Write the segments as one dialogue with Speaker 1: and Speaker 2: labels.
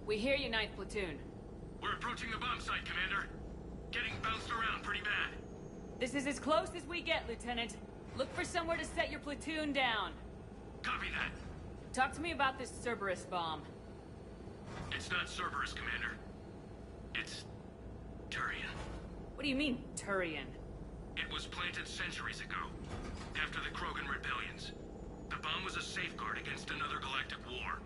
Speaker 1: We hear you, Ninth Platoon.
Speaker 2: We're approaching the bomb site, Commander. Getting bounced around pretty bad.
Speaker 1: This is as close as we get, Lieutenant. Look for somewhere to set your platoon down.
Speaker 2: Copy that.
Speaker 1: Talk to me about this Cerberus bomb.
Speaker 2: It's not Cerberus, Commander. It's... Turian.
Speaker 1: What do you mean, Turian?
Speaker 2: It was planted centuries ago, after the Krogan rebellions. The bomb was a safeguard against another galactic war.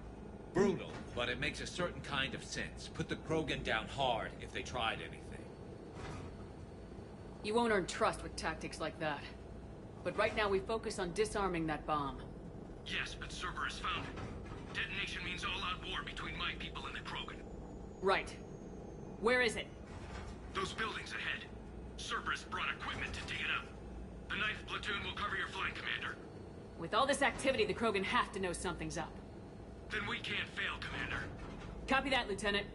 Speaker 3: Brutal, but it makes a certain kind of sense. Put the Krogan down hard if they tried anything.
Speaker 1: You won't earn trust with tactics like that. But right now we focus on disarming that bomb.
Speaker 2: Yes, but Cerberus found it. Detonation means all-out war between my people and the Krogan.
Speaker 1: Right. Where is it?
Speaker 2: Those buildings ahead. Cerberus brought equipment to dig it up. The 9th Platoon will cover your flank, Commander.
Speaker 1: With all this activity, the Krogan have to know something's up.
Speaker 2: Then we can't fail, Commander.
Speaker 1: Copy that, Lieutenant.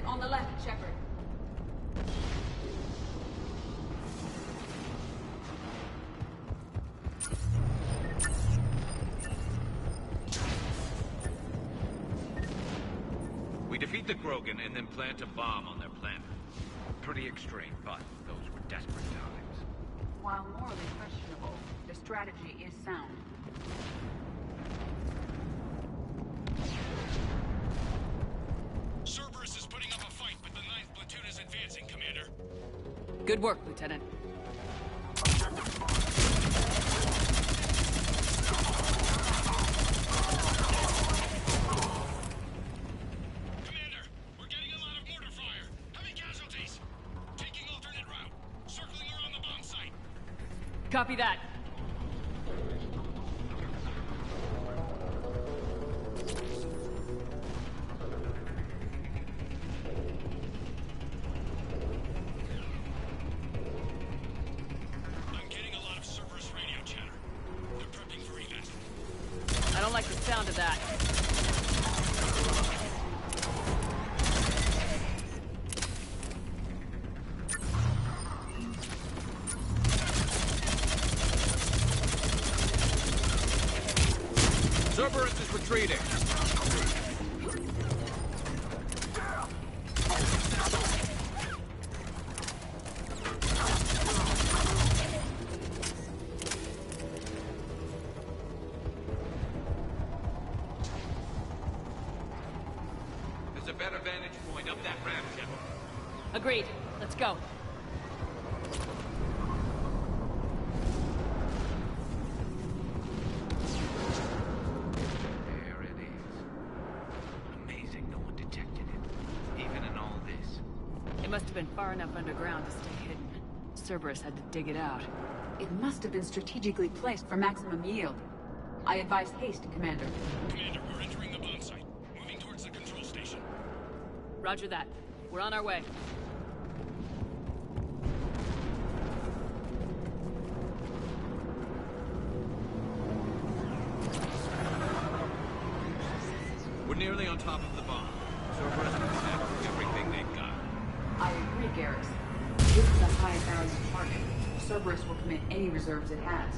Speaker 1: On the left, Shepard.
Speaker 3: We defeat the Krogan and then plant a bomb on their planet. Pretty extreme, but those were desperate times.
Speaker 4: While morally questionable, the strategy is sound.
Speaker 2: Cerberus is putting up a fight, but the 9th Platoon is advancing, Commander.
Speaker 1: Good work, Lieutenant.
Speaker 2: Commander, we're getting a lot of mortar fire. Heavy casualties. Taking alternate route. Circling around the bomb site.
Speaker 1: Copy that. I don't like the sound of that.
Speaker 3: Cerberus is retreating. ramp, Shepard.
Speaker 1: Agreed. Let's go.
Speaker 3: There it is. Amazing no one detected it. Even in all this.
Speaker 1: It must have been far enough underground to stay hidden. Cerberus had to dig it out.
Speaker 4: It must have been strategically placed for maximum yield. I advise haste, Commander.
Speaker 2: Commander, we're entering the bomb site. Moving towards the control station.
Speaker 1: Roger that. We're on our way.
Speaker 3: We're nearly on top of the bomb. Cerberus can have everything they've got.
Speaker 4: I agree, Garrus. This is a high-value target. Cerberus will commit any reserves it has.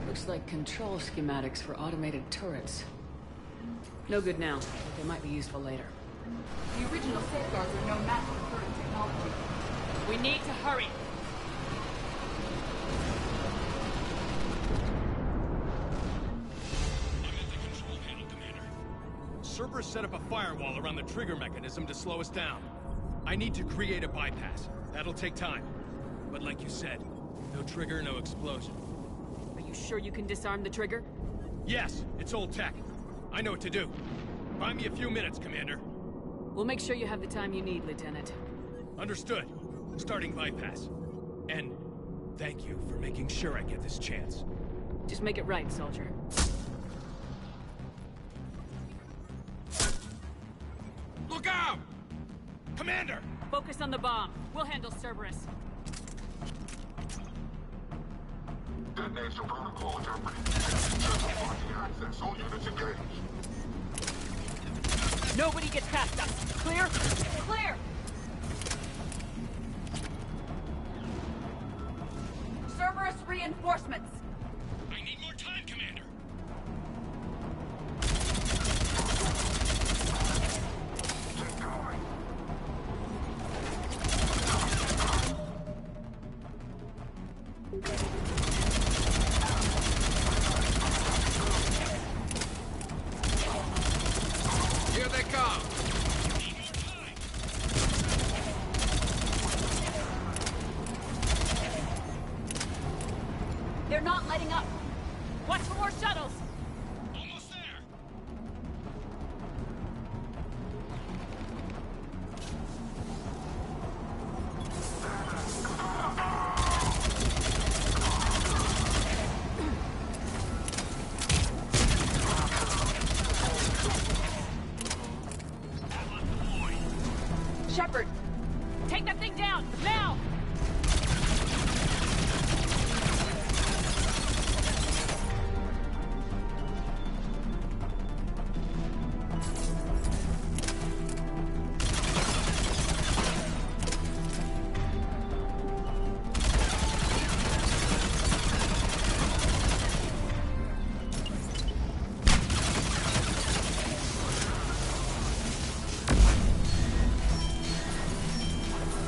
Speaker 1: Looks like control schematics for automated turrets. No good now, but they might be useful later.
Speaker 4: The original safeguards are no match for current technology.
Speaker 1: We need to hurry!
Speaker 2: I'm at the control panel, Commander. Cerberus set up a firewall around the trigger mechanism to slow us down. I need to create a bypass. That'll take time. But like you said, no trigger, no explosion.
Speaker 1: Are you sure you can disarm the trigger?
Speaker 2: Yes, it's old tech. I know what to do. Buy me a few minutes, Commander.
Speaker 1: We'll make sure you have the time you need, Lieutenant.
Speaker 2: Understood. Starting bypass. And thank you for making sure I get this chance.
Speaker 1: Just make it right, soldier.
Speaker 2: Look out! Commander!
Speaker 1: Focus on the bomb. We'll handle Cerberus.
Speaker 5: Detonation protocol interpreted. Central parking access. All units engaged.
Speaker 1: Nobody gets past us. Clear? Clear!
Speaker 4: Cerberus reinforcements!
Speaker 2: I need more time, Commander!
Speaker 5: Keep going.
Speaker 3: Here they come!
Speaker 2: Need more time!
Speaker 1: They're not letting up. Watch for more shuttles.
Speaker 2: Almost there!
Speaker 4: Shepard!
Speaker 1: Take that thing down, now!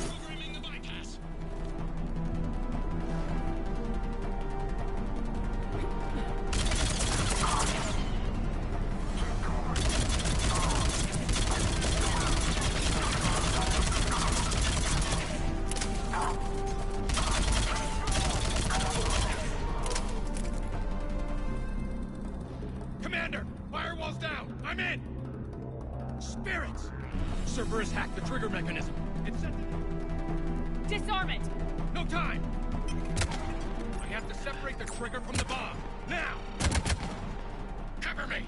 Speaker 2: Programming the bypass! Commander! Firewall's down! I'm in! Spirits! Cerberus hacked the trigger mechanism. It set the...
Speaker 1: Disarm it!
Speaker 2: No time! I have to separate the trigger from the bomb. Now! Cover me!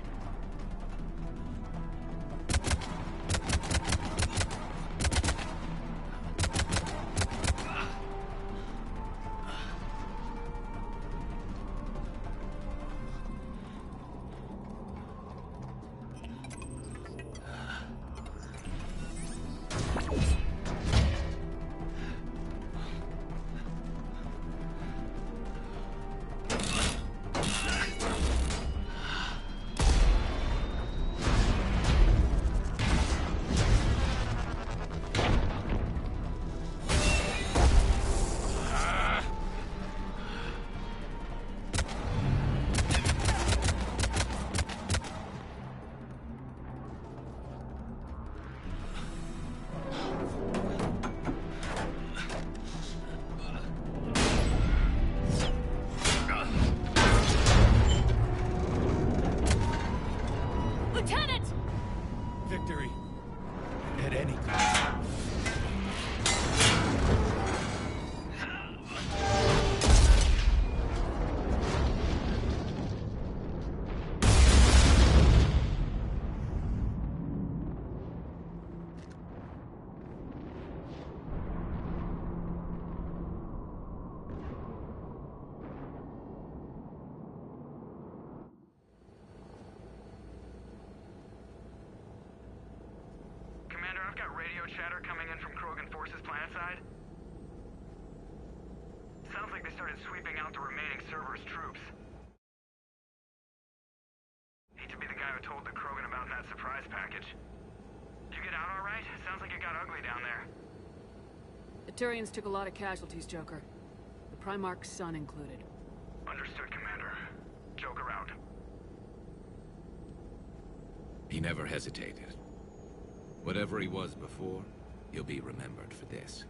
Speaker 6: radio chatter coming in from Krogan forces planetside? Sounds like they started sweeping out the remaining Cerberus troops. Hate to be the guy who told the Krogan about that surprise package. Did you get out all right? Sounds like it got ugly down there.
Speaker 1: The Turians took a lot of casualties, Joker. The Primarch's son included.
Speaker 6: Understood, Commander. Joker out.
Speaker 3: He never hesitated. Whatever he was before, he'll be remembered for this.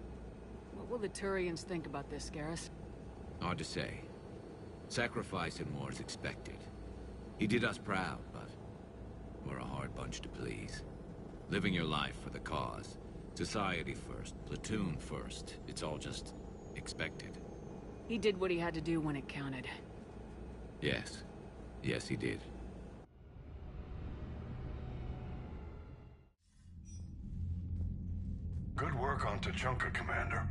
Speaker 1: What will the Turians think about this, Garrus?
Speaker 3: Hard to say. Sacrifice and more is expected. He did us proud, but we're a hard bunch to please. Living your life for the cause. Society first, platoon first. It's all just expected.
Speaker 1: He did what he had to do when it counted.
Speaker 3: Yes. Yes, he did.
Speaker 7: Good work on Tachanka, Commander.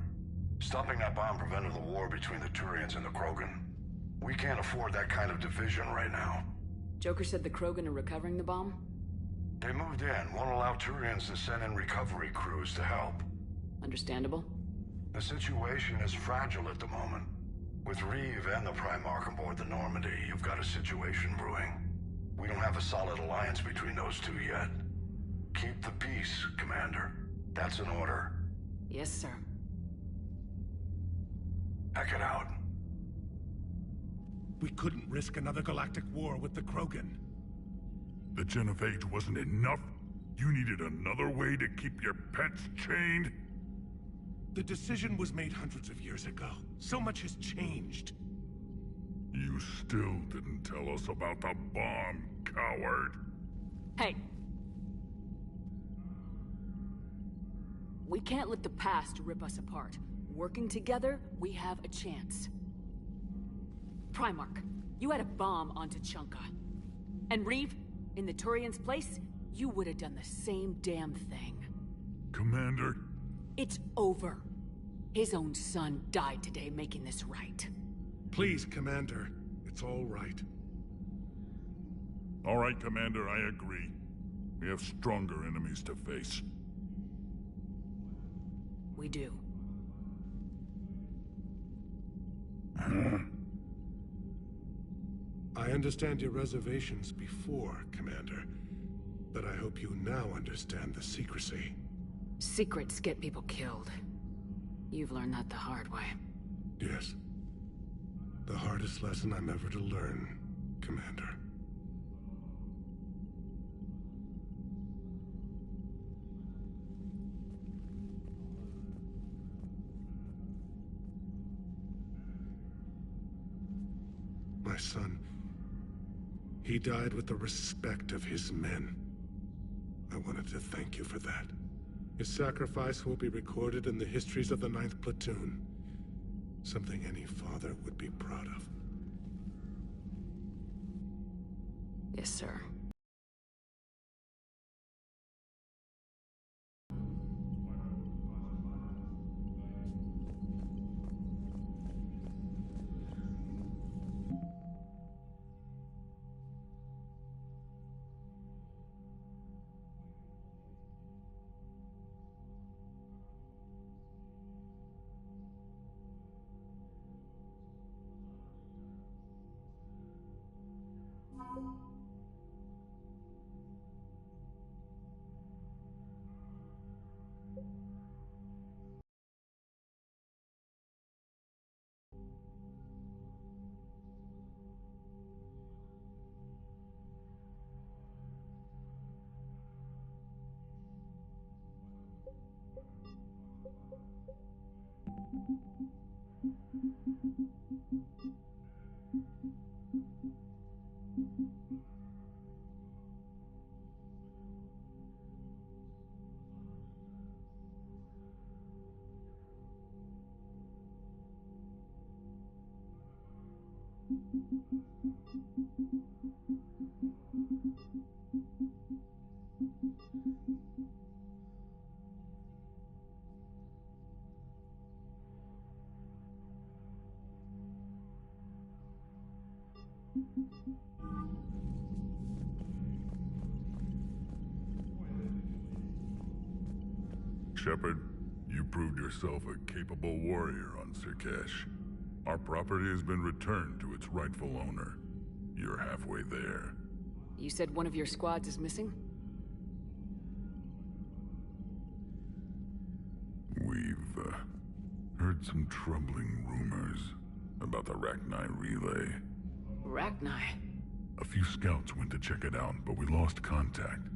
Speaker 7: Stopping that bomb prevented the war between the Turians and the Krogan. We can't afford that kind of division right now.
Speaker 1: Joker said the Krogan are recovering the bomb?
Speaker 7: They moved in, won't allow Turians to send in recovery crews to help.
Speaker 1: Understandable.
Speaker 7: The situation is fragile at the moment. With Reeve and the Primarch aboard the Normandy, you've got a situation brewing. We don't have a solid alliance between those two yet. Keep the peace, Commander. That's an order.
Speaker 1: Yes, sir.
Speaker 7: Heck it out.
Speaker 8: We couldn't risk another galactic war with the Krogan. The Genovage wasn't enough? You needed another way to keep your pets chained? The decision was made hundreds of years ago. So much has changed. You still didn't tell us about the bomb, coward.
Speaker 1: Hey! We can't let the past rip us apart. Working together, we have a chance. Primarch, you had a bomb on Tachanka. And Reeve, in the Turian's place, you would have done the same damn thing.
Speaker 8: Commander?
Speaker 1: It's over. His own son died today making this right.
Speaker 8: Please, Commander. It's all right. All right, Commander, I agree. We have stronger enemies to face.
Speaker 1: We do.
Speaker 8: I understand your reservations before, Commander. But I hope you now understand the secrecy.
Speaker 1: Secrets get people killed. You've learned that the hard way.
Speaker 8: Yes. The hardest lesson I'm ever to learn, Commander. My son, he died with the respect of his men. I wanted to thank you for that. His sacrifice will be recorded in the histories of the 9th Platoon. Something any father would be proud of.
Speaker 1: Yes, sir.
Speaker 8: Shepard, you proved yourself a capable warrior on Sirkesh. Our property has been returned to its rightful owner. You're halfway there.
Speaker 1: You said one of your squads is missing?
Speaker 8: We've heard some troubling rumors about the Rachni relay.
Speaker 1: Rachni?
Speaker 8: A few scouts went to check it out, but we lost contact.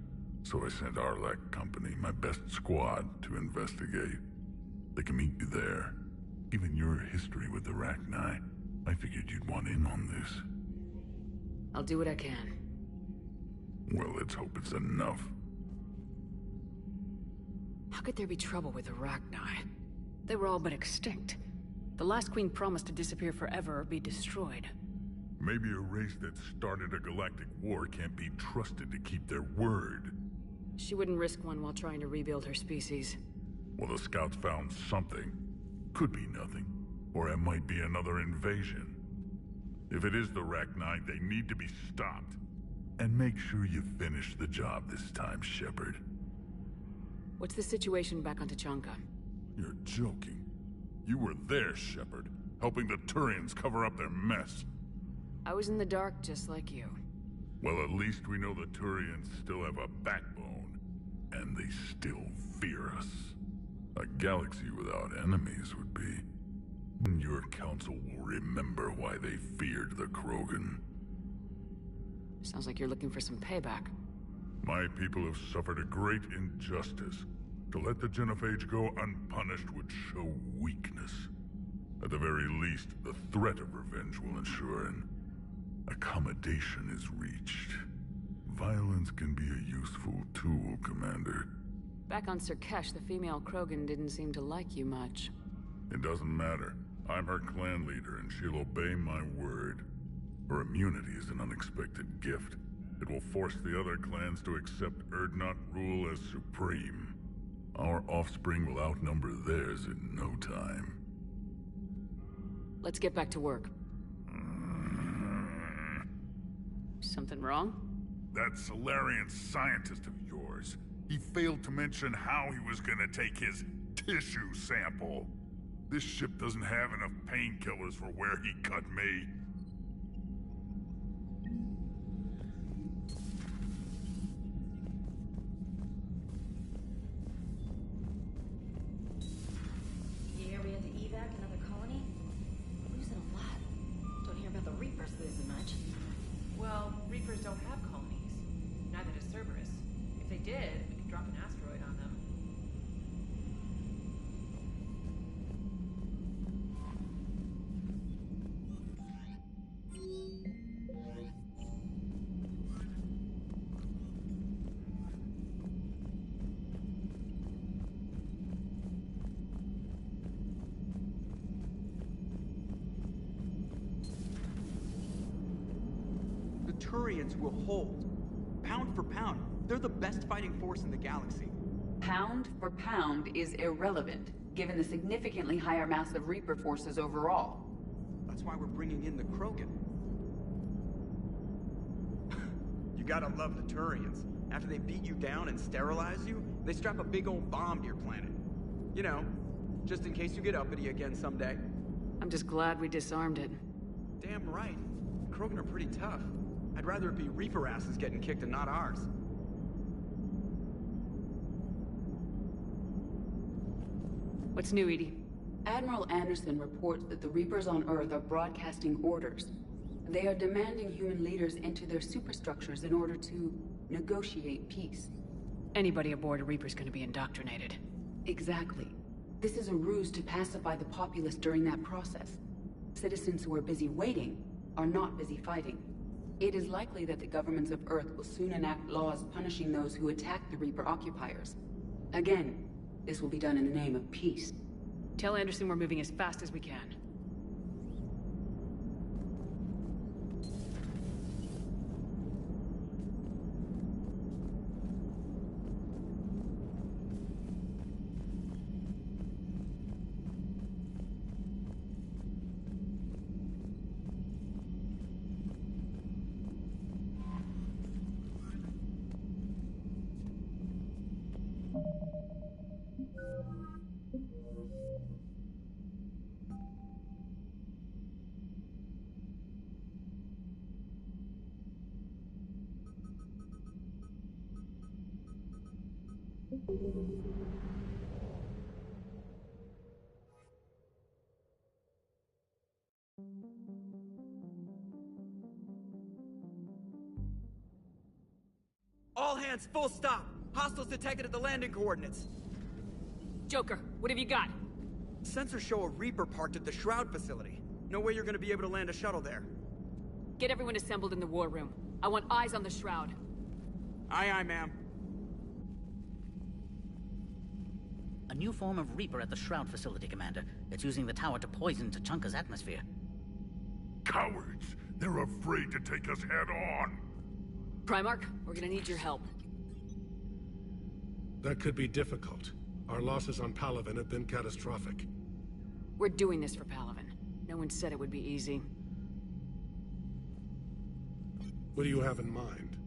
Speaker 8: So I sent Arlek Company, my best squad, to investigate. They can meet you there. Given your history with the Rachni, I figured you'd want in on this.
Speaker 1: I'll do what I can.
Speaker 8: Well, let's hope it's enough.
Speaker 1: How could there be trouble with the Rachni? They were all but extinct. The last queen promised to disappear forever or be destroyed.
Speaker 8: Maybe a race that started a galactic war can't be trusted to keep their word.
Speaker 1: She wouldn't risk one while trying to rebuild her species.
Speaker 8: Well, the scouts found something. Could be nothing. Or it might be another invasion. If it is the Rachni, they need to be stopped. And make sure you finish the job this time, Shepard.
Speaker 1: What's the situation back on Tuchanka?
Speaker 8: You're joking. You were there, Shepard, helping the Turians cover up their mess.
Speaker 1: I was in the dark just like you.
Speaker 8: Well, at least we know the Turians still have a backbone. And they still fear us. A galaxy without enemies would be. Your council will remember why they feared the Krogan.
Speaker 1: Sounds like you're looking for some payback.
Speaker 8: My people have suffered a great injustice. To let the Genophage go unpunished would show weakness. At the very least, the threat of revenge will ensure an accommodation is reached. Violence can be a useful tool, Commander.
Speaker 1: Back on Sirkesh, the female Krogan didn't seem to like you much.
Speaker 8: It doesn't matter. I'm her clan leader, and she'll obey my word. Her immunity is an unexpected gift. It will force the other clans to accept Urdnot rule as supreme. Our offspring will outnumber theirs in no time.
Speaker 1: Let's get back to work. Something wrong?
Speaker 8: That Solarian scientist of yours. He failed to mention how he was gonna take his tissue sample. This ship doesn't have enough painkillers for where he cut me.
Speaker 9: You hear we had to evac another colony? We're losing a lot. Don't hear about the Reapers losing much.
Speaker 10: Well, Reapers don't have colonies. Neither does Cerberus. If they did, we could drop an asteroid on them.
Speaker 11: The Turians will hold. Pound for pound, they're the best fighting force in the galaxy.
Speaker 4: Pound for pound is irrelevant, given the significantly higher mass of Reaper forces overall.
Speaker 11: That's why we're bringing in the Krogan. You gotta love the Turians. After they beat you down and sterilize you, they strap a big old bomb to your planet. You know, just in case you get uppity again someday.
Speaker 1: I'm just glad we disarmed it.
Speaker 11: Damn right. The Krogan are pretty tough. I'd rather it be Reaper asses getting kicked and not ours.
Speaker 1: What's new, Edie?
Speaker 4: Admiral Anderson reports that the Reapers on Earth are broadcasting orders. They are demanding human leaders enter their superstructures in order to negotiate peace.
Speaker 1: Anybody aboard a Reaper's gonna be indoctrinated.
Speaker 4: Exactly. This is a ruse to pacify the populace during that process. Citizens who are busy waiting are not busy fighting. It is likely that the governments of Earth will soon enact laws punishing those who attack the Reaper occupiers. Again, this will be done in the name of peace.
Speaker 1: Tell Anderson we're moving as fast as we can.
Speaker 11: All hands, full stop! Hostiles detected at the landing coordinates.
Speaker 1: Joker, what have you got?
Speaker 11: Sensors show a Reaper parked at the Shroud facility. No way you're gonna be able to land a shuttle there.
Speaker 1: Get everyone assembled in the war room. I want eyes on the Shroud.
Speaker 11: Aye, aye, ma'am.
Speaker 12: A new form of Reaper at the Shroud facility, Commander. It's using the tower to poison Tachanka's atmosphere.
Speaker 8: Cowards! They're afraid to take us head-on!
Speaker 1: Primarch, we're gonna need your help.
Speaker 13: That could be difficult. Our losses on Palaven have been catastrophic.
Speaker 1: We're doing this for Palaven. No one said it would be easy.
Speaker 13: What do you have in mind?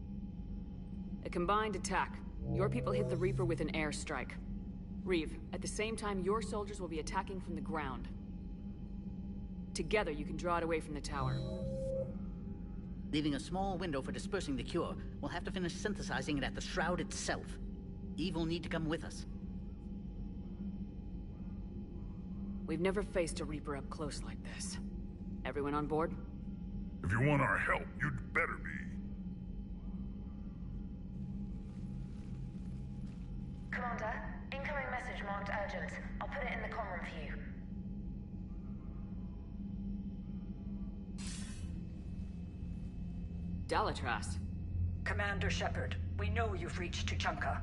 Speaker 1: A combined attack. Your people hit the Reaper with an airstrike. Reeve, at the same time, your soldiers will be attacking from the ground. Together, you can draw it away from the tower.
Speaker 12: Leaving a small window for dispersing the cure, we'll have to finish synthesizing it at the Shroud itself. Eve will need to come with us.
Speaker 1: We've never faced a Reaper up close like this. Everyone on board?
Speaker 8: If you want our help, you'd better be.
Speaker 14: Commander, incoming message marked urgent. I'll put it in the comm room for you.
Speaker 1: Dalatras.
Speaker 15: Commander Shepard, we know you've reached Tuchanka.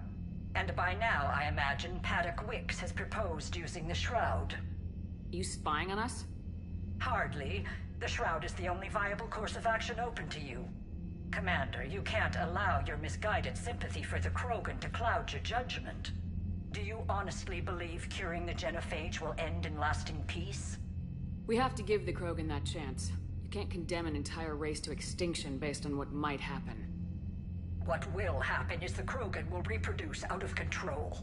Speaker 15: And by now, I imagine Paddock Wicks has proposed using the Shroud.
Speaker 1: You spying on us?
Speaker 15: Hardly. The Shroud is the only viable course of action open to you. Commander, you can't allow your misguided sympathy for the Krogan to cloud your judgment. Do you honestly believe curing the genophage will end in lasting peace?
Speaker 1: We have to give the Krogan that chance. You can't condemn an entire race to extinction based on what might happen.
Speaker 15: What will happen is the Krogan will reproduce out of control.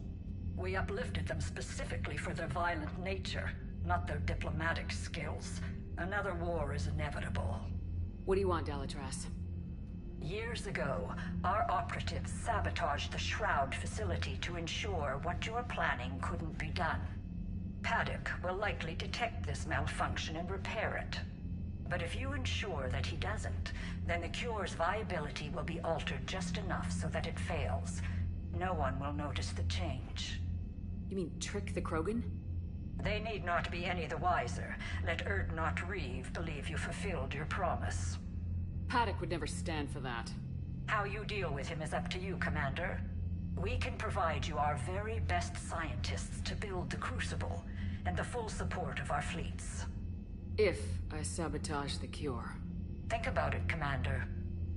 Speaker 15: We uplifted them specifically for their violent nature, not their diplomatic skills. Another war is inevitable.
Speaker 1: What do you want, Dalatras?
Speaker 15: Years ago, our operatives sabotaged the Shroud facility to ensure what you were planning couldn't be done. Paddock will likely detect this malfunction and repair it. But if you ensure that he doesn't, then the cure's viability will be altered just enough so that it fails. No one will notice the change.
Speaker 1: You mean trick the Krogan?
Speaker 15: They need not be any the wiser. Let Erdnot Reeve believe you fulfilled your promise.
Speaker 1: Paddock would never stand for that.
Speaker 15: How you deal with him is up to you, Commander. We can provide you our very best scientists to build the Crucible, and the full support of our fleets.
Speaker 1: If I sabotage the cure.
Speaker 15: Think about it, Commander.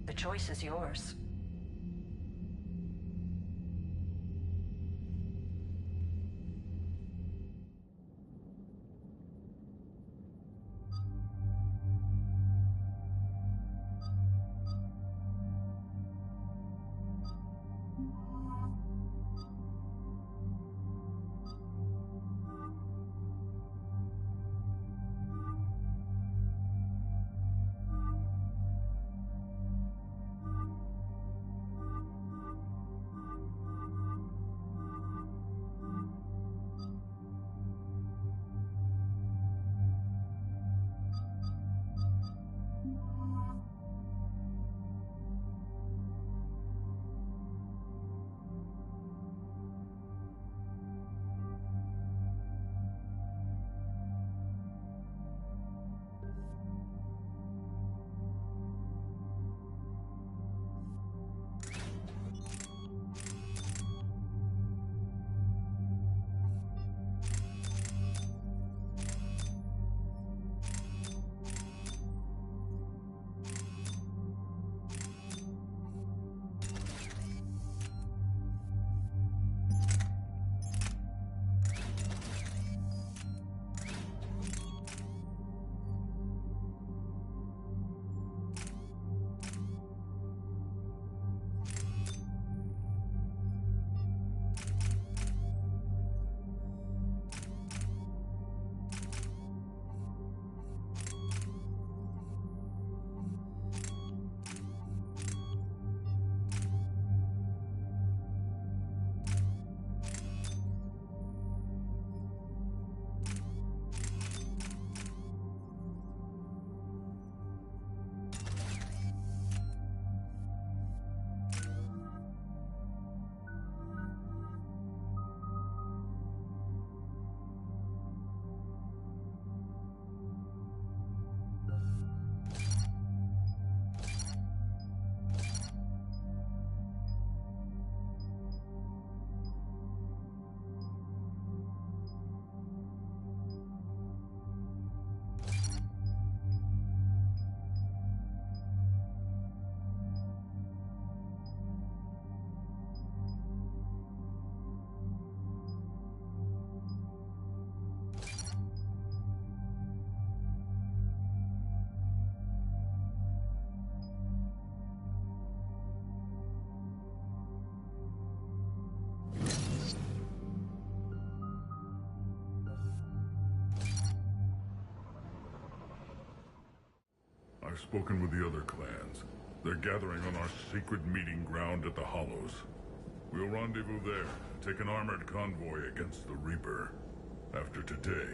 Speaker 15: The choice is yours.
Speaker 8: I've spoken with the other clans. They're gathering on our secret meeting ground at the Hollows. We'll rendezvous there and take an armored convoy against the Reaper. After today,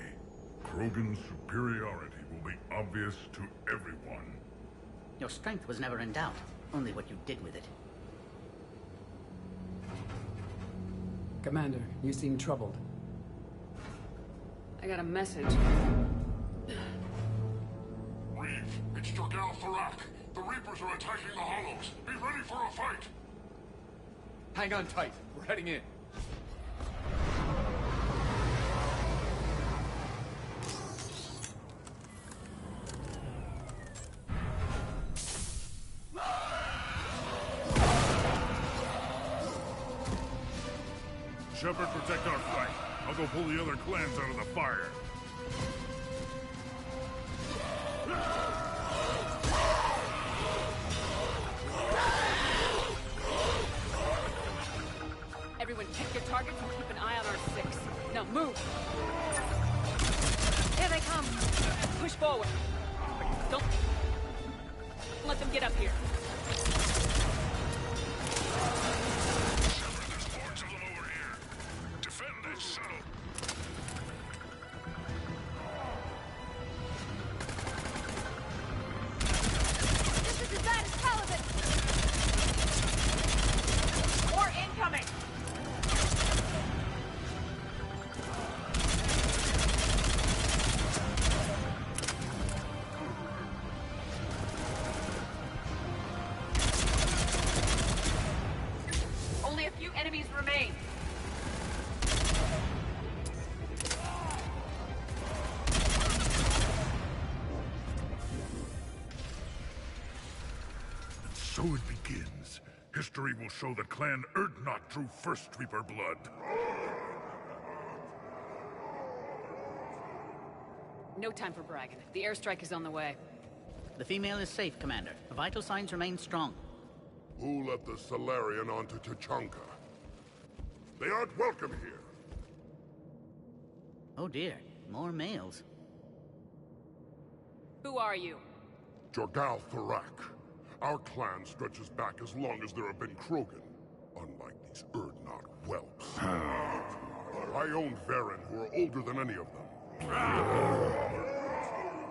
Speaker 8: Krogan's superiority will be obvious to everyone.
Speaker 12: Your strength was never in doubt, only what you did with it.
Speaker 16: Commander, you seem troubled.
Speaker 1: I got a message.
Speaker 5: Reeve, it's Jorgal Tharak. The Reapers are attacking the Hollows. Be ready for a fight.
Speaker 2: Hang on tight. We're heading in.
Speaker 8: Shepard, protect our flank. I'll go pull the other clans out of the fire.
Speaker 1: Everyone, pick your targets and keep an eye on our six. Now move! Here they come! Push forward! Don't let them get up here. Enemies remain.
Speaker 8: And so it begins. History will show that Clan Urdnot drew first Reaper blood.
Speaker 1: No time for bragging. The airstrike is on the way.
Speaker 12: The female is safe, Commander. The vital signs remain strong.
Speaker 5: Who let the Salarian onto Tachanka? They aren't welcome here.
Speaker 12: Oh dear, more males.
Speaker 1: Who are you?
Speaker 5: Jorgal Tharak. Our clan stretches back as long as there have been Krogan, unlike these Urdnot whelps. I own Varen, who are older than any of them.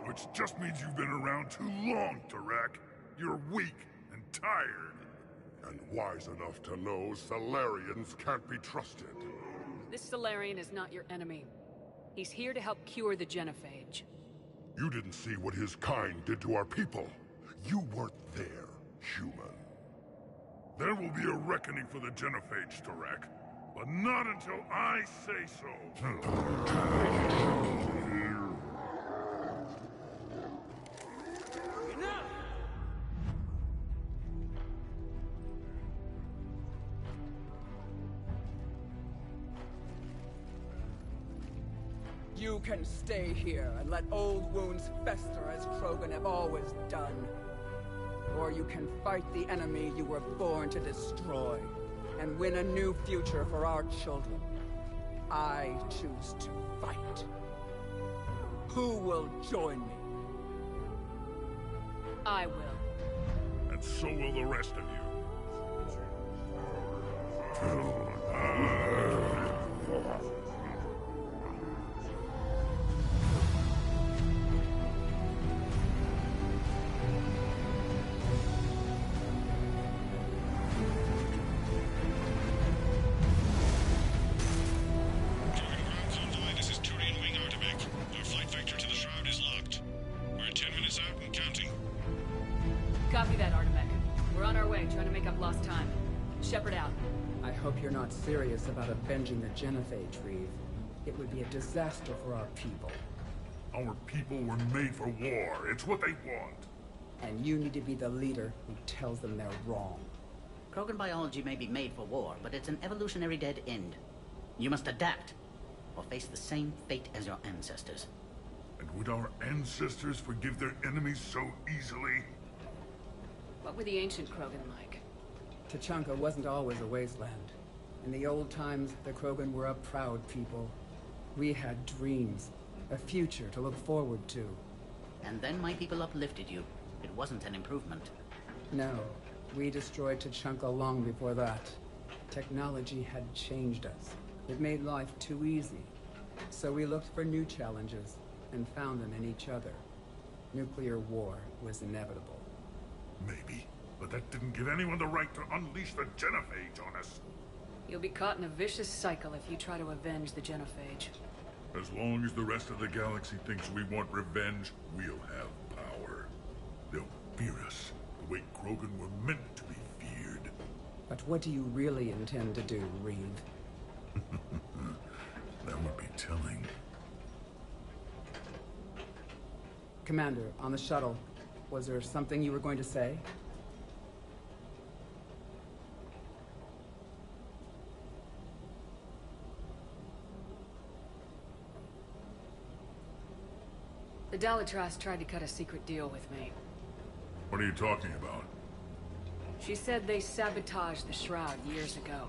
Speaker 8: Which just means you've been around too long, Tharak. You're weak and tired.
Speaker 5: And wise enough to know Salarians can't be trusted.
Speaker 1: This Salarian is not your enemy. He's here to help cure the genophage.
Speaker 5: You didn't see what his kind did to our people. You weren't there, human.
Speaker 8: There will be a reckoning for the genophage, Tharak. But not until I say so.
Speaker 17: You can stay here and let old wounds fester as Krogan have always done. Or you can fight the enemy you were born to destroy, and win a new future for our children. I choose to fight. Who will join me?
Speaker 1: I will.
Speaker 8: And so will the rest of you.
Speaker 1: Copy that, Artemech. We're on our way, trying to make up lost time. Shepard out.
Speaker 16: I hope you're not serious about avenging the genophage, Reeve. It would be a disaster for our people.
Speaker 8: Our people were made for war. It's what they want.
Speaker 16: And you need to be the leader who tells them they're wrong.
Speaker 12: Krogan biology may be made for war, but it's an evolutionary dead end. You must adapt, or face the same fate as your ancestors.
Speaker 8: And would our ancestors forgive their enemies so easily?
Speaker 1: What were the ancient Krogan like?
Speaker 16: Tachanka wasn't always a wasteland. In the old times, the Krogan were a proud people. We had dreams, a future to look forward to.
Speaker 12: And then my people uplifted you. It wasn't an improvement.
Speaker 16: No. We destroyed Tachanka long before that. Technology had changed us. It made life too easy. So we looked for new challenges, and found them in each other. Nuclear war was inevitable.
Speaker 8: Maybe, but that didn't give anyone the right to unleash the genophage on us.
Speaker 1: You'll be caught in a vicious cycle if you try to avenge the genophage.
Speaker 8: As long as the rest of the galaxy thinks we want revenge, we'll have power. They'll fear us, the way Krogan were meant to be feared.
Speaker 16: But what do you really intend to do, Reeve?
Speaker 8: That would be telling.
Speaker 16: Commander, on the shuttle, was there something you were going to say?
Speaker 1: The Dalitras tried to cut a secret deal with me.
Speaker 8: What are you talking about?
Speaker 1: She said they sabotaged the Shroud years ago.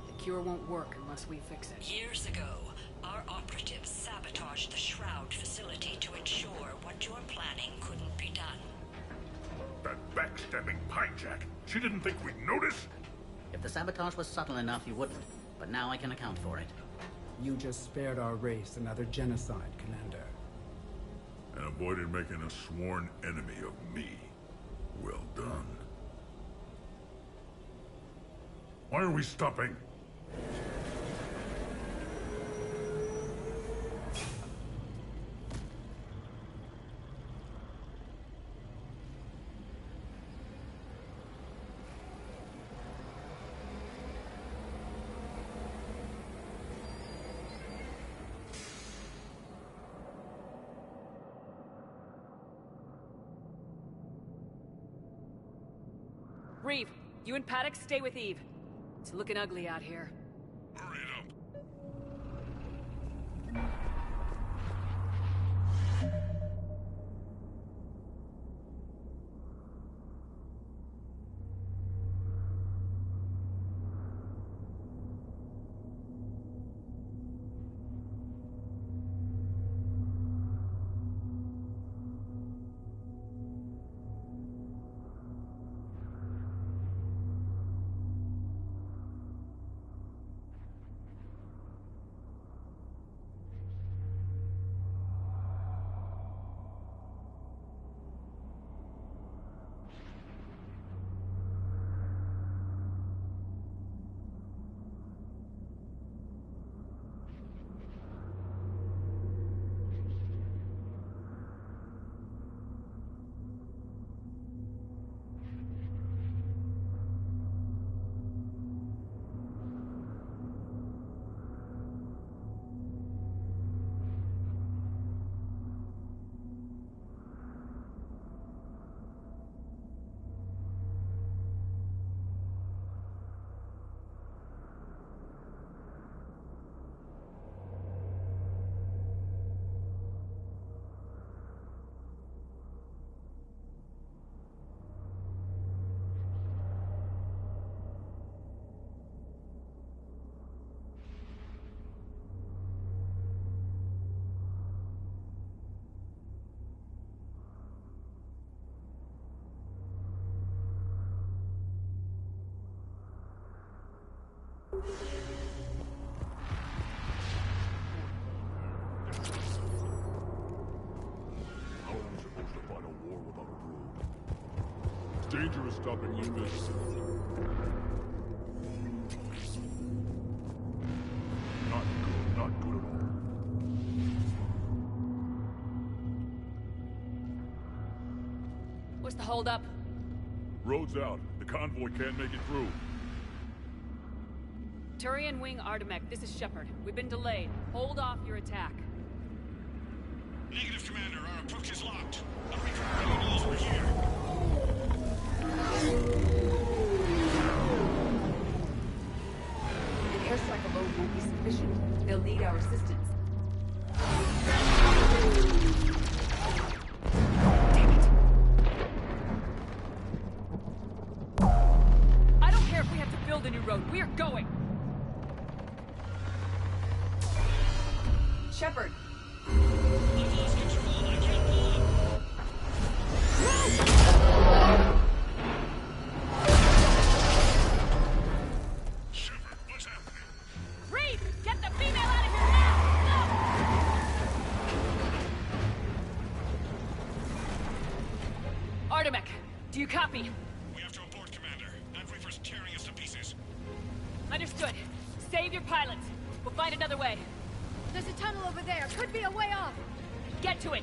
Speaker 1: The cure won't work unless we fix it.
Speaker 15: Years ago, our operatives sabotaged the Shroud facility to ensure what you're planning couldn't be done.
Speaker 8: That backstabbing pinejack. She didn't think we'd notice?
Speaker 12: If the sabotage was subtle enough, you wouldn't. But now I can account for it.
Speaker 16: You just spared our race another genocide, Commander.
Speaker 8: And avoided making a sworn enemy of me. Well done. Why are we stopping?
Speaker 1: Reeve, you and Paddock stay with Eve. It's looking ugly out here.
Speaker 8: Hurry it up.
Speaker 5: How are we supposed to fight a war without a road? It's dangerous stopping Lucas. Not good, not good at all.
Speaker 1: What's the holdup?
Speaker 5: Road's out. The convoy can't make it through.
Speaker 1: Turian Wing Artemek, this is Shepard. We've been delayed. Hold off your attack.
Speaker 8: Negative, Commander. Our approach is locked. A Reaper knows we're here.
Speaker 4: An airstrike alone won't be sufficient. They'll need our assistance.
Speaker 1: Damn it! I don't care if we have to build a new road. We are going!
Speaker 4: Shepard!
Speaker 8: I've lost control. I can't pull up.
Speaker 1: Artemek, do you copy?
Speaker 8: We have to abort, Commander. That Reaper's tearing us to pieces.
Speaker 1: Understood. Save your pilots. We'll find another way.
Speaker 18: There's a tunnel over there. Could be a way off.
Speaker 1: Get to it!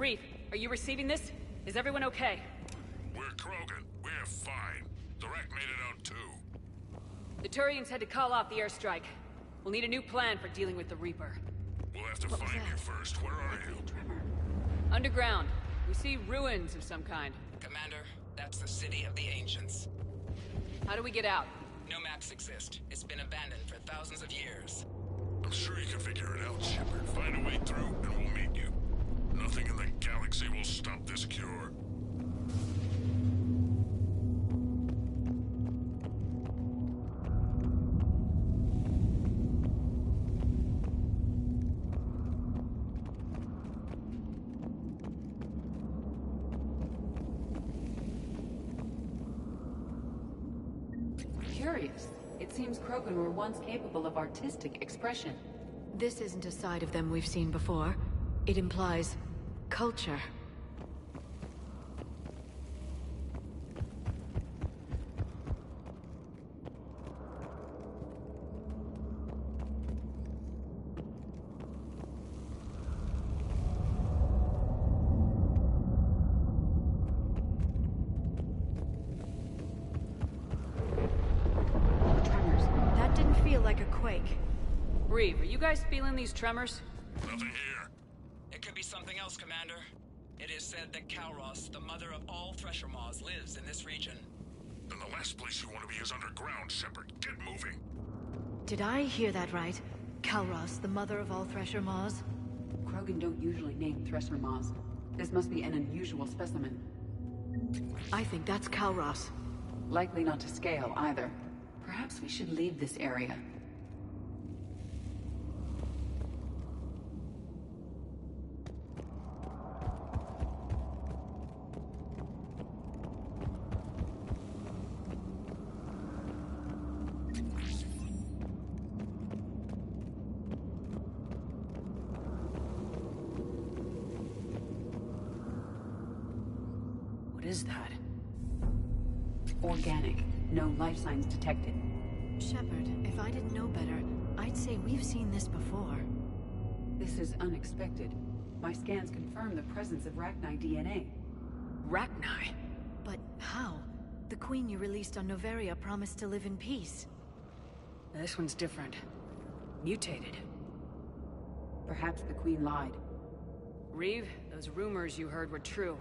Speaker 1: Reef, are you receiving this? Is everyone okay?
Speaker 8: We're Krogan. We're fine. Direct made it out too.
Speaker 1: The Turians had to call off the airstrike. We'll need a new plan for dealing with the Reaper.
Speaker 8: We'll have to find you first. Where are you?
Speaker 1: Underground. We see ruins of some kind.
Speaker 19: Commander, that's the city of the ancients.
Speaker 1: How do we get out?
Speaker 19: No maps exist. It's been abandoned for thousands of years.
Speaker 8: I'm sure you can figure it out, Shepard. Find a way through, and we'll meet you. Nothing in the galaxy will stop this cure.
Speaker 4: Curious. It seems Krogan were once capable of artistic expression.
Speaker 18: This isn't a side of them we've seen before. It implies culture. That didn't feel like a quake.
Speaker 1: Reeve, are you guys feeling these tremors?
Speaker 8: Nothing here.
Speaker 19: It could be something else, Commander. It is said that Kalros, the mother of all Thresher Maws, lives in this region.
Speaker 8: Then the last place you want to be is underground, Shepard. Get moving.
Speaker 18: Did I hear that right? Kalros, the mother of all Thresher Maws?
Speaker 4: Krogan don't usually name Thresher Maws. This must be an unusual specimen.
Speaker 18: I think that's Kalros.
Speaker 4: Likely not to scale, either. Perhaps we should leave this area.
Speaker 1: What is that?
Speaker 4: Organic. No life signs detected.
Speaker 18: Shepard, if I didn't know better, I'd say we've seen this before.
Speaker 4: This is unexpected. My scans confirm the presence of Rachni DNA.
Speaker 1: Rachni?
Speaker 18: But how? The queen you released on Noveria promised to live in peace.
Speaker 1: This one's different. Mutated.
Speaker 4: Perhaps the queen lied.
Speaker 1: Reeve, those rumors you heard were true.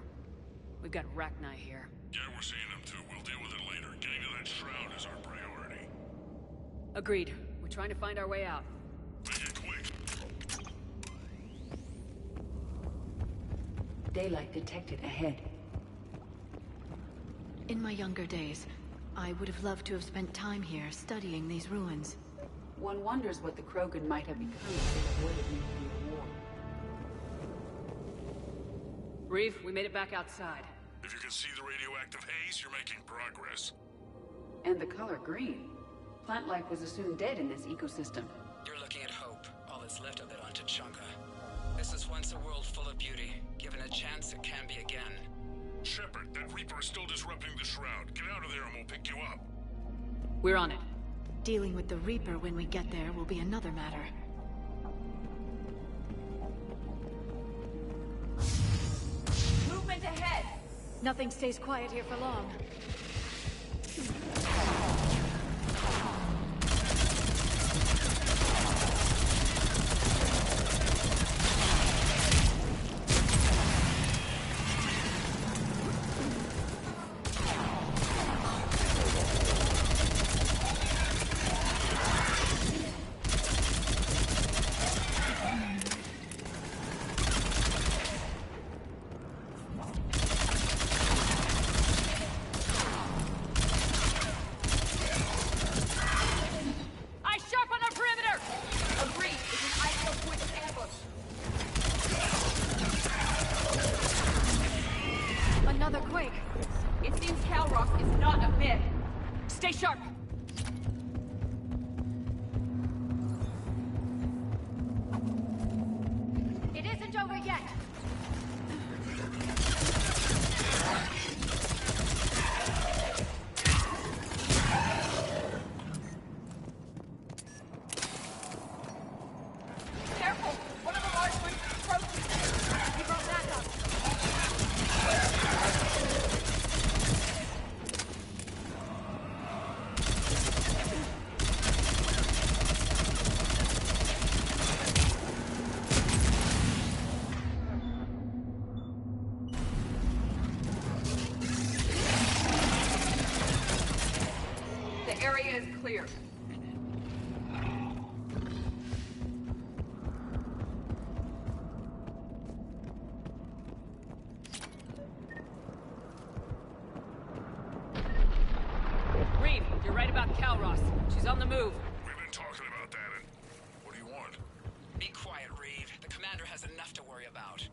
Speaker 1: We've got Rachni here.
Speaker 8: Yeah, we're seeing them too. We'll deal with it later. Getting to that shroud is our priority.
Speaker 1: Agreed. We're trying to find our way out.
Speaker 8: Make it quick.
Speaker 4: Daylight detected ahead.
Speaker 18: In my younger days, I would have loved to have spent time here studying these ruins.
Speaker 4: One wonders what the Krogan might have become if they avoided nuclear war.
Speaker 1: Reeve, we made it back outside.
Speaker 8: If you can see the radioactive haze, you're making progress.
Speaker 4: And the color green. Plant life was assumed dead in this ecosystem.
Speaker 19: You're looking at hope. All that's left of it on Tuchanka. This is once a world full of beauty. Given a chance, it can be again.
Speaker 8: Shepard, that Reaper is still disrupting the shroud. Get out of there and we'll pick you up.
Speaker 1: We're on it.
Speaker 18: Dealing with the Reaper when we get there will be another matter.
Speaker 1: Movement ahead!
Speaker 18: Nothing stays quiet here for long.
Speaker 1: Stay sharp!
Speaker 18: It isn't over yet!
Speaker 1: Careful! One of the large ones is approaching! We brought that up! clear. Reeve, you're right about Calros. She's on the move.
Speaker 8: We've been talking about that, and what do you want?
Speaker 19: Be quiet, Reeve. The commander has enough to worry about.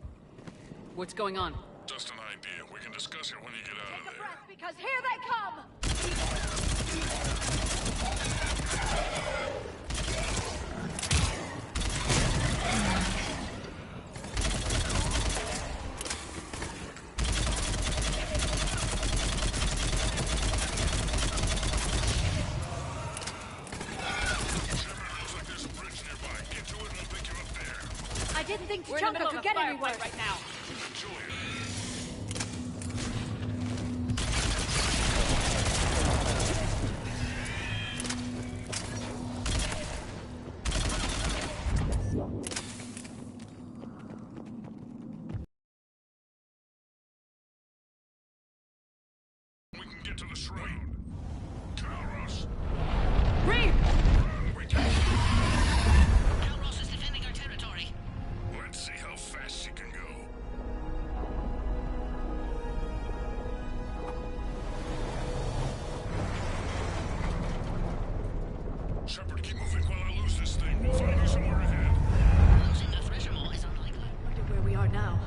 Speaker 1: What's going on?
Speaker 8: Just an idea. We can discuss it when you get out of there.
Speaker 9: Because here they come! I didn't think
Speaker 1: We're in the middle
Speaker 9: Chunka
Speaker 1: of
Speaker 9: could
Speaker 1: a
Speaker 9: get anywhere.
Speaker 1: firefight right now.
Speaker 8: We can get to the shroud. Calros.
Speaker 1: Reeve!
Speaker 12: Calros is defending our territory.
Speaker 8: Let's see how fast she can go. Shepard, keep moving while I lose this thing. We'll find you somewhere ahead.
Speaker 12: Losing the Thresher Maw is unlikely.
Speaker 18: Look at where we are now.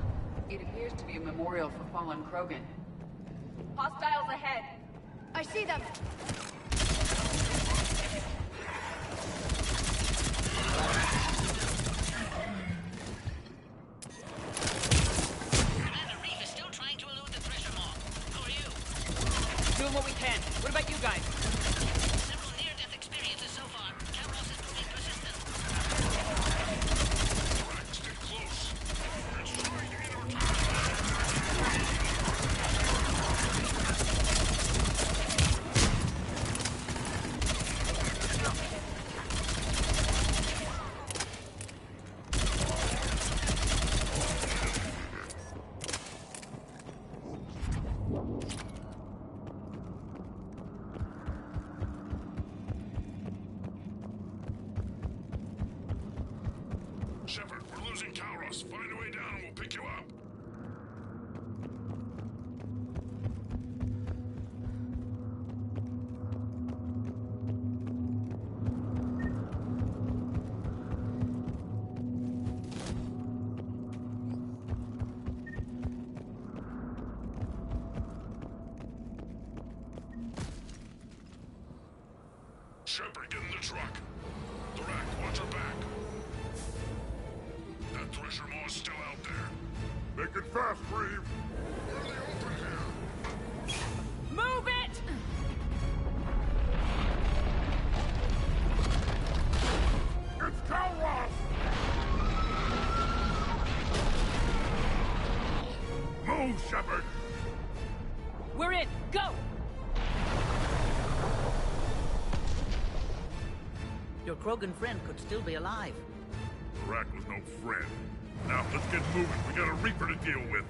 Speaker 4: It appears to be a memorial for fallen Krogan.
Speaker 9: Hostiles ahead. I see them.
Speaker 12: Commander Reeve is still trying to elude the Thresher Maw. How are you?
Speaker 1: Doing what we can. What about you guys?
Speaker 12: Several near-death experiences so far. Calros is proving persistent.
Speaker 8: Stick close. It's trying to enter our Shepard, we're losing Calros. Find a way down and we'll pick you up. Shepard, get in the truck. The rack, watch her back. That Thresher Maw's still out there. Make it fast, Reeve. We're in the open here.
Speaker 1: Move it!
Speaker 8: It's Calros! Move, Shepard!
Speaker 1: We're in. Go!
Speaker 12: Your Krogan friend could still be alive.
Speaker 8: The rack was no friend. Now, let's get moving. We got a Reaper to deal with.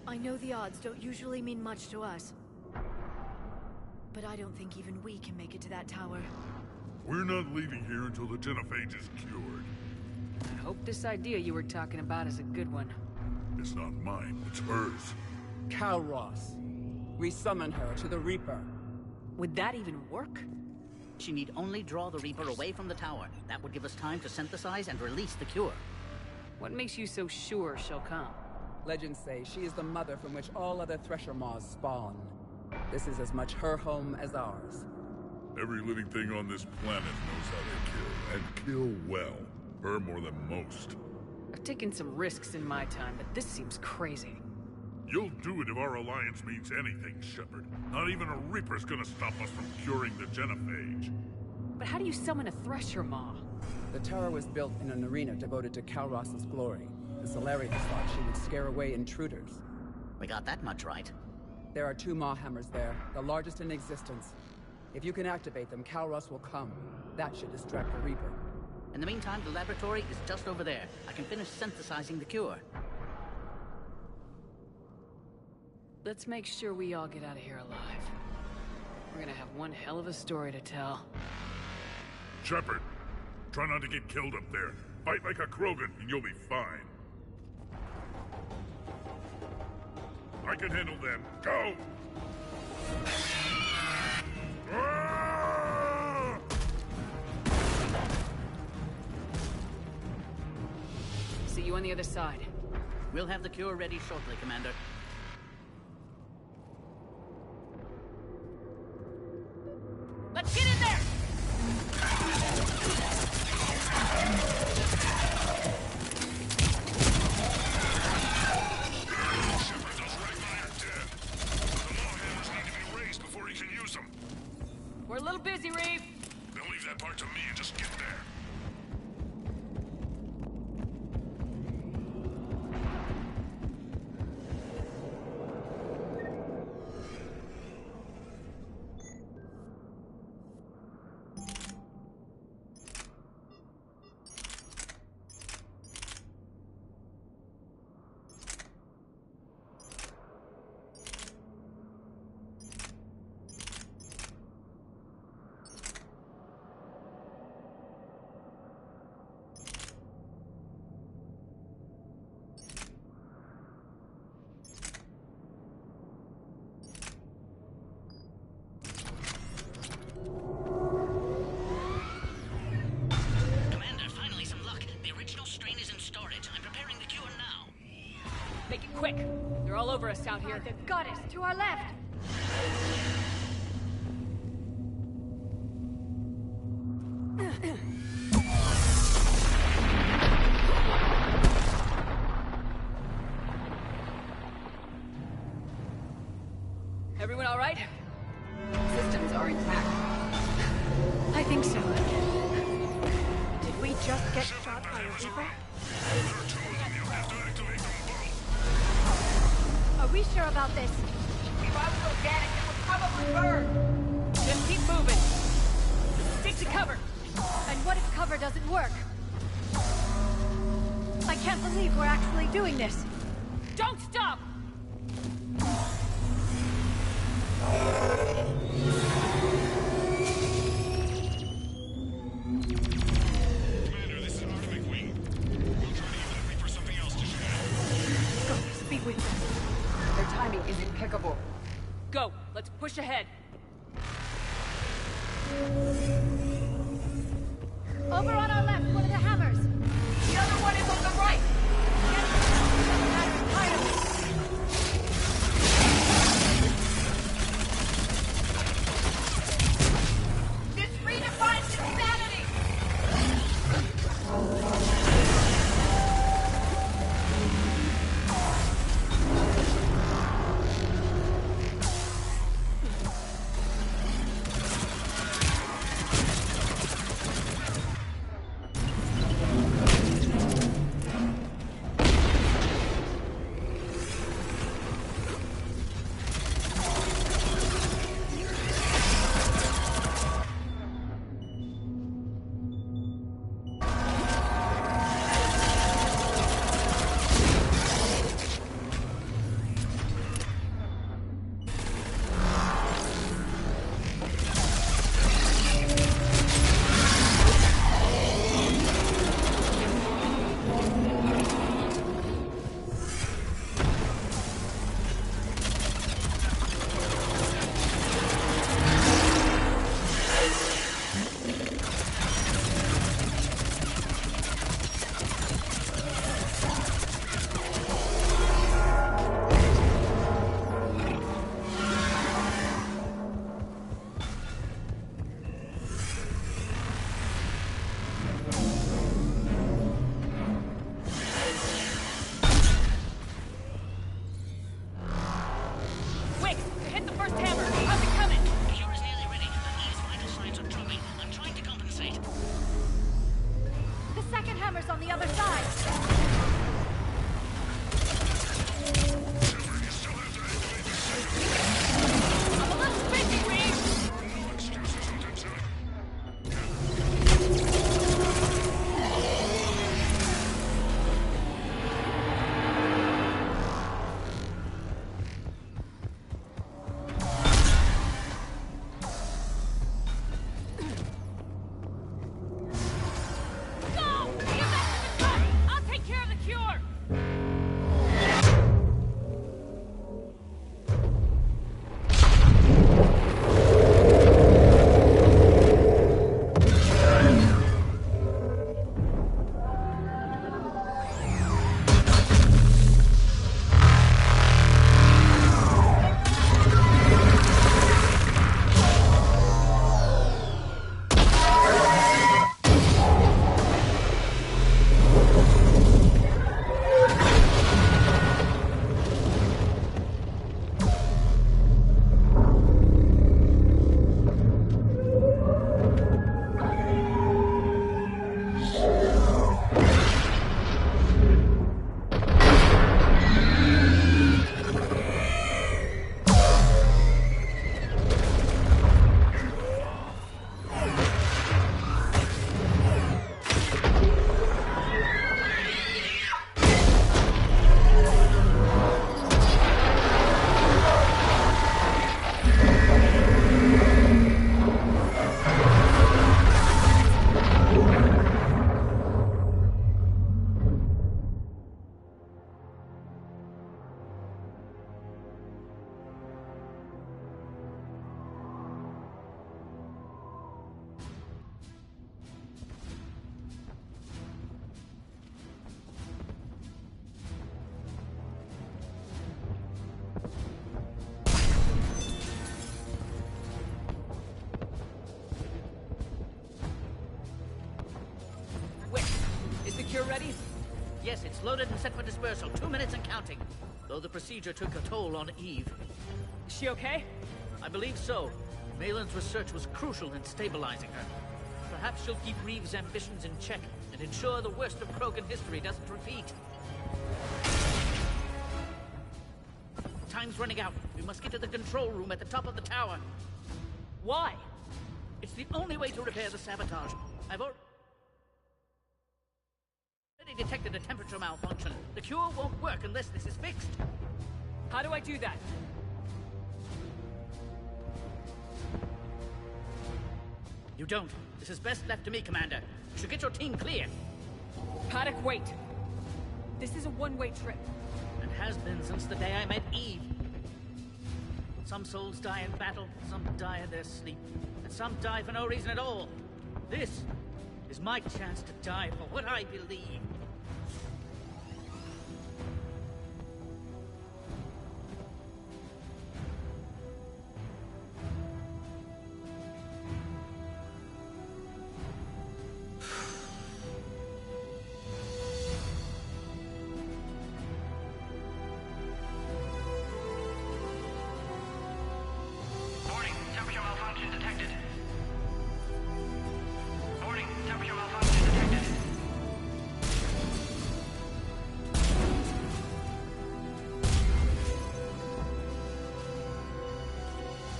Speaker 18: I know the odds don't usually mean much to us. But I don't think even we can make it to that tower.
Speaker 8: We're not leaving here until the genophage is cured.
Speaker 1: I hope this idea you were talking about is a good one.
Speaker 8: It's not mine, it's hers.
Speaker 17: Calros. We summon her to the Reaper.
Speaker 1: Would that even work?
Speaker 12: She need only draw the Reaper away from the tower. That would give us time to synthesize and release the cure.
Speaker 1: What makes you so sure she'll come?
Speaker 17: Legends say she is the mother from which all other Thresher Maws spawn. This is as much her home as ours.
Speaker 8: Every living thing on this planet knows how to kill, and kill well. Her more than most.
Speaker 1: I've taken some risks in my time, but this seems crazy.
Speaker 8: You'll do it if our alliance means anything, Shepard. Not even a Reaper's gonna stop us from curing the genophage.
Speaker 1: But how do you summon a Thresher Maw?
Speaker 17: The tower was built in an arena devoted to Calros' glory. The Solarians thought she would scare away intruders.
Speaker 12: We got that much right.
Speaker 17: There are 2 Maw hammers there, the largest in existence. If you can activate them, Calros will come. That should distract the Reaper.
Speaker 12: In the meantime, the laboratory is just over there. I can finish synthesizing the cure.
Speaker 1: Let's make sure we all get out of here alive. We're gonna have one hell of a story to tell.
Speaker 8: Shepard, try not to get killed up there. Fight like a Krogan and you'll be fine. I can handle them. Go!
Speaker 1: See you on the other side.
Speaker 12: We'll have the cure ready shortly, Commander.
Speaker 1: Let's get in there!
Speaker 8: Shepard, those Ragnar are dead. The maw hammers need to be raised before he can use them.
Speaker 1: We're a little busy, Reeve.
Speaker 8: Then leave that part to me and just get there.
Speaker 1: Make it quick. They're all over us out here.
Speaker 18: The goddess, to our left.
Speaker 1: Everyone all right?
Speaker 4: Systems are intact.
Speaker 18: I think so. Did we just get shot by a Reaper? Are we sure about this?
Speaker 14: If I was organic, it would probably burn.
Speaker 1: Just keep moving. Stick to cover.
Speaker 18: And what if cover doesn't work? I can't believe we're actually doing this.
Speaker 1: Don't stop!
Speaker 8: Commander, this is Arthur McWing. We'll try to use that Reaper something else to shoot.
Speaker 18: Go, speak with them.
Speaker 4: Their timing is impeccable.
Speaker 1: Go, let's push ahead.
Speaker 18: Over on our left, one of the hammers.
Speaker 14: The other one is on the right.
Speaker 18: Doesn't matter entirely.
Speaker 14: This redefines insanity.
Speaker 12: Yes, it's loaded and set for dispersal. 2 minutes and counting. Though the procedure took a toll on Eve.
Speaker 1: Is she okay?
Speaker 12: I believe so. Malin's research was crucial in stabilizing her. Perhaps she'll keep Reeve's ambitions in check and ensure the worst of Krogan history doesn't repeat. Time's running out. We must get to the control room at the top of the tower.
Speaker 1: Why?
Speaker 12: It's the only way to repair the sabotage. I've already detected a temperature malfunction. The cure won't work unless this is fixed.
Speaker 1: How do I do that?
Speaker 12: You don't. This is best left to me, Commander. You should get your team clear.
Speaker 1: Paddock, wait. This is a one-way trip.
Speaker 12: And has been since the day I met Eve. Some souls die in battle, some die in their sleep, and some die for no reason at all. This is my chance to die for what I believe.
Speaker 6: Warning, temperature malfunction detected. Warning, temperature malfunction detected.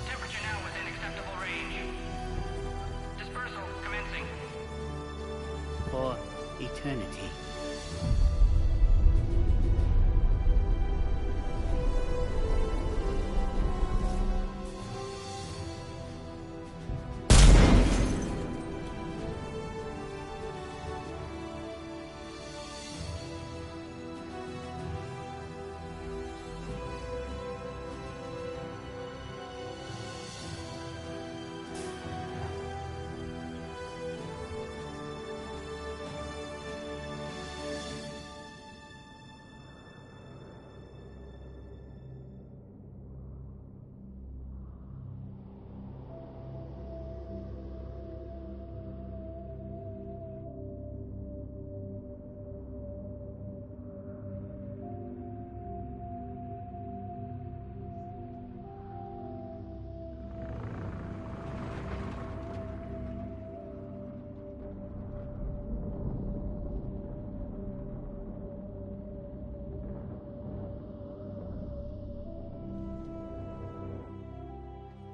Speaker 6: Temperature now within acceptable range. Dispersal commencing.
Speaker 12: For eternity.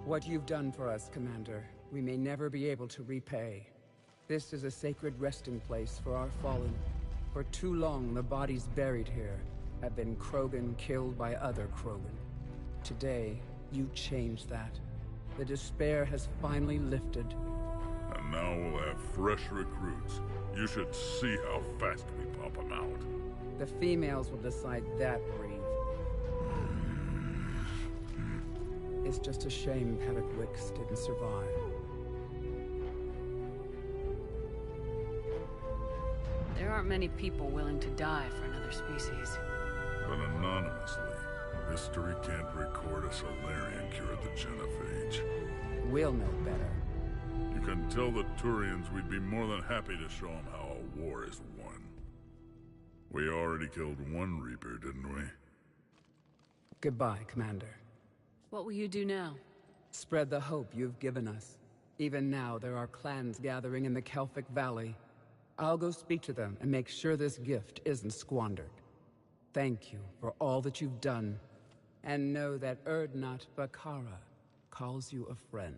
Speaker 16: What you've done for us, Commander, we may never be able to repay. This is a sacred resting place for our fallen. For too long, the bodies buried here have been Krogan killed by other Krogan. Today, you changed that. The despair has finally lifted.
Speaker 8: And now we'll have fresh recruits. You should see how fast we pop them out.
Speaker 16: The females will decide that, Reeve. It's just a shame Paddock Wicks didn't survive.
Speaker 1: There aren't many people willing to die for another species.
Speaker 8: But anonymously, history can't record a Solarian cured the genophage.
Speaker 16: We'll know better.
Speaker 8: You can tell the Turians we'd be more than happy to show them how a war is won. We already killed one Reaper, didn't we?
Speaker 16: Goodbye, Commander.
Speaker 1: What will you do now?
Speaker 16: Spread the hope you've given us. Even now, there are clans gathering in the Kelphic Valley. I'll go speak to them and make sure this gift isn't squandered. Thank you for all that you've done, and know that Urdnot Bakara calls you a friend.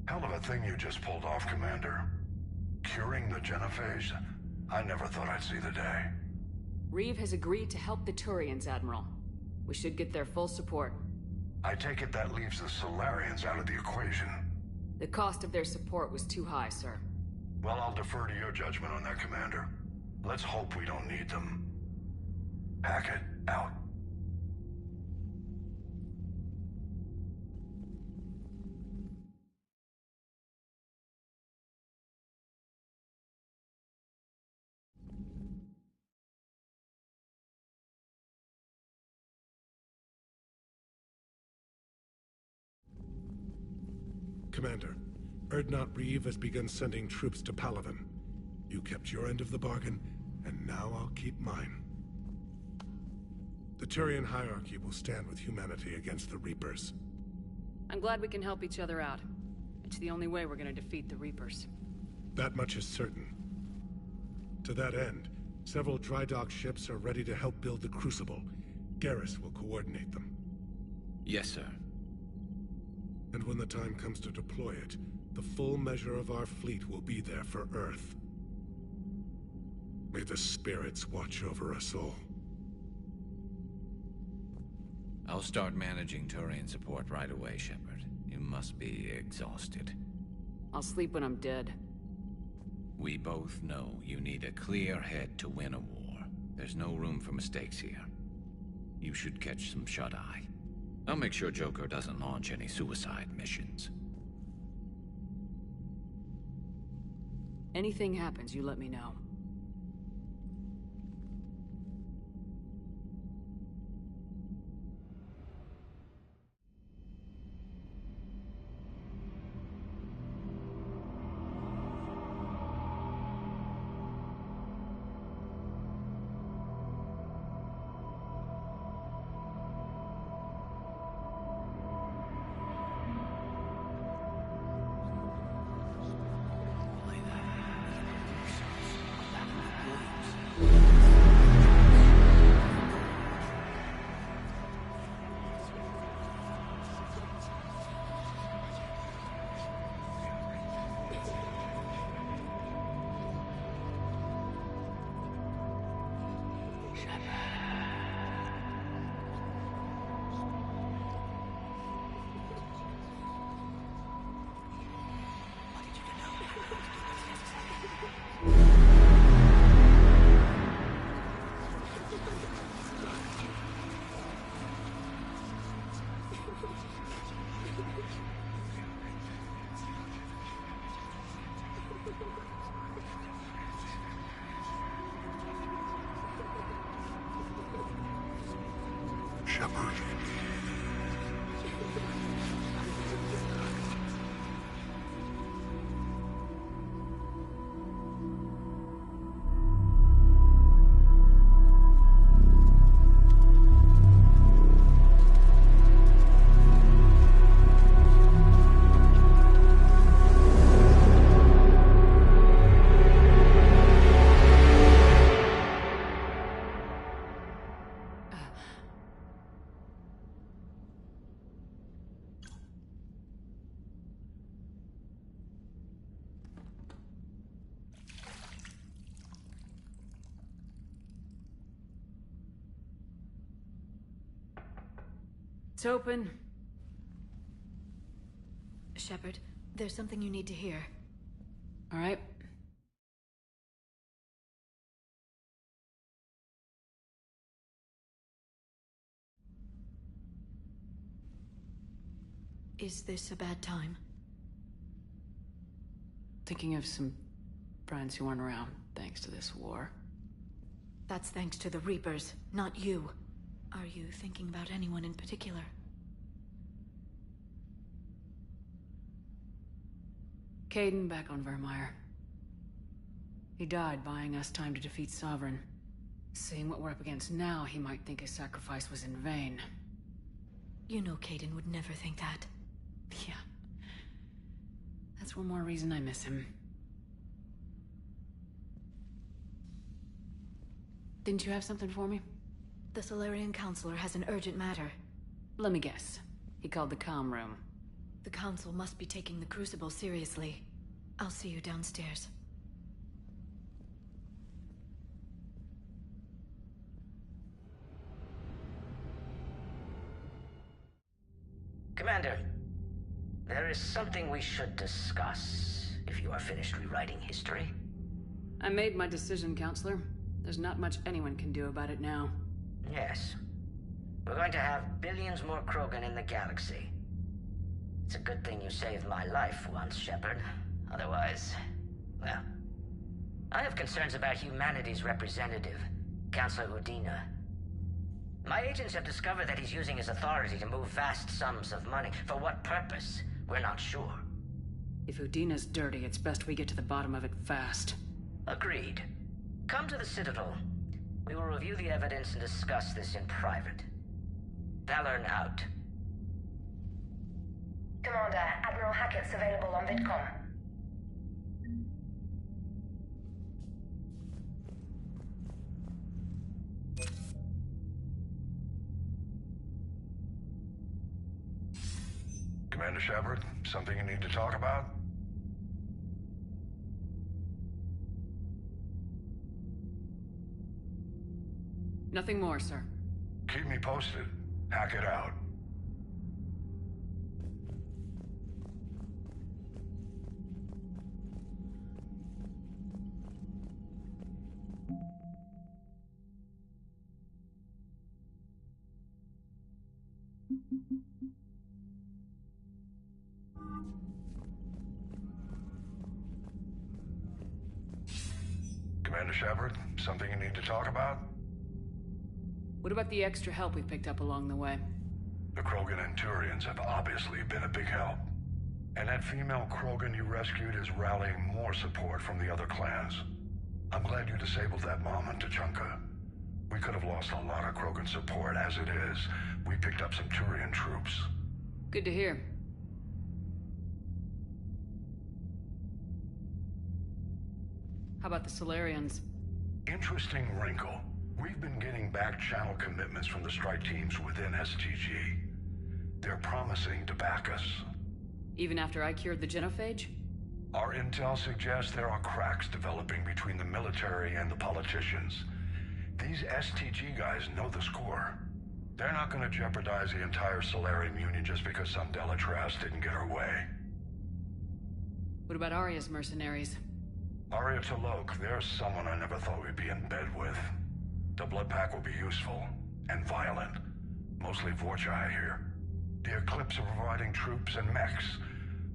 Speaker 7: Hell of a thing you just pulled off, Commander. Curing the genophage? I never thought I'd see the day.
Speaker 1: Reeve has agreed to help the Turians, Admiral. We should get their full support.
Speaker 7: I take it that leaves the Solarians out of the equation.
Speaker 1: The cost of their support was too high, sir.
Speaker 7: Well, I'll defer to your judgment on that, Commander. Let's hope we don't need them. Hackett, out.
Speaker 13: Commander, Urdnot Reeve has begun sending troops to Palaven. You kept your end of the bargain, and now I'll keep mine. The Turian hierarchy will stand with humanity against the Reapers.
Speaker 1: I'm glad we can help each other out. It's the only way we're gonna defeat the Reapers.
Speaker 13: That much is certain. To that end, several dry dock ships are ready to help build the Crucible. Garrus will coordinate them.
Speaker 3: Yes, sir.
Speaker 13: And when the time comes to deploy it, the full measure of our fleet will be there for Earth. May the spirits watch over us all.
Speaker 3: I'll start managing Turian support right away, Shepard. You must be exhausted.
Speaker 1: I'll sleep when I'm dead.
Speaker 3: We both know you need a clear head to win a war. There's no room for mistakes here. You should catch some shut-eye. I'll make sure Joker doesn't launch any suicide missions.
Speaker 1: Anything happens, you let me know.
Speaker 5: Shepard.
Speaker 1: It's open.
Speaker 18: Shepard, there's something you need to hear.
Speaker 1: All right.
Speaker 18: Is this a bad time?
Speaker 1: Thinking of some friends who aren't around thanks to this war.
Speaker 18: That's thanks to the Reapers, not you. Are you thinking about anyone in particular?
Speaker 1: Caden back on Vermeer. He died buying us time to defeat Sovereign. Seeing what we're up against now, he might think his sacrifice was in vain.
Speaker 18: You know Caden would never think that.
Speaker 1: Yeah. That's one more reason I miss him. Didn't you have something for me?
Speaker 18: The Solarian Counselor has an urgent matter.
Speaker 1: Let me guess. He called the comm room.
Speaker 18: The Council must be taking the Crucible seriously. I'll see you downstairs.
Speaker 20: Commander, there is something we should discuss, if you are finished rewriting history.
Speaker 1: I made my decision, Counselor. There's not much anyone can do about it now.
Speaker 20: Yes. We're going to have billions more Krogan in the galaxy. It's a good thing you saved my life once, Shepard. Otherwise, well... I have concerns about humanity's representative, Councilor Udina. My agents have discovered that he's using his authority to move vast sums of money. For what purpose? We're not sure.
Speaker 1: If Udina's dirty, it's best we get to the bottom of it fast.
Speaker 20: Agreed. Come to the Citadel. We will review the evidence and discuss this in private. Valorn out.
Speaker 14: Commander, Admiral Hackett's available on VidCom.
Speaker 7: Commander Shepard, something you need to talk about?
Speaker 1: Nothing more, sir.
Speaker 7: Keep me posted. Hackett out. Commander Shepard, something you need to talk about?
Speaker 1: What about the extra help we picked up along the way?
Speaker 7: The Krogan and Turians have obviously been a big help. And that female Krogan you rescued is rallying more support from the other clans. I'm glad you disabled that bomb on Tuchanka. We could have lost a lot of Krogan support. As it is, we picked up some Turian troops.
Speaker 1: Good to hear. How about the Solarians?
Speaker 7: Interesting wrinkle. We've been getting back-channel commitments from the strike teams within STG. They're promising to back us.
Speaker 1: Even after I cured the genophage?
Speaker 7: Our intel suggests there are cracks developing between the military and the politicians. These STG guys know the score. They're not going to jeopardize the entire Solarian Union just because some Delatras didn't get her way.
Speaker 1: What about Arya's mercenaries?
Speaker 7: Arya T'Loak, there's someone I never thought we'd be in bed with. The Blood Pack will be useful, and violent. Mostly Vorcha, I hear. The Eclipse are providing troops and mechs.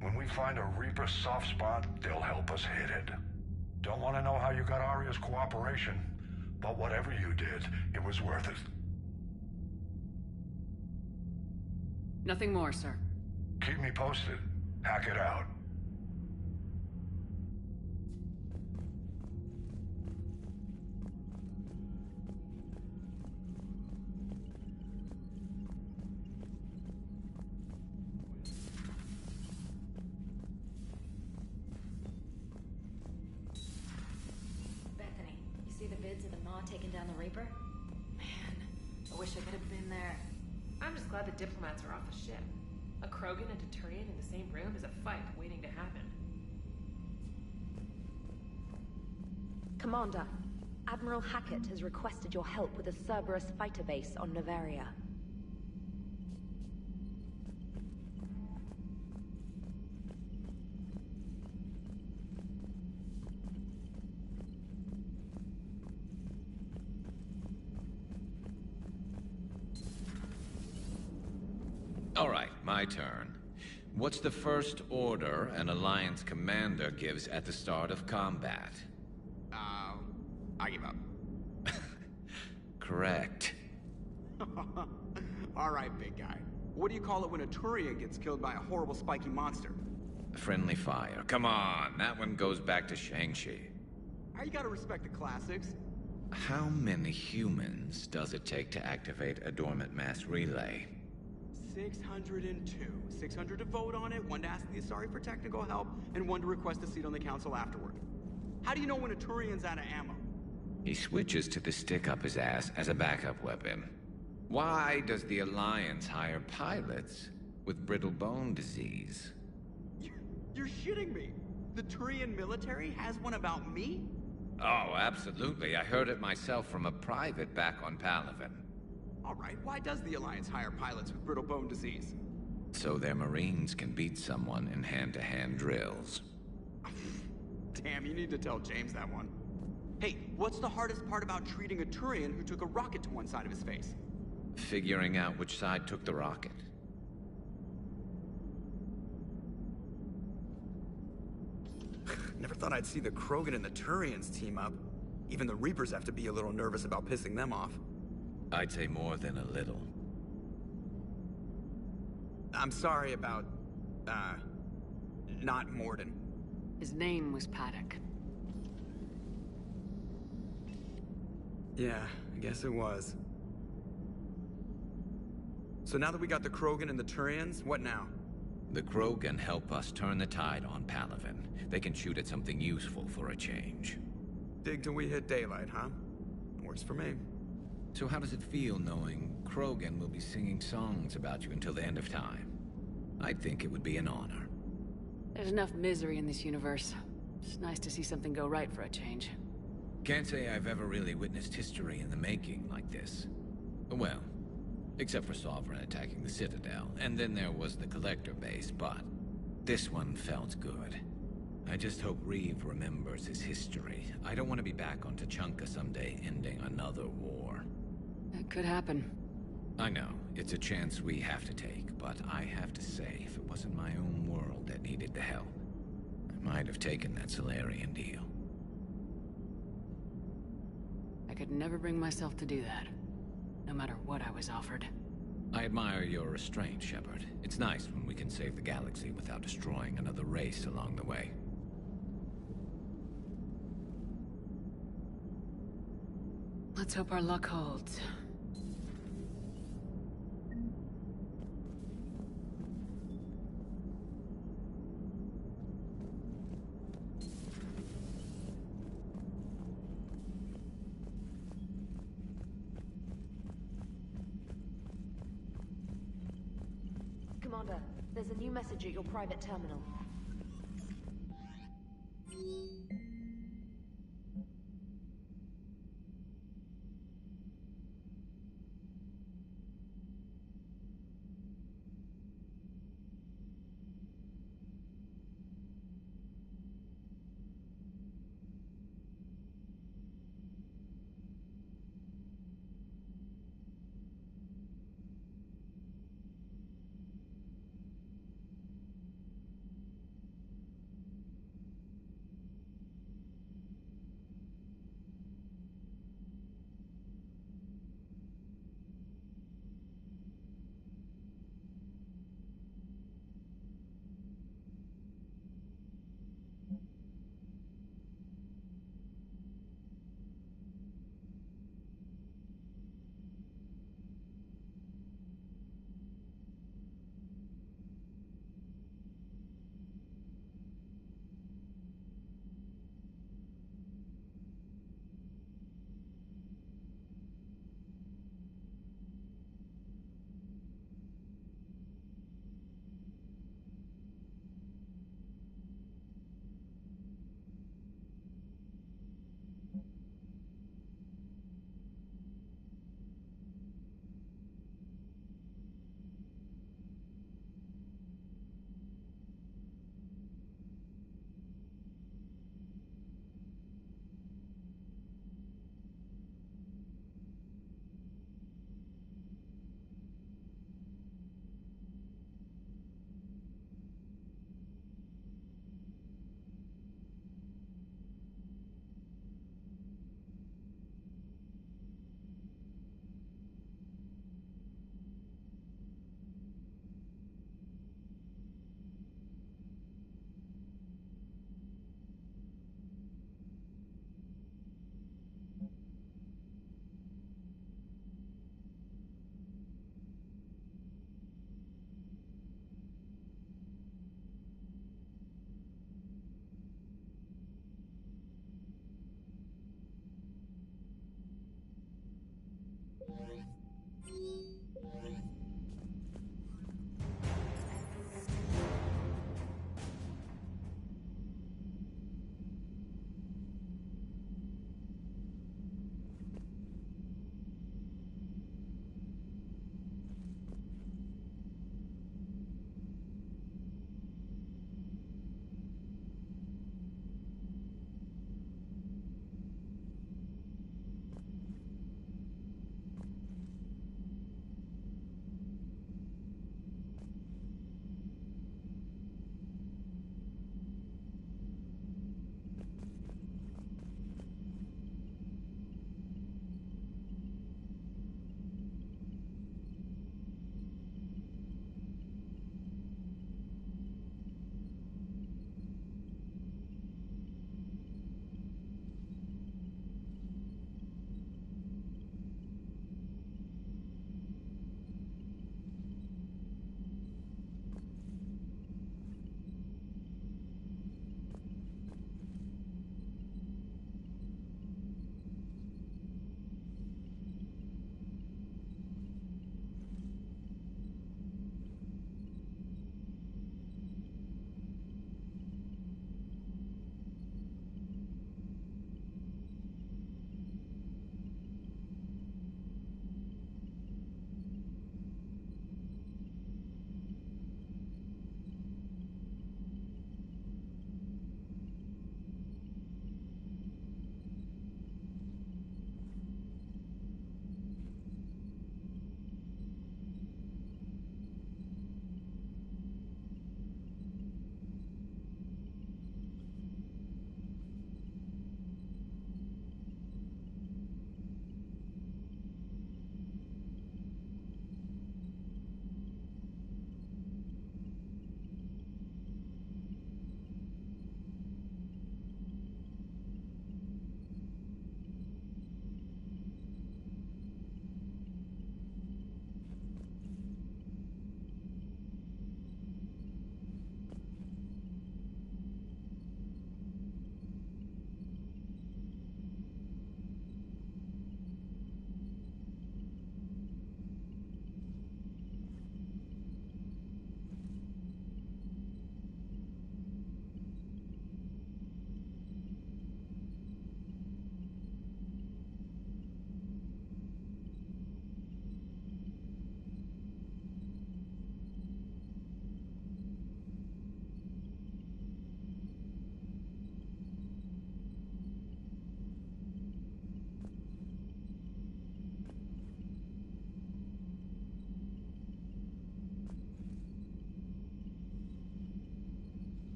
Speaker 7: When we find a Reaper soft spot, they'll help us hit it. Don't want to know how you got Arya's cooperation, but whatever you did, it was worth it.
Speaker 1: Nothing more, sir.
Speaker 7: Keep me posted. Hack it out.
Speaker 9: Bethany, you see the vids of the Maw taking down the Reaper? Man, I wish I could have been there.
Speaker 10: I'm just glad the diplomats are off the ship. A Krogan and a Turian in the same room is a fight waiting to happen.
Speaker 21: Commander, Admiral Hackett has requested your help with a Cerberus fighter base on Novaria.
Speaker 3: All right, my turn. What's the first order an Alliance commander gives at the start of combat?
Speaker 11: I give up.
Speaker 3: Correct.
Speaker 11: All right, big guy. What do you call it when a Turian gets killed by a horrible spiky monster?
Speaker 3: Friendly fire. Come on, that one goes back to Shang-Chi.
Speaker 11: You gotta respect the classics.
Speaker 3: How many humans does it take to activate a dormant mass relay?
Speaker 11: 602. 600 to vote on it, 1 to ask the Asari for technical help, and 1 to request a seat on the council afterward. How do you know when a Turian's out of ammo?
Speaker 3: He switches to the stick up his ass as a backup weapon. Why does the Alliance hire pilots with brittle bone disease?
Speaker 11: You're shitting me! The Turian military has one about me?
Speaker 3: Oh, absolutely. I heard it myself from a private back on Palaven.
Speaker 11: All right, why does the Alliance hire pilots with brittle bone disease?
Speaker 3: So their Marines can beat someone in hand-to-hand drills.
Speaker 11: Damn, you need to tell James that one. Hey, what's the hardest part about treating a Turian who took a rocket to one side of his face?
Speaker 3: Figuring out which side took the rocket.
Speaker 11: Never thought I'd see the Krogan and the Turians team up. Even the Reapers have to be a little nervous about pissing them off.
Speaker 3: I'd say more than a little.
Speaker 11: I'm sorry about, not Morden.
Speaker 1: His name was Paddock.
Speaker 11: Yeah, I guess it was. So now that we got the Krogan and the Turians, what now?
Speaker 3: The Krogan help us turn the tide on Palaven. They can shoot at something useful for a change.
Speaker 11: Dig till we hit daylight, huh? Works for me.
Speaker 3: So how does it feel knowing Krogan will be singing songs about you until the end of time? I think it would be an honor.
Speaker 1: There's enough misery in this universe. It's nice to see something go right for a change.
Speaker 3: Can't say I've ever really witnessed history in the making like this. Well, except for Sovereign attacking the Citadel, and then there was the Collector base, but this one felt good. I just hope Reeve remembers his history. I don't want to be back on Tuchanka someday ending another war.
Speaker 1: It could happen.
Speaker 3: I know, it's a chance we have to take, but I have to say, if it wasn't my own world that needed the help, I might have taken that Solarian deal.
Speaker 1: I could never bring myself to do that, no matter what I was offered.
Speaker 3: I admire your restraint, Shepard. It's nice when we can save the galaxy without destroying another race along the way.
Speaker 1: Let's hope our luck holds.
Speaker 21: Commander, there's a new message at your private terminal.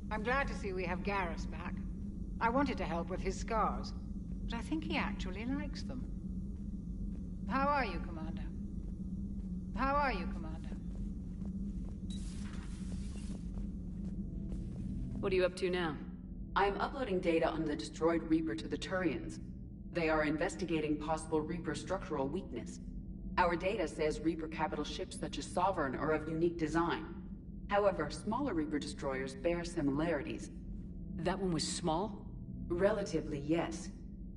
Speaker 2: I'm glad to see we have Garrus back. I wanted to help with his scars, but I think he actually likes them. How are you, Commander? How are you, Commander?
Speaker 1: What are you up to now?
Speaker 4: I'm uploading data on the destroyed Reaper to the Turians. They are investigating possible Reaper structural weakness. Our data says Reaper capital ships such as Sovereign are of unique design. However, smaller Reaper destroyers bear similarities.
Speaker 1: That one was small?
Speaker 4: Relatively, yes.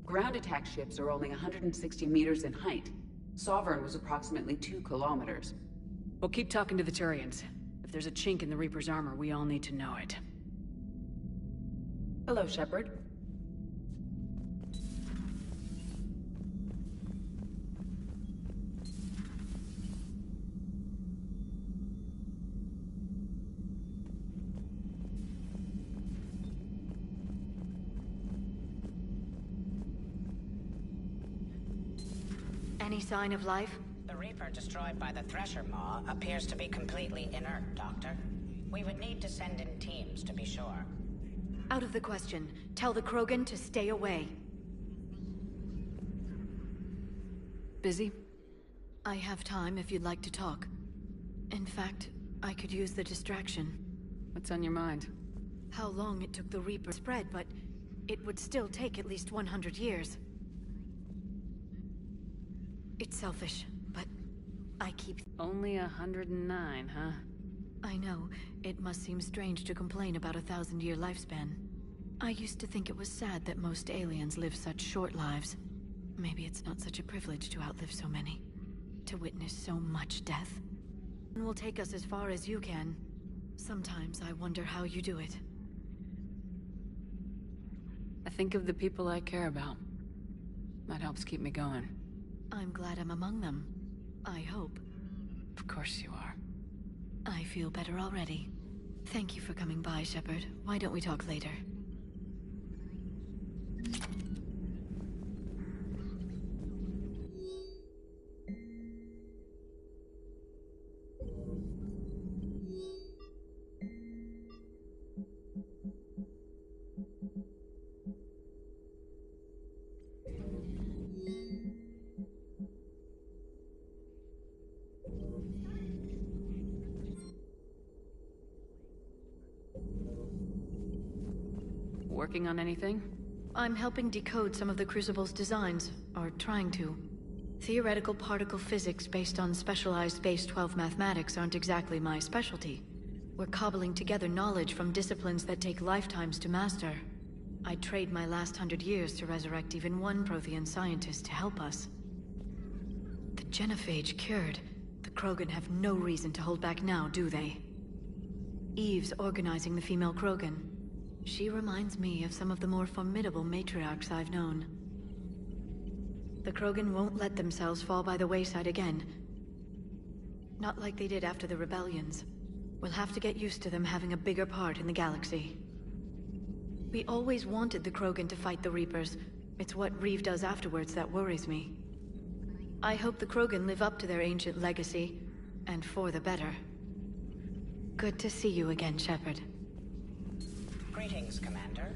Speaker 4: Ground attack ships are only 160 meters in height. Sovereign was approximately 2 kilometers.
Speaker 1: We'll keep talking to the Turians. If there's a chink in the Reaper's armor, we all need to know it.
Speaker 4: Hello, Shepard.
Speaker 18: Any sign of life?
Speaker 19: The Reaper destroyed by the Thresher Maw appears to be completely inert, Doctor. We would need to send in teams to be sure.
Speaker 18: Out of the question. Tell the Krogan to stay away.
Speaker 1: Busy?
Speaker 18: I have time if you'd like to talk. In fact, I could use the distraction.
Speaker 1: What's on your mind?
Speaker 18: How long it took the Reaper to spread, but it would still take at least 100 years. It's selfish, but I keep...
Speaker 1: Only 109, huh?
Speaker 18: I know. It must seem strange to complain about a 1,000-year lifespan. I used to think it was sad that most aliens live such short lives. Maybe it's not such a privilege to outlive so many. To witness so much death. It will take us as far as you can. Sometimes I wonder how you do it.
Speaker 1: I think of the people I care about. That helps keep me going.
Speaker 18: I'm glad I'm among them. I hope.
Speaker 1: Of course you are.
Speaker 18: I feel better already. Thank you for coming by, Shepard. Why don't we talk later?
Speaker 1: Working on anything?
Speaker 18: I'm helping decode some of the Crucible's designs, or trying to. Theoretical particle physics based on specialized Base 12 mathematics aren't exactly my specialty. We're cobbling together knowledge from disciplines that take lifetimes to master. I'd trade my last 100 years to resurrect even one Prothean scientist to help us. The genophage cured. The Krogan have no reason to hold back now, do they? Eve's organizing the female Krogan. She reminds me of some of the more formidable matriarchs I've known. The Krogan won't let themselves fall by the wayside again. Not like they did after the rebellions. We'll have to get used to them having a bigger part in the galaxy. We always wanted the Krogan to fight the Reapers. It's what Reeve does afterwards that worries me. I hope the Krogan live up to their ancient legacy, and for the better. Good to see you again, Shepard.
Speaker 19: Greetings, Commander.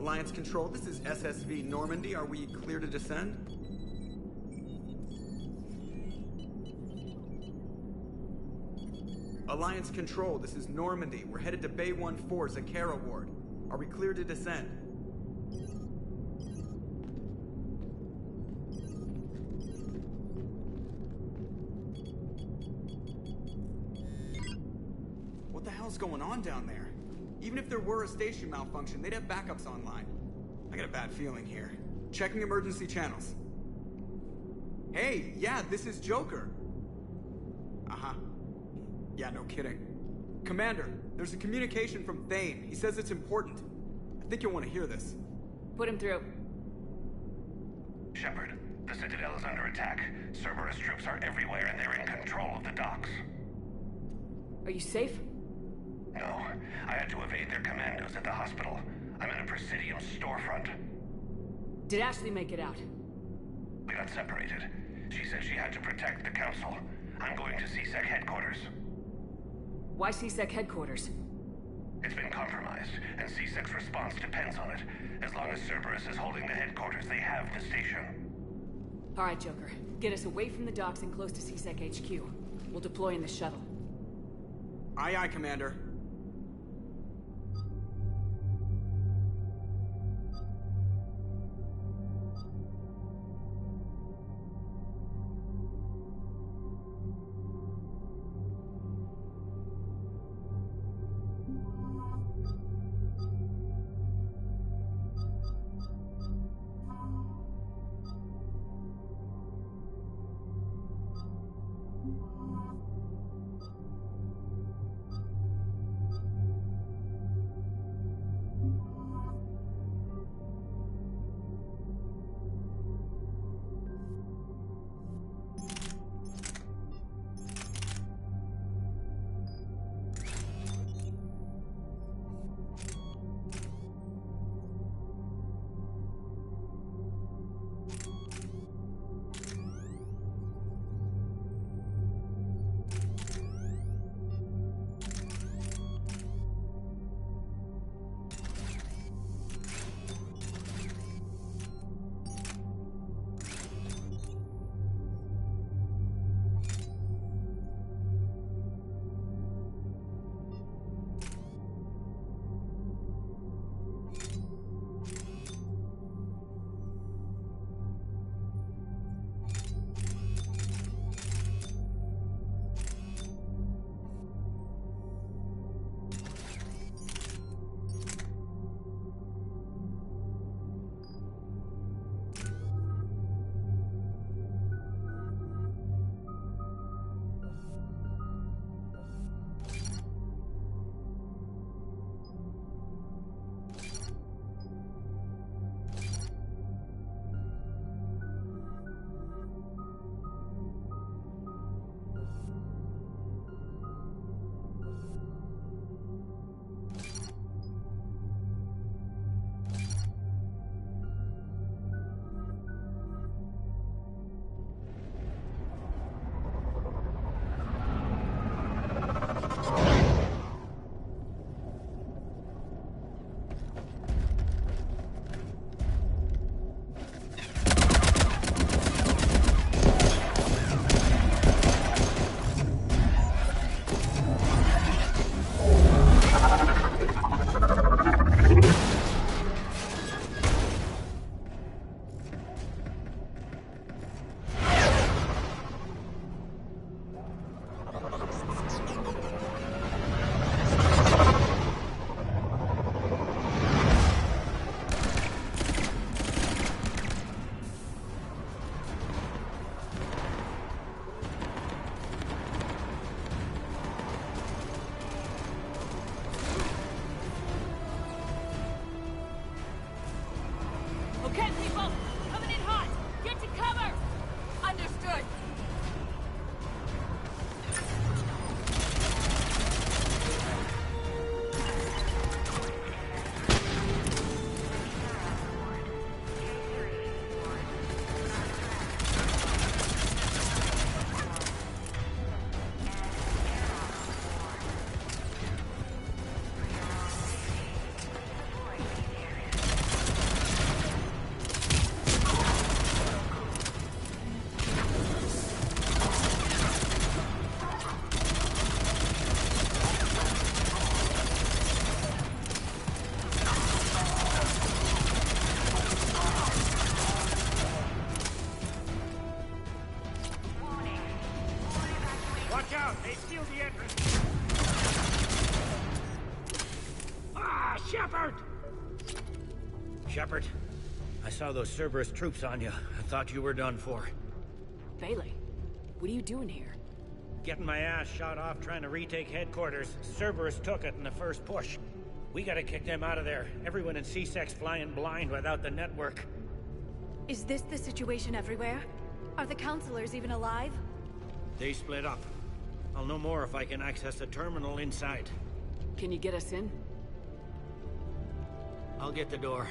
Speaker 11: Alliance Control, this is SSV Normandy. Are we clear to descend? Alliance Control, this is Normandy. We're headed to Bay 1-4, Zakara Ward. Are we clear to descend? What the hell's going on down there? Even if there were a station malfunction, they'd have backups online. I got a bad feeling here. Checking emergency channels. Hey, yeah, this is Joker. Uh-huh. Yeah, no kidding. Commander, there's a communication from Thane. He says it's important. I think you'll want to hear this.
Speaker 1: Put him through.
Speaker 6: Shepard, the Citadel is under attack. Cerberus troops are everywhere and they're in control of the docks.
Speaker 1: Are you safe?
Speaker 6: No, I had to evade their commandos at the hospital. I'm in a Presidium storefront.
Speaker 1: Did Ashley make it out?
Speaker 6: We got separated. She said she had to protect the Council. I'm going to CSEC headquarters.
Speaker 1: Why CSEC headquarters?
Speaker 6: It's been compromised, and CSEC's response depends on it. As long as Cerberus is holding the headquarters, they have the station.
Speaker 1: All right, Joker. Get us away from the docks and close to CSEC HQ. We'll deploy in the shuttle.
Speaker 11: Aye, aye, Commander.
Speaker 15: Watch out! They sealed the entrance! Ah, Shepard!
Speaker 22: Shepard, I saw those Cerberus troops on you. I thought you were done for.
Speaker 1: Bailey, what are you doing here?
Speaker 22: Getting my ass shot off trying to retake headquarters. Cerberus took it in the first push. We gotta kick them out of there. Everyone in C-Sec's flying blind without the network.
Speaker 23: Is this the situation everywhere? Are the counselors even alive?
Speaker 22: They split up. I'll know more if I can access the terminal inside.
Speaker 1: Can you get us in?
Speaker 22: I'll get the door.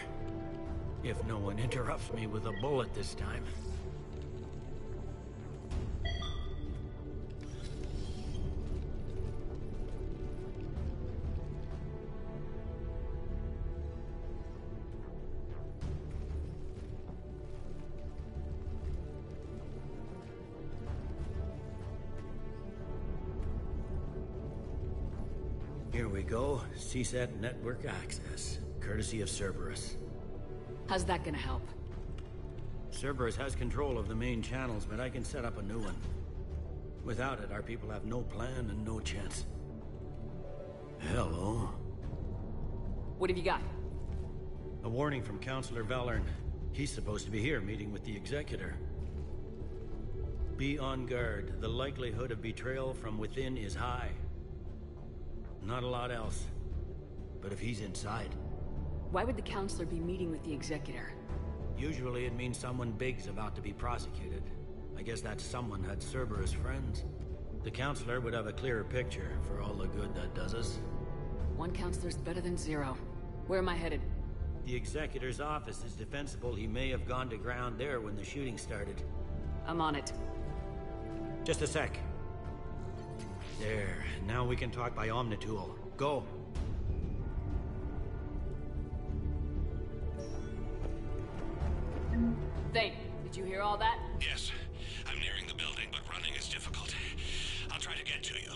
Speaker 22: If no one interrupts me with a bullet this time. Here we go. CSAT network access, courtesy of Cerberus.
Speaker 1: How's that gonna help?
Speaker 22: Cerberus has control of the main channels, but I can set up a new one. Without it, our people have no plan and no chance. Hello.
Speaker 1: What have you got?
Speaker 22: A warning from Counselor Vellern. He's supposed to be here meeting with the Executor. Be on guard. The likelihood of betrayal from within is high. Not a lot else. But if he's inside...
Speaker 1: Why would the Counselor be meeting with the Executor?
Speaker 22: Usually it means someone big's about to be prosecuted. I guess that someone had Cerberus friends. The Counselor would have a clearer picture for all the good that does us.
Speaker 1: One Counselor's better than zero. Where am I headed?
Speaker 22: The Executor's office is defensible. He may have gone to ground there when the shooting started.
Speaker 1: I'm on it.
Speaker 22: Just a sec. There. Now we can talk by Omnitool. Go.
Speaker 1: Thane, did you hear all that?
Speaker 6: Yes. I'm nearing the building, but running is difficult. I'll try to get to you.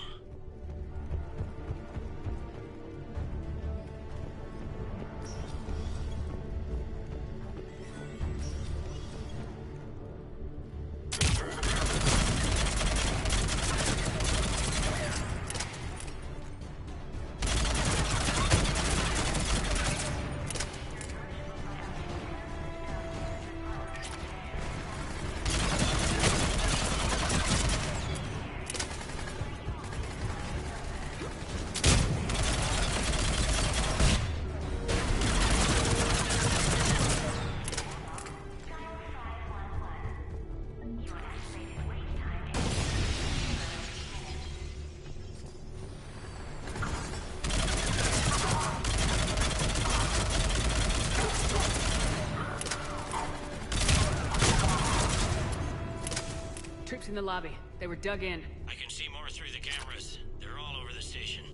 Speaker 1: Troops in the lobby. They were dug in.
Speaker 22: I can see more through the cameras. They're all over the station.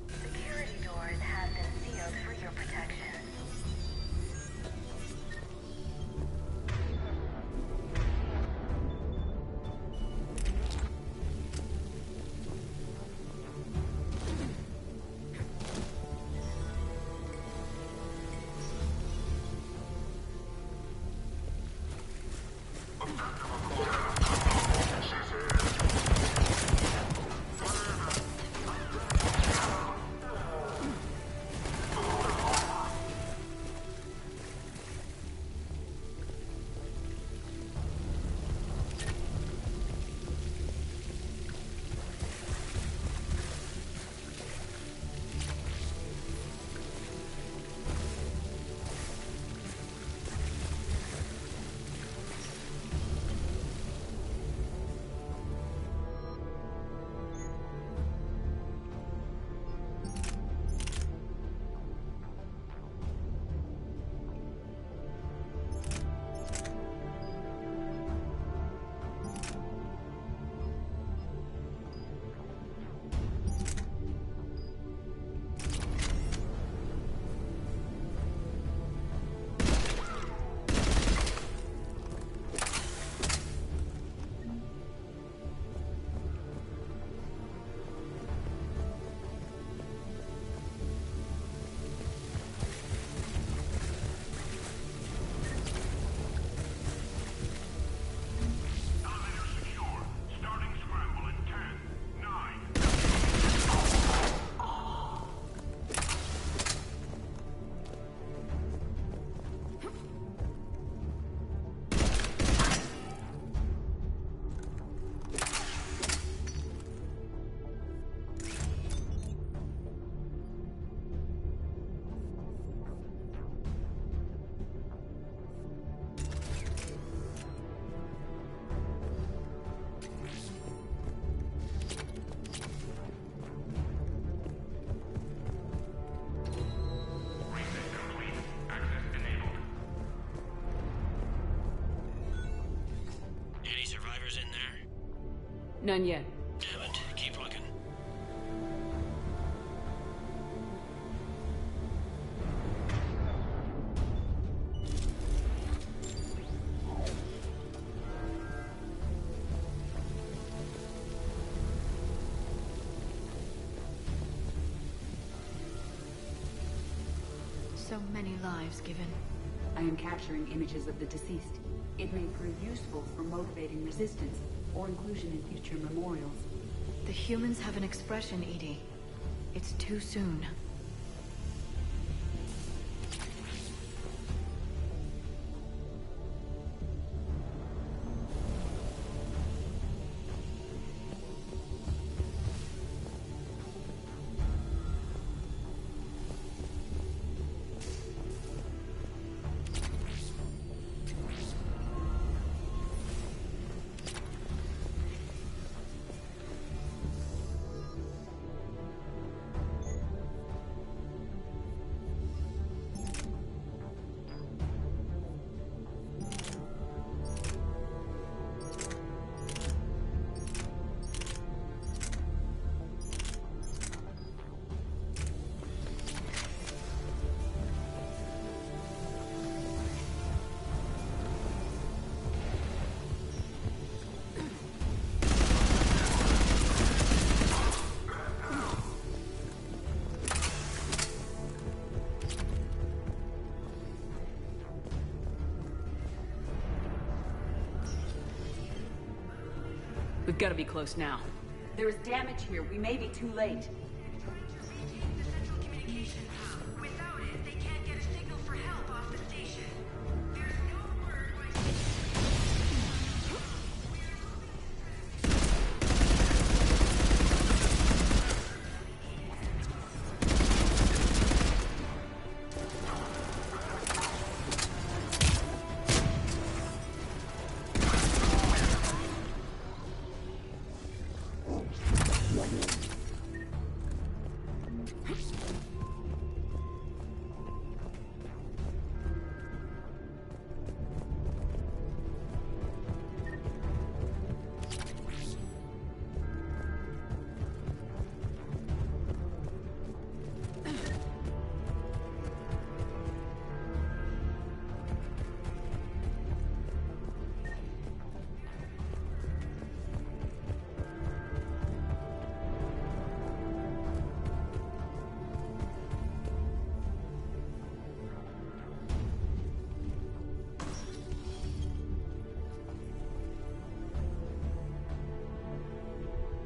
Speaker 14: Security doors have been sealed for your protection.
Speaker 1: None yet.
Speaker 22: Damn it. Keep looking.
Speaker 18: So many lives given.
Speaker 4: I am capturing images of the deceased. It may prove useful for motivating resistance or inclusion in future memorials.
Speaker 18: The humans have an expression, Edie. It's too soon.
Speaker 1: We've got to be close now.
Speaker 4: There is damage here. We may be too late.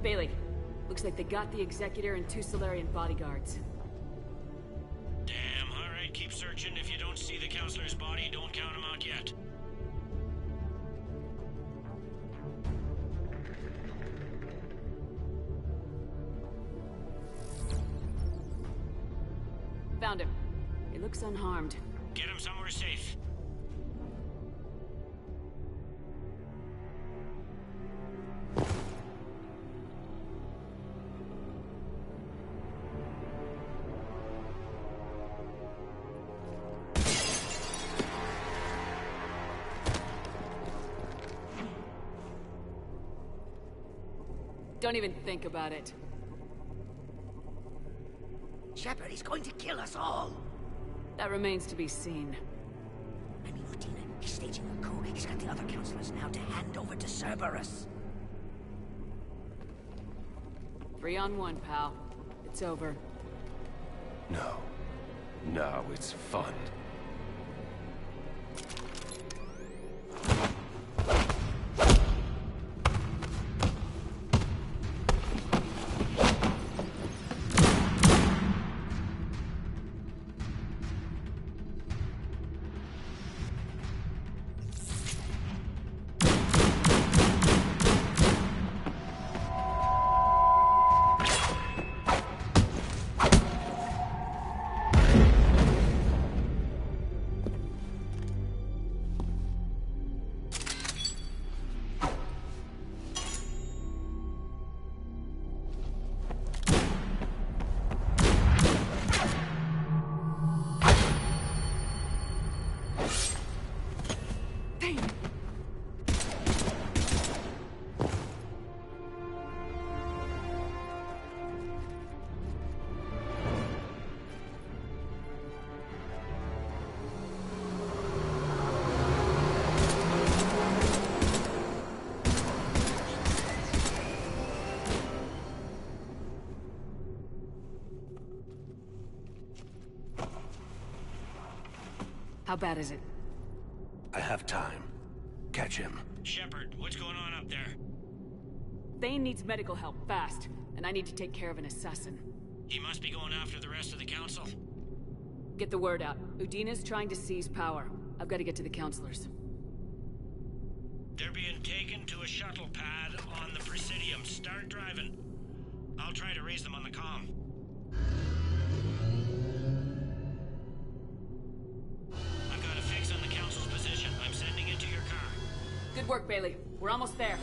Speaker 1: Bailey, looks like they got the Executor and 2 Solarian bodyguards.
Speaker 22: Damn, alright, keep searching. If you don't see the counselor's body, don't count him out yet.
Speaker 1: Found him. He looks unharmed.
Speaker 22: Get him somewhere safe.
Speaker 1: Don't even think about it.
Speaker 8: Shepard, he's going to kill us all.
Speaker 1: That remains to be seen.
Speaker 8: I mean, Martina, he's staging a coup. He's got the other counselors now to hand over to Cerberus.
Speaker 1: 3 on 1, pal. It's over.
Speaker 12: No. No, it's fun.
Speaker 1: How bad is it?
Speaker 12: I have time. Catch him.
Speaker 22: Shepard, what's going on up there?
Speaker 1: Thane needs medical help, fast. And I need to take care of an assassin.
Speaker 22: He must be going after the rest of the council.
Speaker 1: Get the word out. Udina's trying to seize power. I've got to get to the counselors.
Speaker 22: They're being taken to a shuttle pad on the Presidium. Start driving. I'll try to raise them on the comm. I've got a fix on the council's position. I'm sending it to your car.
Speaker 1: Good work, Bailey. We're almost there.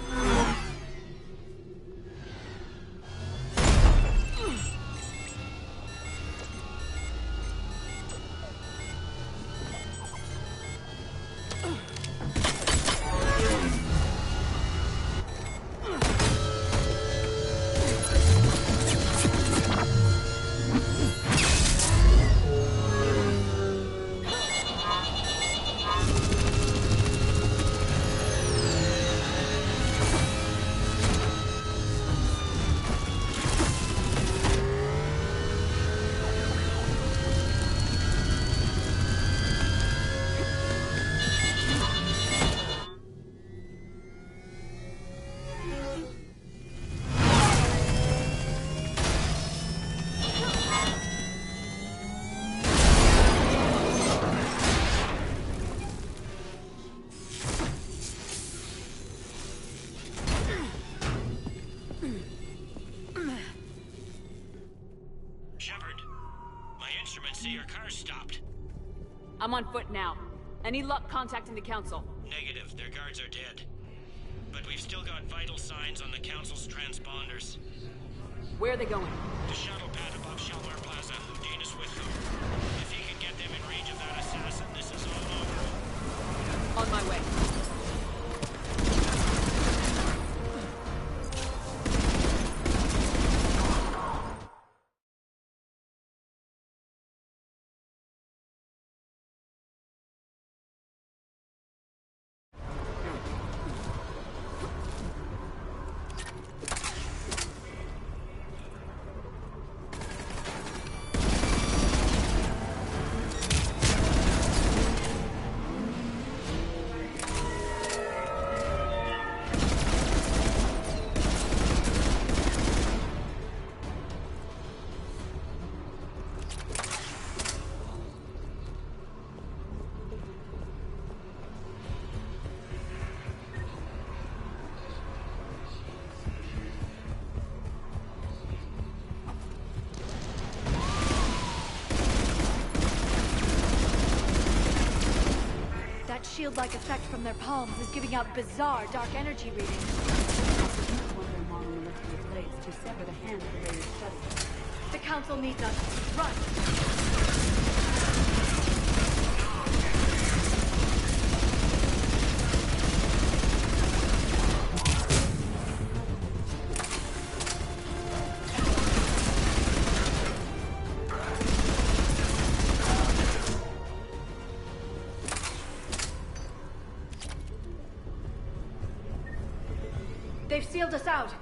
Speaker 1: I'm on foot now. Any luck contacting the council?
Speaker 22: Negative. Their guards are dead. But we've still got vital signs on the council's transponders.
Speaker 1: Where are they going?
Speaker 22: The shuttle pad above Shelmar Plaza. Udina's with them. If he can get them in range of that assassin, this is all over.
Speaker 1: On my way.
Speaker 23: Shield-like effect from their palms is giving out bizarre dark energy readings.
Speaker 4: One of their monomolecular blades to sever the hand of the various studies.
Speaker 23: The council needs us. Run! They've sealed us out.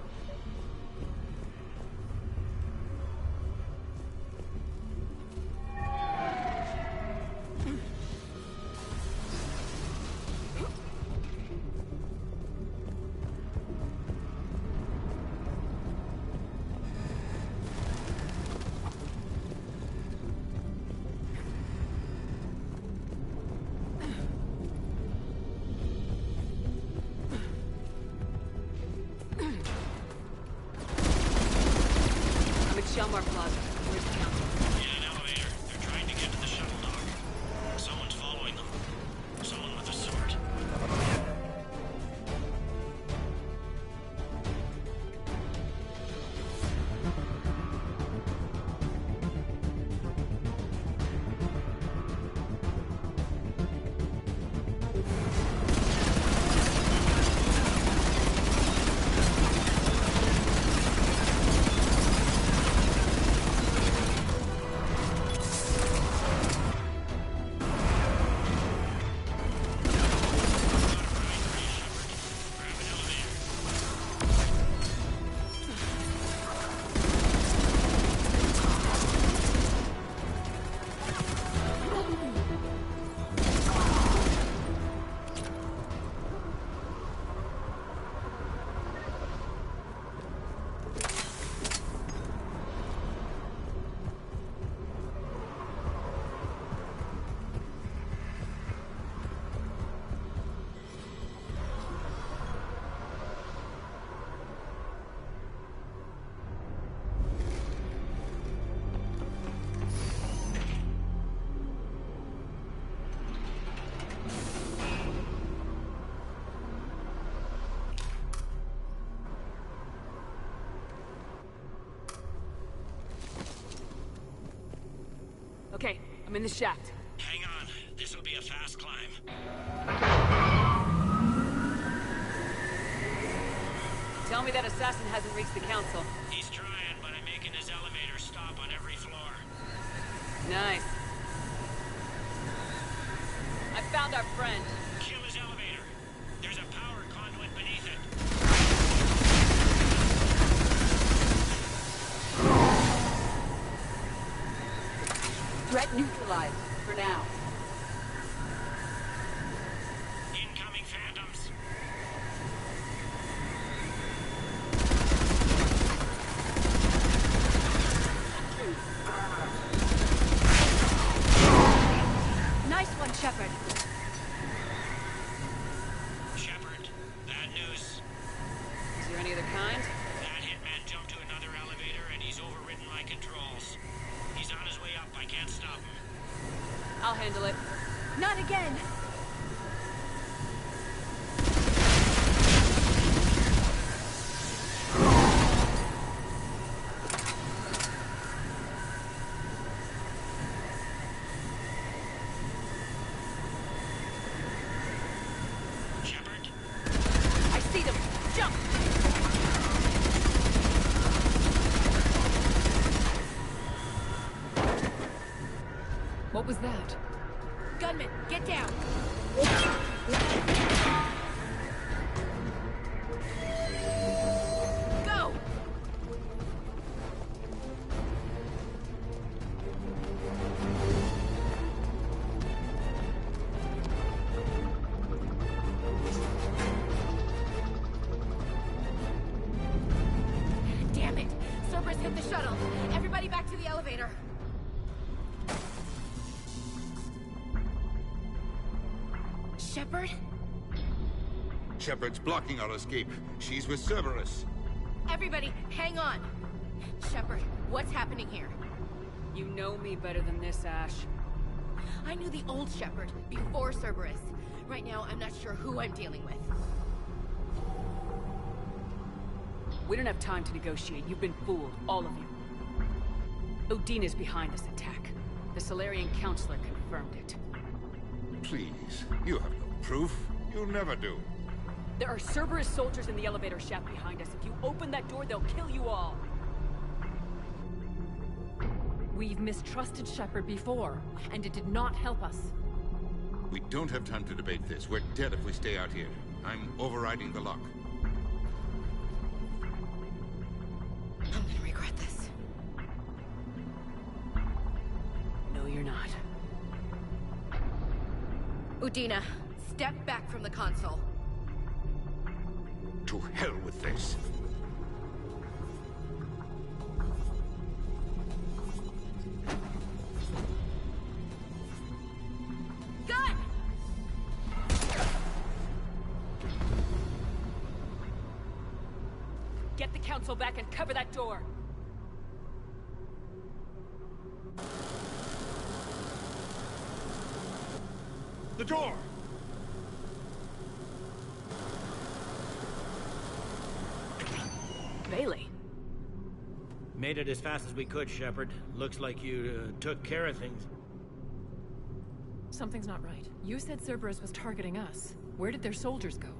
Speaker 1: Shelmar Plaza. Where's the council?
Speaker 22: In an elevator. They're trying to get to the shuttle dock. Someone's following them. Someone with a sword.
Speaker 1: Okay, I'm in the shaft.
Speaker 22: Hang on. This'll be a fast climb.
Speaker 1: Tell me that assassin hasn't reached the council.
Speaker 22: He's trying, but I'm making his elevator stop on every floor.
Speaker 1: Nice. I found our friend.
Speaker 22: Kill his elevator. There's a power conduit beneath it.
Speaker 4: Threat neutralized, for now.
Speaker 22: Incoming phantoms.
Speaker 23: Nice one, Shepard.
Speaker 22: Shepard, bad news.
Speaker 1: Is there any other kind?
Speaker 22: That hitman jumped to another elevator and he's overridden my controls. He's on his way up. I can't stop him.
Speaker 1: I'll handle it.
Speaker 23: Not again!
Speaker 22: Shepard?
Speaker 1: I see them! Jump! What was that?
Speaker 23: Gunman, get down! Go! Damn it! Cerberus hit the shuttle! Everybody back to the elevator! Shepard?
Speaker 13: Shepard's blocking our escape. She's with Cerberus.
Speaker 23: Everybody, hang on! Shepard, what's happening here?
Speaker 1: You know me better than this, Ash.
Speaker 23: I knew the old Shepard before Cerberus. Right now, I'm not sure who I'm dealing with.
Speaker 1: We don't have time to negotiate. You've been fooled, all of you. Udina's behind this attack. The Solarian Counselor confirmed it.
Speaker 13: Please, you have no proof. You never do.
Speaker 1: There are Cerberus soldiers in the elevator shaft behind us. If you open that door, they'll kill you all.
Speaker 10: We've mistrusted Shepard before, and it did not help us.
Speaker 13: We don't have time to debate this. We're dead if we stay out here. I'm overriding the lock.
Speaker 23: I'm gonna regret this.
Speaker 1: No, you're not.
Speaker 23: Udina, step back from the console.
Speaker 13: To hell with this.
Speaker 23: Gun!
Speaker 1: Get the council back and cover that door.
Speaker 13: The door!
Speaker 1: Bailey.
Speaker 22: Made it as fast as we could, Shepard. Looks like you took care of things.
Speaker 10: Something's not right. You said Cerberus was targeting us. Where did their soldiers go?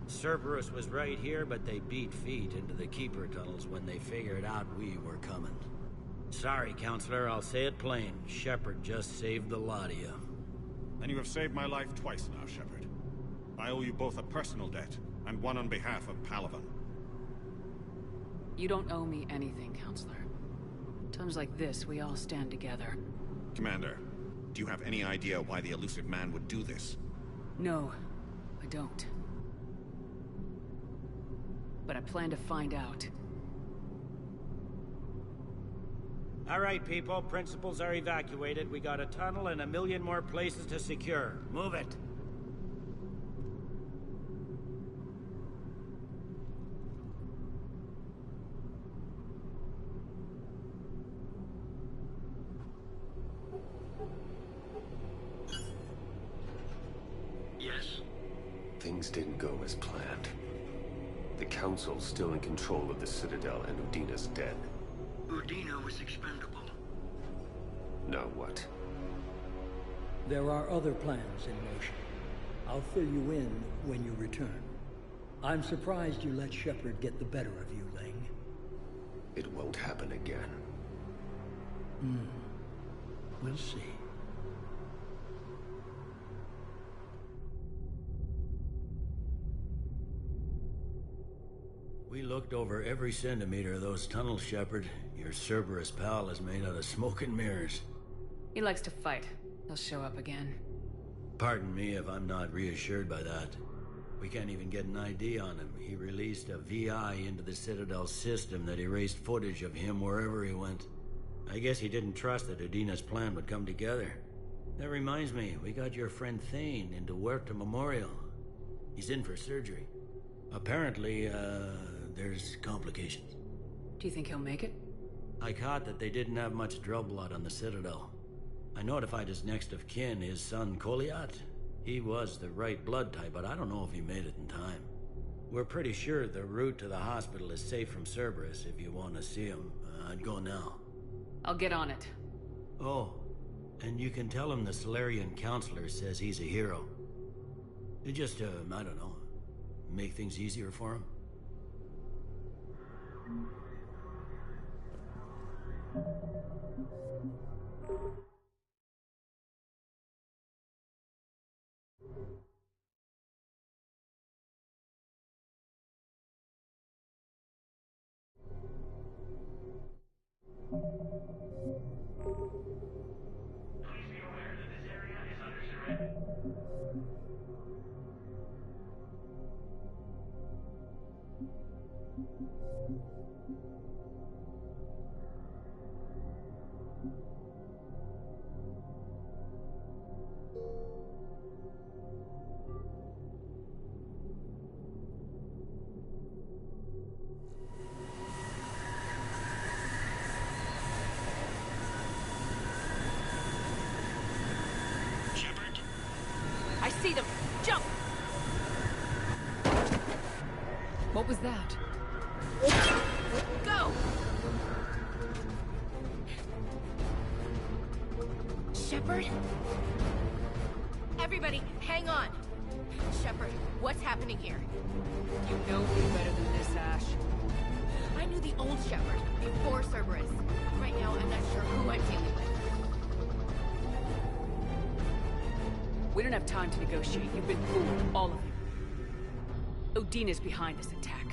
Speaker 22: Cerberus was right here, but they beat feet into the Keeper tunnels when they figured out we were coming. Sorry, Counselor, I'll say it plain. Shepard just saved the lot of you.
Speaker 16: And you have saved my life twice now, Shepard. I owe you both a personal debt, and one on behalf of Palaven.
Speaker 1: You don't owe me anything, Counselor. Times like this, we all stand together.
Speaker 16: Commander, do you have any idea why the elusive man would do this?
Speaker 1: No, I don't. But I plan to find out.
Speaker 22: All right, people. Principals are evacuated. We got a tunnel and 1 million more places to secure. Move it.
Speaker 12: Yes. Things didn't go as planned. The Council's still in control of the Citadel and Udina's dead.
Speaker 15: Udina was expendable.
Speaker 12: Now what?
Speaker 5: There are other plans in motion. I'll fill you in when you return. I'm surprised you let Shepard get the better of you, Ling.
Speaker 12: It won't happen again.
Speaker 5: We'll see.
Speaker 22: We looked over every centimeter of those tunnels, Shepard. Your Cerberus pal is made out of smoke and mirrors.
Speaker 1: He likes to fight. He'll show up again.
Speaker 22: Pardon me if I'm not reassured by that. We can't even get an ID on him. He released a VI into the Citadel system that erased footage of him wherever he went. I guess he didn't trust that Udina's plan would come together. That reminds me, we got your friend Thane into Huerta Memorial. He's in for surgery. Apparently, there's complications.
Speaker 1: Do you think he'll make it?
Speaker 22: I caught that they didn't have much drill blood on the Citadel. I notified his next of kin, his son Koliat. He was the right blood type, but I don't know if he made it in time. We're pretty sure the route to the hospital is safe from Cerberus. If you want to see him, I'd go now.
Speaker 1: I'll get on it.
Speaker 22: Oh, and you can tell him the Solarian counselor says he's a hero. It just, I don't know, make things easier for him.
Speaker 23: I see them! Jump!
Speaker 1: What was that?
Speaker 23: Go! Shepard? Everybody, hang on! Shepard, what's happening here?
Speaker 1: You know me better than this, Ash.
Speaker 23: I knew the old Shepard, before Cerberus. Right now, I'm not sure who I'm dealing with.
Speaker 1: We don't have time to negotiate. You've been fooled, all of you. Udina's behind this attack.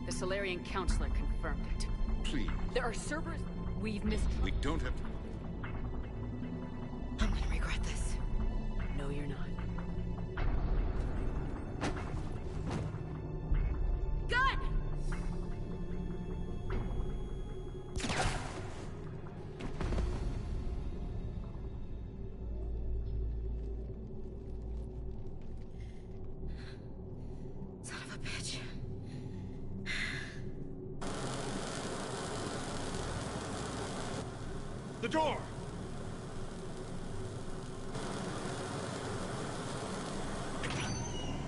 Speaker 1: The Solarian counselor confirmed it.
Speaker 13: Please.
Speaker 1: There are Cerberus... We've missed...
Speaker 13: We don't have...
Speaker 23: I'm gonna regret this.
Speaker 1: No, you're not.
Speaker 23: Gun! Son of a bitch.
Speaker 16: The door!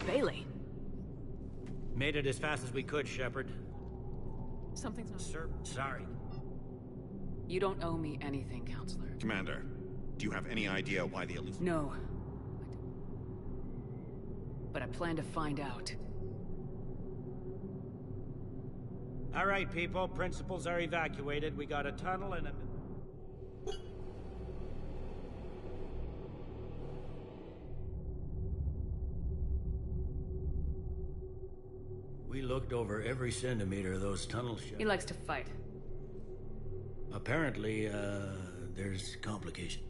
Speaker 1: Bailey.
Speaker 22: Made it as fast as we could, Shepard.
Speaker 1: Something's not...
Speaker 22: Sir, sorry.
Speaker 1: You don't owe me anything, Counselor.
Speaker 16: Commander, do you have any idea why the illusion...
Speaker 1: No. But I plan to find out.
Speaker 22: All right, people. Principals are evacuated. We got a tunnel and a... We looked over every centimeter of those tunnels.
Speaker 1: He likes to fight.
Speaker 22: Apparently, there's complications.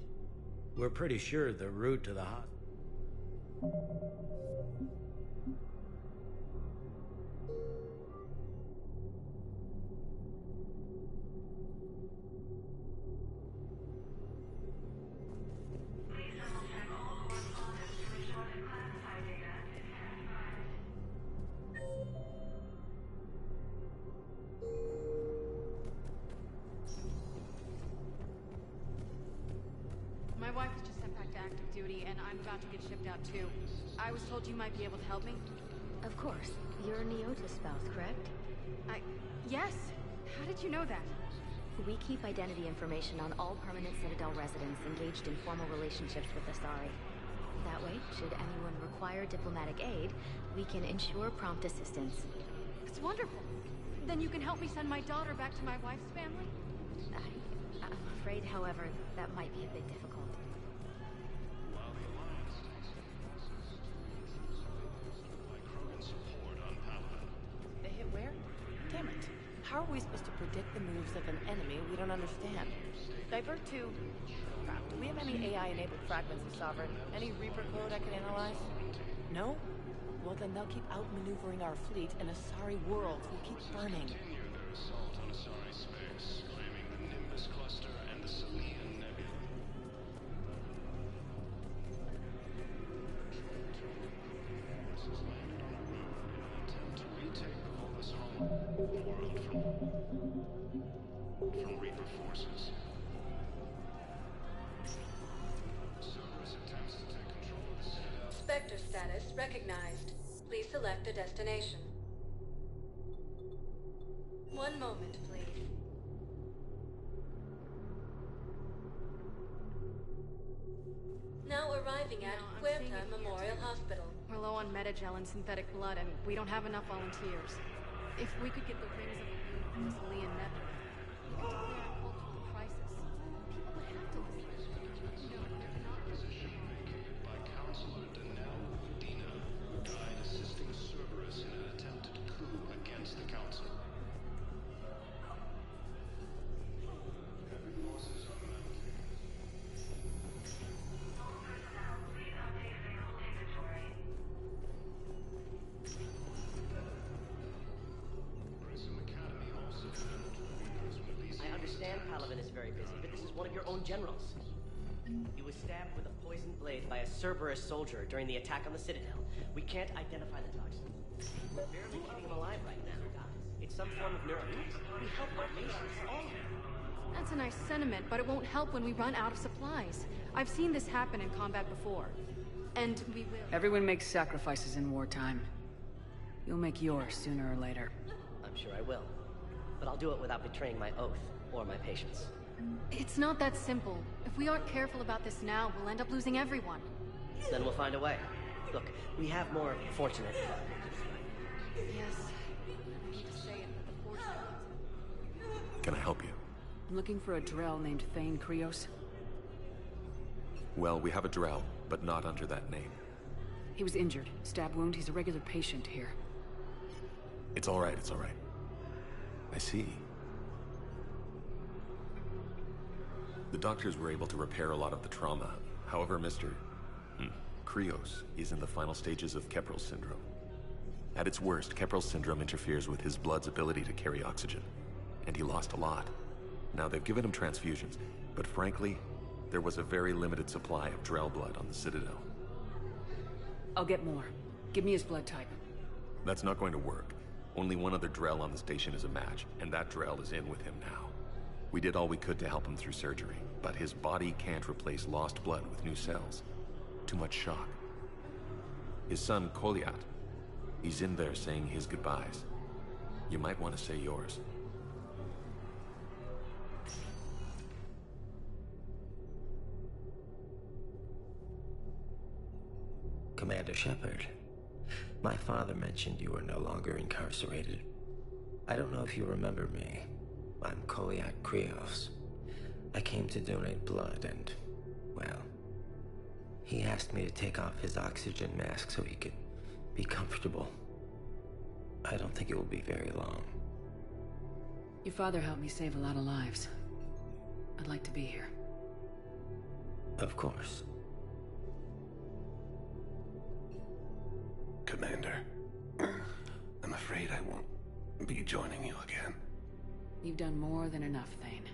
Speaker 22: We're pretty sure the route to the hospital...
Speaker 17: My wife was just sent back to active duty, and I'm about to get shipped out too. I was told you might be able to help me.
Speaker 21: Of course. You're Neota's spouse, correct?
Speaker 17: Yes. How did you know that?
Speaker 21: We keep identity information on all permanent Citadel residents engaged in formal relationships with Asari. That way, should anyone require diplomatic aid, we can ensure prompt assistance.
Speaker 17: It's wonderful. Then you can help me send my daughter back to my wife's family?
Speaker 21: I'm afraid, however, that might be a bit difficult.
Speaker 7: They hit where? Damn it. How are we supposed to predict the moves of an enemy we don't understand? Divert to... Crap, do we have any AI-enabled fragments of Sovereign? Any Reaper code I can analyze? No? Well, then they'll keep outmaneuvering our fleet, and Asari worlds will keep burning.
Speaker 6: Continue their assault on Asari space, claiming the Nimbus cluster and the Salian Nebula. Forces landed on a moon in an attempt to retake the Volus world from Reaper forces. Cerberus attempts to take control of the Citadel.
Speaker 9: Spectre status recognized. Please select a destination. One moment, please. Now arriving at Huerta Memorial Hospital.
Speaker 17: We're low on metagel and synthetic blood, and we don't have enough volunteers. If we could get the rings of the moon from the Salian Nebula, we could declare a cultural crisis. People would have to listen. No, they're not.
Speaker 6: Position vacated by Counselor Danelle Udina, died assisting Cerberus in an attempted coup against the Council. Heavy losses on them.
Speaker 20: I understand Palaven is very busy, but this is one of your own generals. He was stabbed with a poisoned blade by a Cerberus soldier during the attack on the Citadel. We can't identify the toxin. We're barely keeping him alive right now, guys. It's some form of neurotoxin. We help our patients, all of them.
Speaker 17: That's a nice sentiment, but it won't help when we run out of supplies. I've seen this happen in combat before. And we will.
Speaker 1: Everyone makes sacrifices in wartime. You'll make yours sooner or later.
Speaker 20: I'm sure I will. But I'll do it without betraying my oath or my patients.
Speaker 17: It's not that simple. If we aren't careful about this now, we'll end up losing everyone.
Speaker 20: Then we'll find a way. Look, we have more fortunate.
Speaker 17: Yes. I hate to say it, but the fortunate...
Speaker 24: Can I help you?
Speaker 1: I'm looking for a Drell named Thane Krios.
Speaker 24: Well, we have a Drell, but not under that name.
Speaker 1: He was injured. Stab wound. He's a regular patient here.
Speaker 24: It's all right, it's all right. I see. The doctors were able to repair a lot of the trauma. However, Mr. Krios is in the final stages of Keprel's syndrome. At its worst, Keprel's syndrome interferes with his blood's ability to carry oxygen, and he lost a lot. Now, they've given him transfusions, but frankly, there was a very limited supply of Drell blood on the Citadel.
Speaker 1: I'll get more. Give me his blood type.
Speaker 24: That's not going to work. Only one other Drell on the station is a match, and that Drell is in with him now. We did all we could to help him through surgery, but his body can't replace lost blood with new cells. Too much shock. His son, Koliat, he's in there saying his goodbyes. You might want to say yours.
Speaker 25: Commander Shepard, my father mentioned you were no longer incarcerated. I don't know if you remember me. I'm Koliak Krios. I came to donate blood and, well, he asked me to take off his oxygen mask so he could be comfortable. I don't think it will be very long.
Speaker 1: Your father helped me save a lot of lives. I'd like to be here.
Speaker 25: Of course.
Speaker 6: Commander, I'm afraid I won't be joining you again.
Speaker 1: You've done more than enough, Thane.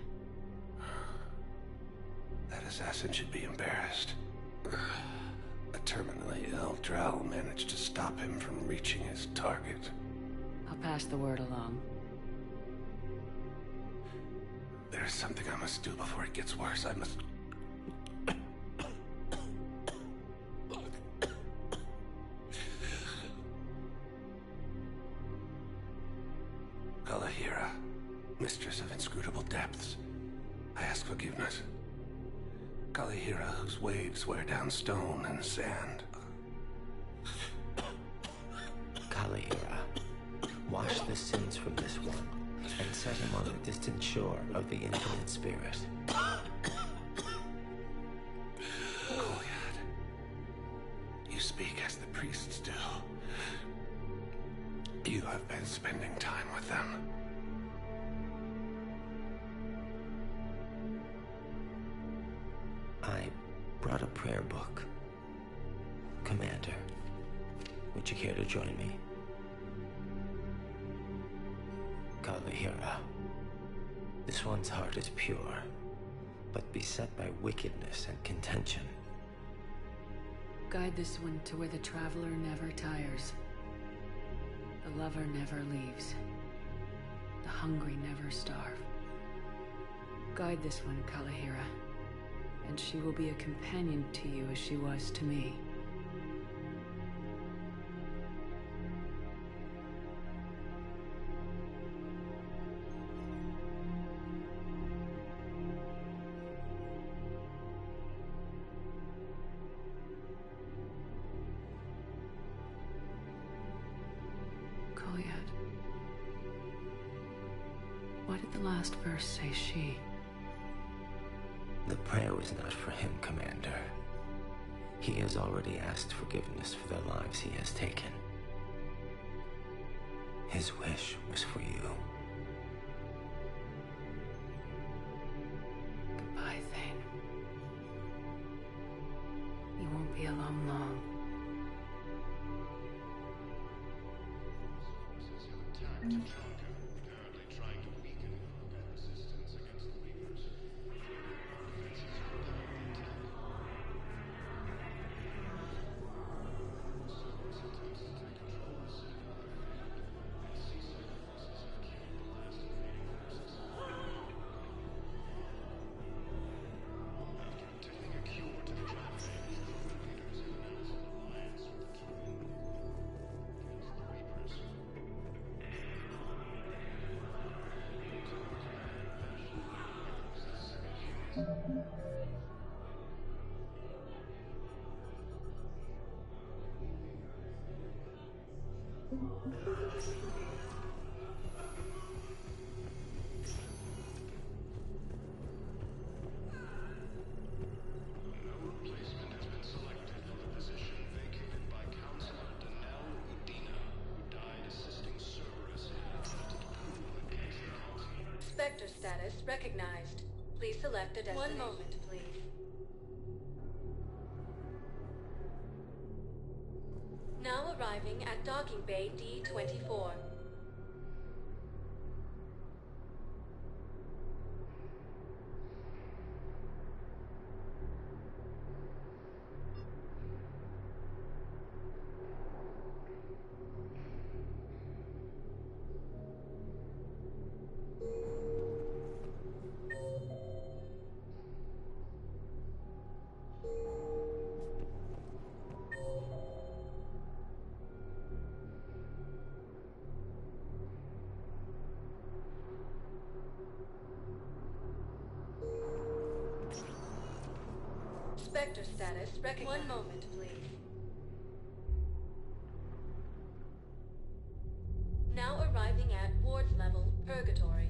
Speaker 6: That assassin should be embarrassed. A terminally ill Drell managed to stop him from reaching his target.
Speaker 1: I'll pass the word along.
Speaker 6: There's something I must do before it gets worse. I must... Alahira, Mistress of inscrutable depths, I ask forgiveness. Kalihira, whose waves wear down stone and sand.
Speaker 25: Kalihira, wash the sins from this one, and set him on the distant shore of the infinite spirit.
Speaker 6: Kolyat, you speak as the priests do. You have been spending time with them.
Speaker 25: I brought a prayer book. Commander, would you care to join me? Kalihira, this one's heart is pure, but beset by wickedness and contention.
Speaker 1: Guide this one to where the traveler never tires. The lover never leaves. The hungry never starve. Guide this one, Kalihira, and she will be a companion to you as she was to me. Kolyat, why did the last verse say she?
Speaker 25: The prayer was not for him, Commander. He has already asked forgiveness for the lives he has taken. His wish was for you.
Speaker 1: Goodbye, Thane. You won't be alone long.
Speaker 9: Spectre status recognized. Please select a destination. 1 moment, please. Now arriving at docking bay D-24. Spectre status recognized. 1 moment, please. Now arriving at Ward's level, Purgatory.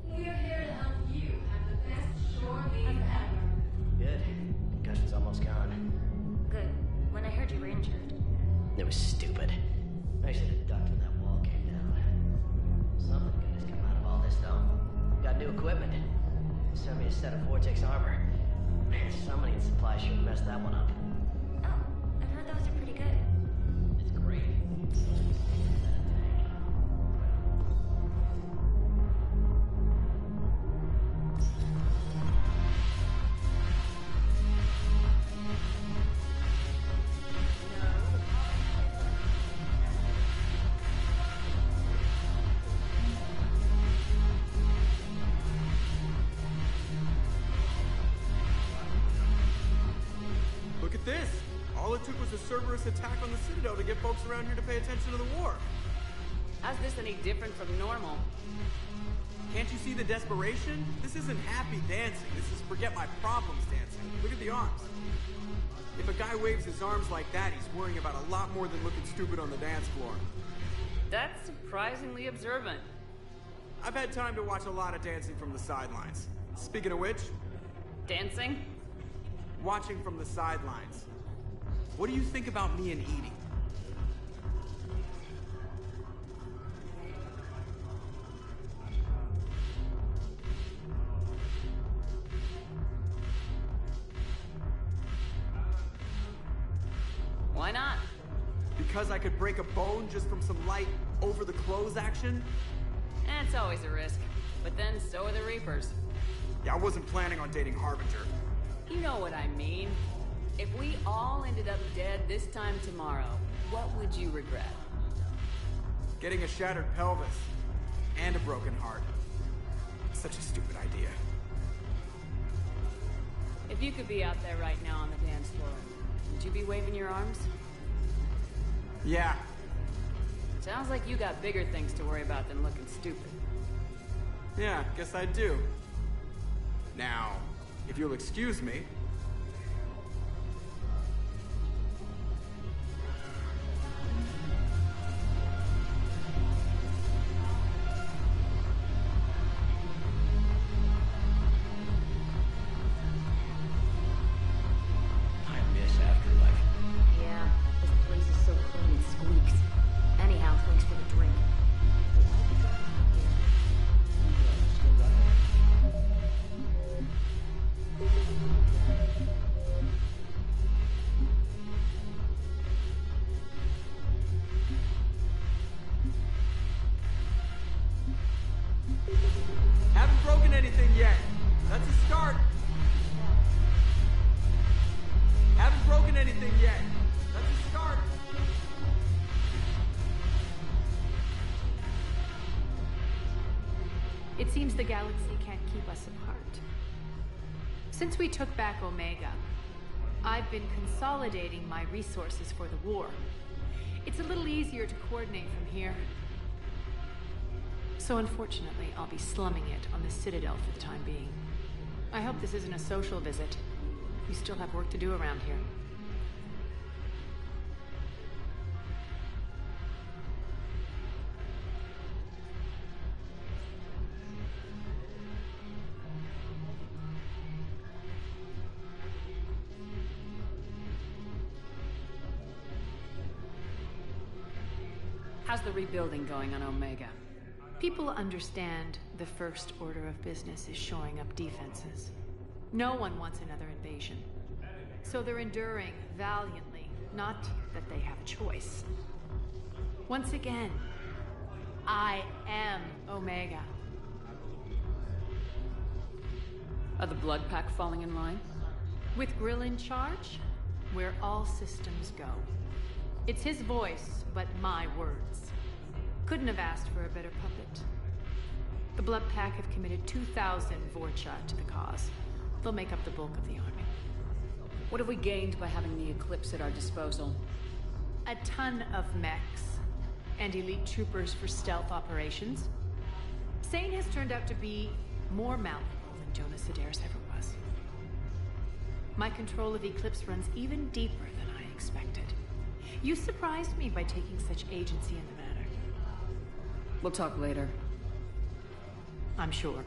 Speaker 2: We're here to help you have the best shore leave ever.
Speaker 20: Good. Concussion's almost gone.
Speaker 21: Good. When I heard you were injured.
Speaker 20: It was stupid. I should have ducked when that wall came down. Something good has come out of all this, though. Got new equipment. Sent me a set of Vortex armor. Man, summoning supply sure messed that one up.
Speaker 21: Oh, I've heard those are pretty good.
Speaker 20: It's great.
Speaker 3: Look at this! All it took was a Cerberus attack on the Citadel to get folks around here to pay attention to the war.
Speaker 1: How's this any different from normal?
Speaker 3: Can't you see the desperation? This isn't happy dancing. This is forget my problems dancing. Look at the arms. If a guy waves his arms like that, he's worrying about a lot more than looking stupid on the dance floor.
Speaker 1: That's surprisingly observant.
Speaker 3: I've had time to watch a lot of dancing from the sidelines. Speaking of which...
Speaker 1: Dancing?
Speaker 3: Watching from the sidelines. What do you think about me and Edie?
Speaker 1: Why not?
Speaker 3: Because I could break a bone just from some light over-the-clothes action?
Speaker 1: It's always a risk. But then so are the Reapers.
Speaker 3: Yeah, I wasn't planning on dating Harbinger.
Speaker 1: You know what I mean. If we all ended up dead this time tomorrow, what would you regret?
Speaker 3: Getting a shattered pelvis. And a broken heart. Such a stupid idea.
Speaker 1: If you could be out there right now on the dance floor, would you be waving your arms?
Speaker 3: Yeah.
Speaker 1: Sounds like you got bigger things to worry about than looking stupid.
Speaker 3: Yeah, guess I do. Now, if you'll excuse me... Haven't broken anything yet. That's a start. Haven't broken anything yet. That's a start.
Speaker 11: It seems the galaxy can't keep us apart. Since we took back Omega, I've been consolidating my resources for the war. It's a little easier to coordinate from here. So unfortunately, I'll be slumming it on the Citadel for the time being. I hope this isn't a social visit. We still have work to do around here.
Speaker 1: How's the rebuilding going on Omega?
Speaker 11: People understand the first order of business is shoring up defenses. No one wants another invasion. So they're enduring valiantly, not that they have a choice. Once again, I am Omega.
Speaker 1: Are the Blood Pack falling in line?
Speaker 11: With Grill in charge, where all systems go. It's his voice, but my words. Couldn't have asked for a better puppet. The Blood Pack have committed 2,000 Vorcha to the cause. They'll make up the bulk of the army.
Speaker 1: What have we gained by having the Eclipse at our disposal?
Speaker 11: A ton of mechs and elite troopers for stealth operations. Sane has turned out to be more malleable than Jonas Adair's ever was. My control of Eclipse runs even deeper than I expected. You surprised me by taking such agency in the matter.
Speaker 1: We'll talk later.
Speaker 11: I'm sure.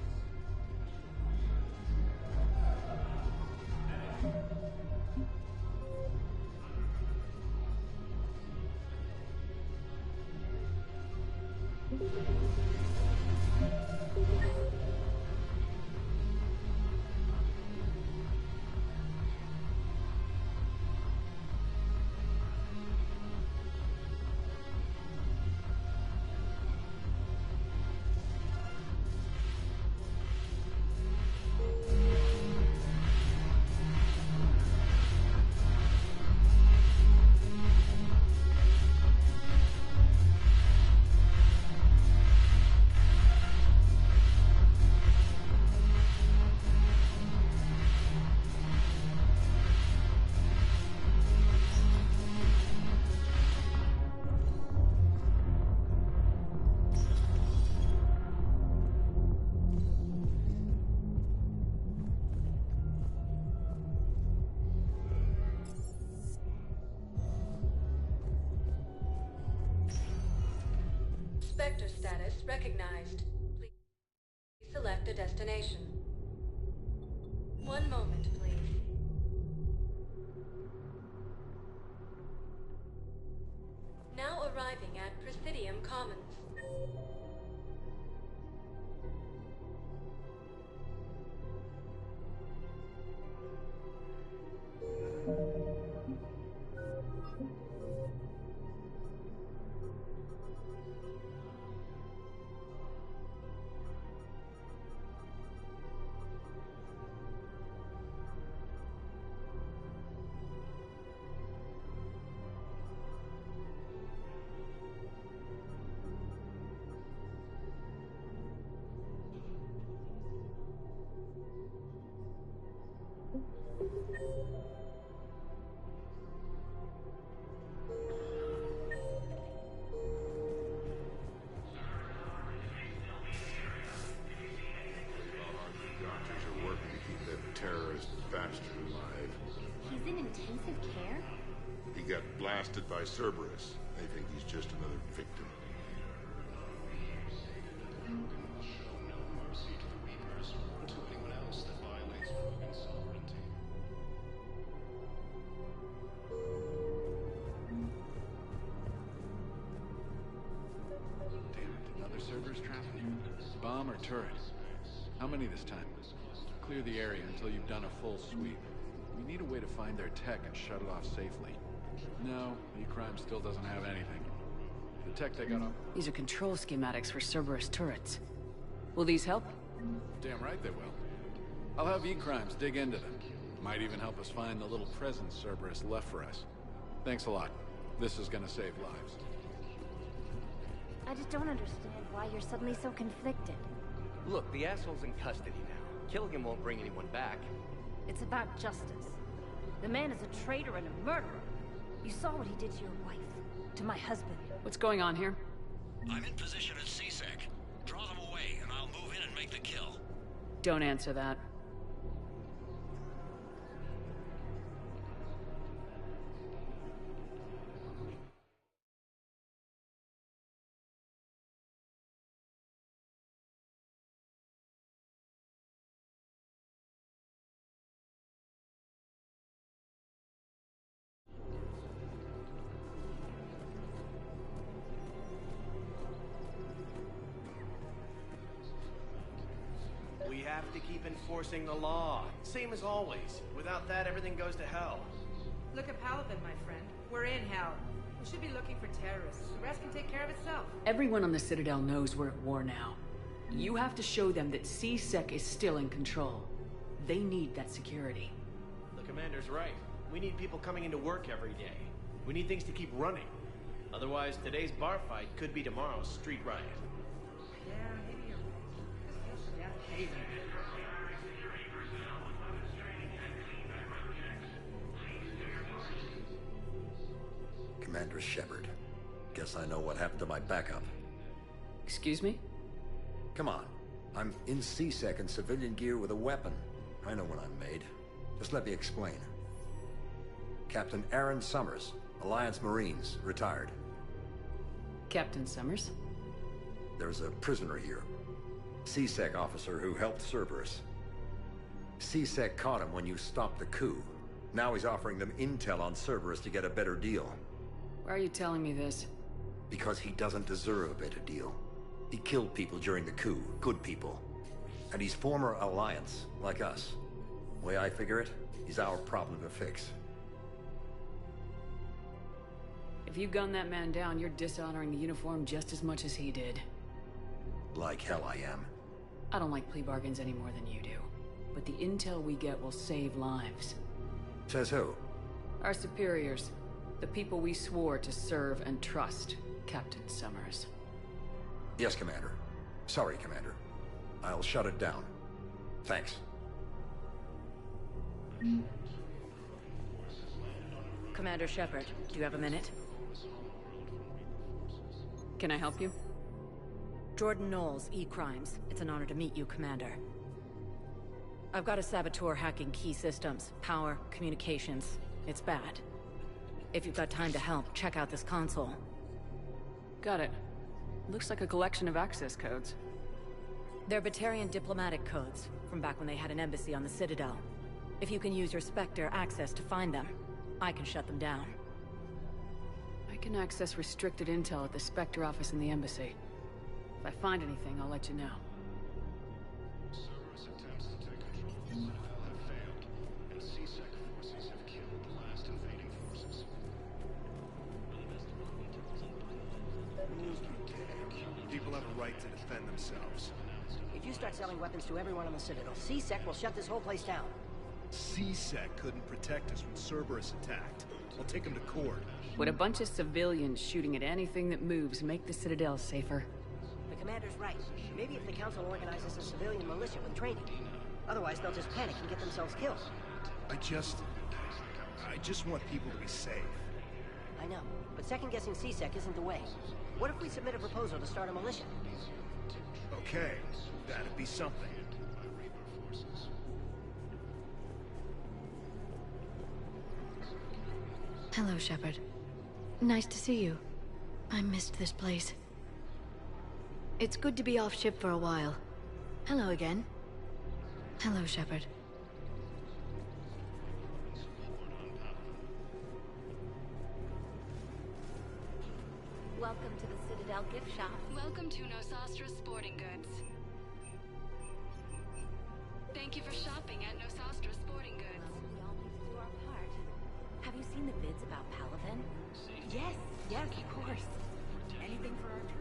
Speaker 9: Spectre status recognized. Please select a destination. One moment, please. Now arriving at Presidium Commons.
Speaker 21: He's in intensive care?
Speaker 13: He got blasted by Cerberus. They think he's just another victim.
Speaker 4: Damn it, another Cerberus trap? Bomb or turret? How many this time? Clear the area until you've done a full sweep. We need a way to find their tech and shut it off safely. No, E-Crime still doesn't have anything. The tech they got up...
Speaker 1: These are control schematics for Cerberus turrets. Will these help?
Speaker 4: Damn right they will. I'll have E-Crimes dig into them. Might even help us find the little present Cerberus left for us. Thanks a lot. This is gonna save lives.
Speaker 21: I just don't understand why you're suddenly so conflicted.
Speaker 8: Look, the asshole's in custody now. Killing him won't bring anyone back.
Speaker 21: It's about justice. The man is a traitor and a murderer. You saw what he did to your wife, to my husband.
Speaker 1: What's going on here?
Speaker 14: I'm in position at CSEC. Draw them away, and I'll move in and make the kill.
Speaker 1: Don't answer that.
Speaker 8: We have to keep enforcing the law. Same as always. Without that, everything goes to hell.
Speaker 10: Look at Paladin, my friend. We're in hell. We should be looking for terrorists. The rest can take care of itself.
Speaker 1: Everyone on the Citadel knows we're at war now. You have to show them that CSEC is still in control. They need that security.
Speaker 8: The commander's right. We need people coming into work every day. We need things to keep running. Otherwise, today's bar fight could be tomorrow's street riot.
Speaker 10: Yeah, maybe you're right. This feels so damn crazy.
Speaker 18: Commander Shepard. Guess I know what happened to my backup.
Speaker 1: Excuse me?
Speaker 18: Come on. I'm in CSEC in civilian gear with a weapon. I know what I'm made. Just let me explain. Captain Aaron Summers, Alliance Marines, retired.
Speaker 1: Captain Summers?
Speaker 18: There's a prisoner here. CSEC officer who helped Cerberus. CSEC caught him when you stopped the coup. Now he's offering them intel on Cerberus to get a better deal.
Speaker 1: Why are you telling me this?
Speaker 18: Because he doesn't deserve a better deal. He killed people during the coup, good people. And he's former Alliance, like us. The way I figure it, he's our problem to fix.
Speaker 1: If you gun that man down, you're dishonoring the uniform just as much as he did.
Speaker 18: Like hell I am.
Speaker 1: I don't like plea bargains any more than you do. But the intel we get will save lives.
Speaker 18: Says who?
Speaker 1: Our superiors. The people we swore to serve and trust, Captain Summers.
Speaker 18: Yes, Commander. Sorry, Commander. I'll shut it down. Thanks.
Speaker 21: Commander Shepard, do you have a minute?
Speaker 1: Can I help you?
Speaker 21: Jordan Knowles, E-Crimes. It's an honor to meet you, Commander. I've got a saboteur hacking key systems, power, communications. It's bad. If you've got time to help, check out this console.
Speaker 1: Got it. Looks like a collection of access codes.
Speaker 5: They're Batarian diplomatic codes, from back when they had an embassy on the Citadel. If you can use your Spectre access to find them, I can shut them down.
Speaker 1: I can access restricted intel at the Spectre office in the embassy. If I find anything, I'll let you know.
Speaker 4: Cerberus attempts to take control of the Citadel have failed, and C-Sec forces have killed the last invading forces.
Speaker 12: People have a right to defend themselves.
Speaker 15: If you start selling weapons to everyone on the Citadel, C-Sec will shut this whole place down.
Speaker 12: C-Sec couldn't protect us when Cerberus attacked. I'll take him to court.
Speaker 1: Would a bunch of civilians shooting at anything that moves make the Citadel safer?
Speaker 15: The commander's right. Maybe if the Council organizes a civilian militia with training. Otherwise, they'll just panic and get themselves killed.
Speaker 12: I just want people to be safe.
Speaker 15: I know, but second-guessing C-Sec isn't the way. What if we submit a proposal to start a militia?
Speaker 12: Okay, that'd be something.
Speaker 21: Hello, Shepard. Nice to see you. I missed this place. It's good to be off ship for a while. Hello again. Hello, Shepard. Welcome to the Citadel gift shop.
Speaker 17: Welcome to Nosastra Sporting Goods. Thank you for shopping at Nosastra Sporting Goods.
Speaker 21: We all need to do our part. Have you seen the vids about Palaven?
Speaker 15: Yes, of course.
Speaker 21: Anything for our troops?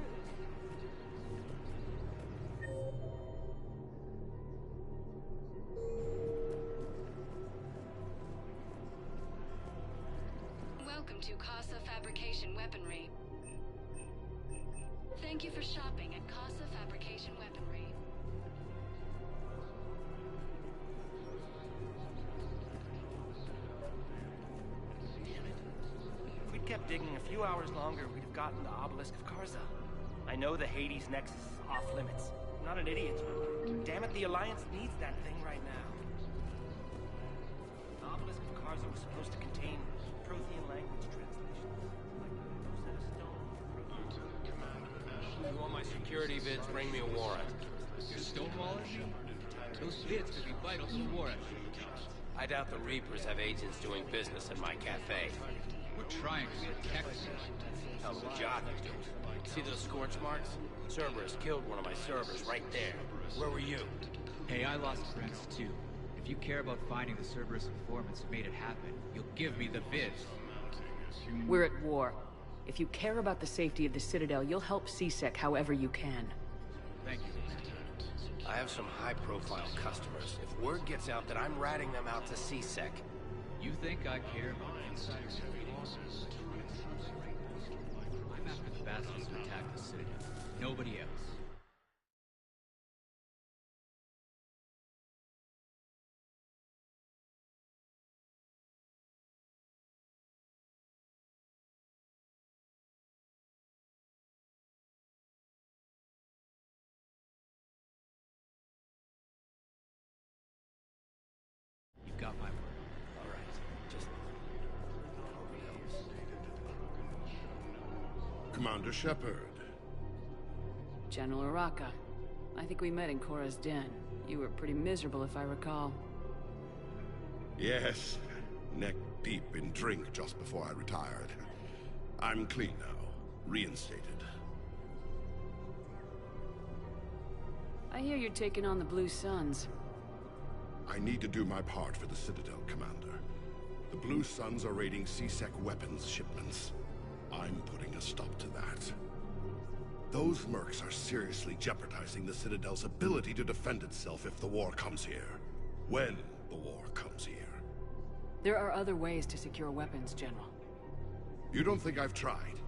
Speaker 17: Welcome to Casa Fabrication Weaponry. Thank you for shopping at Casa Fabrication Weaponry.
Speaker 19: If we'd kept digging a few hours longer, we'd have gotten the obelisk of Karza. I know the Hades Nexus is off limits. I'm not an idiot, but damn it, the Alliance needs that thing right now. The obelisk of Karza was supposed to contain Prothean language translations. Like Rosetta Stone.
Speaker 8: Lieutenant Commander, you want my security vids, bring me a warrant.
Speaker 23: You're stonewalling me? Those vids could be vital to the war effort.
Speaker 8: I doubt the Reapers have agents doing business in my cafe.
Speaker 23: We're trying to protect you.
Speaker 8: Hell of a job you do. See those scorch marks? Cerberus killed one of my servers right there. Where were you?
Speaker 23: Hey, I lost friends too. If you care about finding the Cerberus informants who made it happen, you'll give me the vids.
Speaker 1: We're at war. If you care about the safety of the Citadel, you'll help C-Sec however you can.
Speaker 23: Thank you.
Speaker 8: I have some high-profile customers. If word gets out that I'm ratting them out to C-Sec...
Speaker 23: You think I care about insiders? I'm after the bastards who attacked the Citadel. Nobody else. You've got my word.
Speaker 8: All right, just...
Speaker 6: Commander Shepard.
Speaker 1: General Araka. I think we met in Korra's den. You were pretty miserable, if I recall.
Speaker 6: Yes, neck deep in drink just before I retired. I'm clean now, reinstated.
Speaker 1: I hear you're taking on the Blue Suns.
Speaker 6: I need to do my part for the Citadel, Commander. The Blue Suns are raiding C-Sec weapons shipments. I'm putting a stop to that. Those mercs are seriously jeopardizing the Citadel's ability to defend itself if the war comes here. When the war comes here.
Speaker 1: There are other ways to secure weapons, General.
Speaker 6: You don't think I've tried?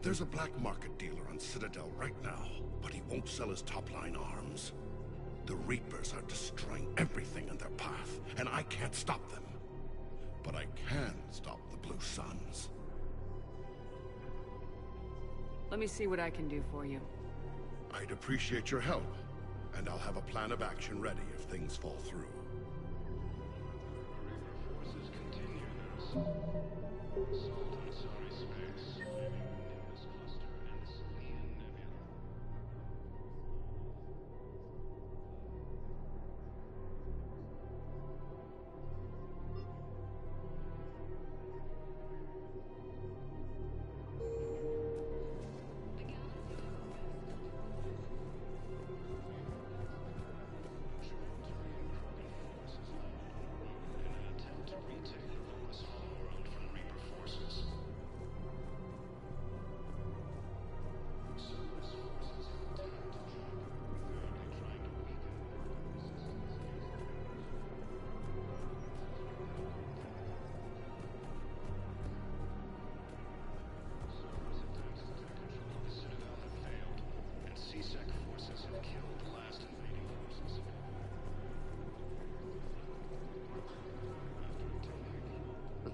Speaker 6: There's a black market dealer on Citadel right now, but he won't sell his top-line arms. The Reapers are destroying everything in their path, and I can't stop them. But I can stop the Blue Suns.
Speaker 1: Let me see what I can do for you.
Speaker 6: I'd appreciate your help, and I'll have a plan of action ready if things fall through.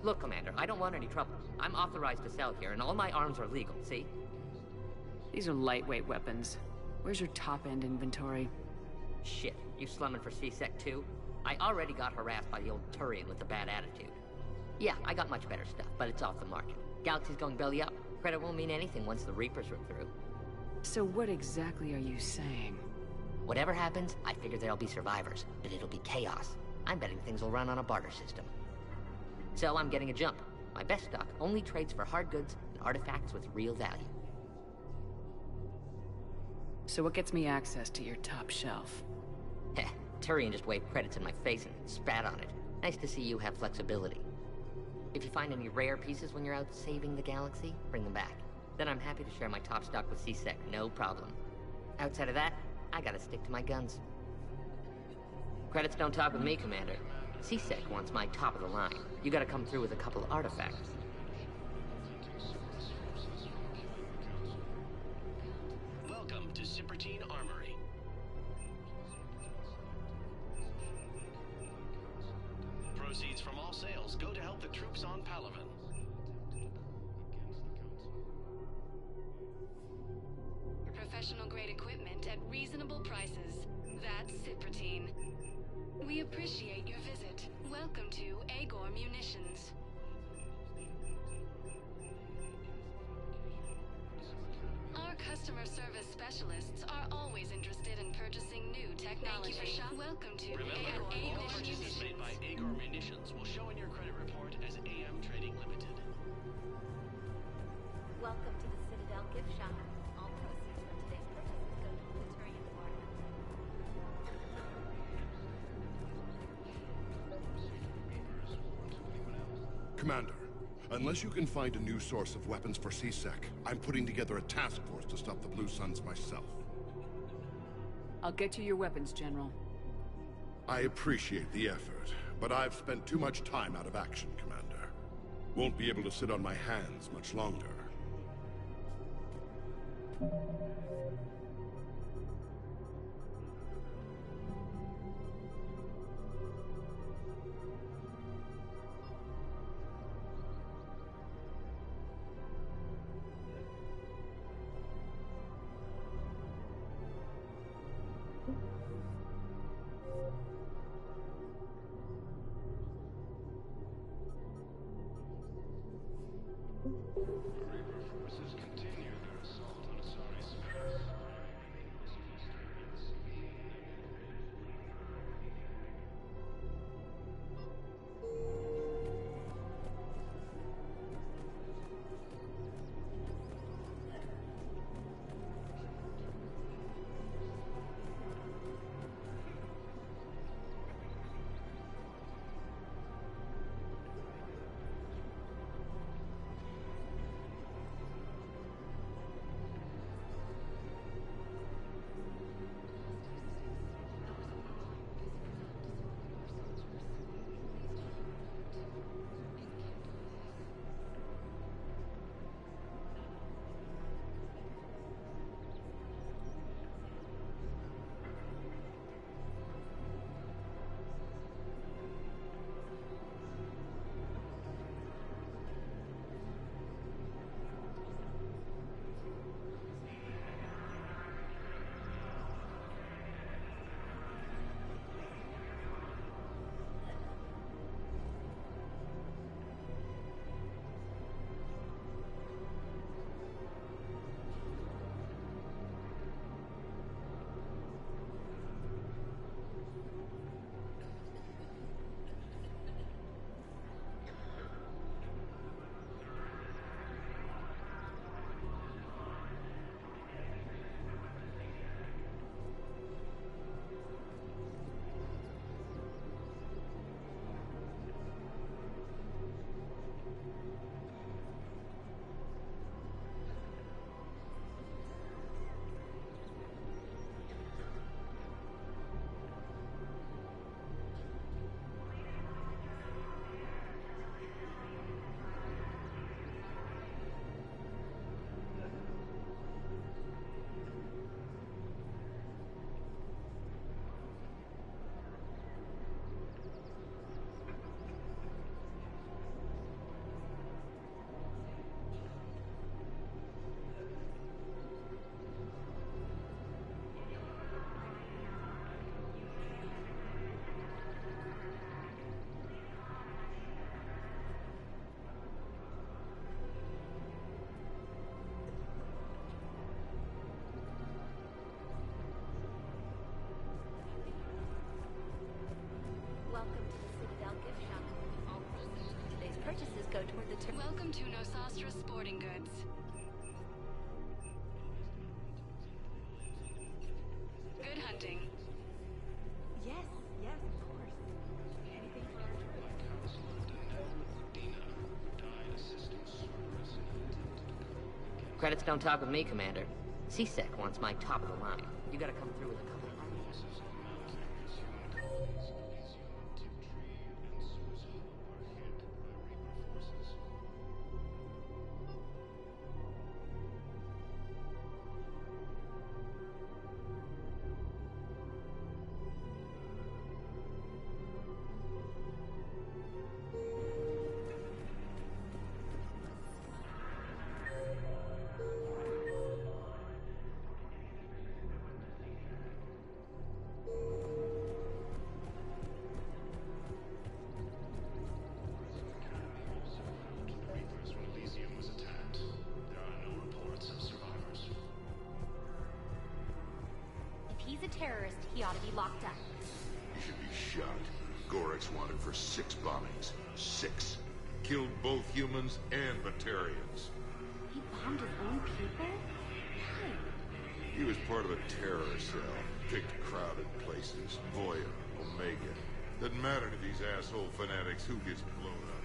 Speaker 7: Look, Commander, I don't want any trouble. I'm authorized to sell here, and all my arms are legal, see?
Speaker 1: These are lightweight weapons. Where's your top-end inventory?
Speaker 7: Shit, you slumming for C-Sec too? I already got harassed by the old Turian with the bad attitude. Yeah, I got much better stuff, but it's off the market. Galaxy's going belly up. Credit won't mean anything once the Reapers rip through.
Speaker 1: So what exactly are you saying?
Speaker 7: Whatever happens, I figure there'll be survivors, but it'll be chaos. I'm betting things will run on a barter system. So I'm getting a jump. My best stock only trades for hard goods and artifacts with real value.
Speaker 1: So what gets me access to your top shelf?
Speaker 7: Heh, Turian just waved credits in my face and spat on it. Nice to see you have flexibility. If you find any rare pieces when you're out saving the galaxy, bring them back. Then I'm happy to share my top stock with C-Sec, no problem. Outside of that, I gotta stick to my guns. Credits don't talk with me, Commander. C-Sec wants my top of the line. You gotta come through with a couple of artifacts.
Speaker 14: Welcome to Cypertine Armory. Proceeds from all sales go to help the troops on Palaven.
Speaker 9: Professional-grade equipment at reasonable prices. That's Cypertine. We appreciate your visit. Welcome to Agor Munitions. Our customer service specialists are always interested in purchasing new technology. Thank you for shopping. Welcome to
Speaker 14: Remember,
Speaker 9: Agor
Speaker 14: all purchases made by Agor Munitions will show in your credit report as AM Trading Limited.
Speaker 16: Welcome to the Citadel gift shop. All proceeds from today's purchases go to the Turian Department.
Speaker 6: Commander, unless you can find a new source of weapons for C-Sec, I'm putting together a task force to stop the Blue Suns myself.
Speaker 1: I'll get you your weapons, General.
Speaker 6: I appreciate the effort, but I've spent too much time out of action, Commander. Won't be able to sit on my hands much longer.
Speaker 22: Reaper forces continue their assault on Asari
Speaker 9: Welcome to Nosastra Sporting Goods. Good hunting.
Speaker 10: Yes, of course. Anything for our trip.
Speaker 7: Credits don't talk with me, Commander. CSEC wants my top of the line. You gotta come through with a couple of ideas.
Speaker 16: He's a terrorist. He ought to be locked up.
Speaker 13: He should be shot. Gorex wanted for 6 bombings. 6. Killed both humans and Batarians.
Speaker 16: He bombed his own people? Why?
Speaker 13: He was part of a terror cell. Picked crowded places. Voya, Omega. Doesn't matter to these asshole fanatics who gets blown up.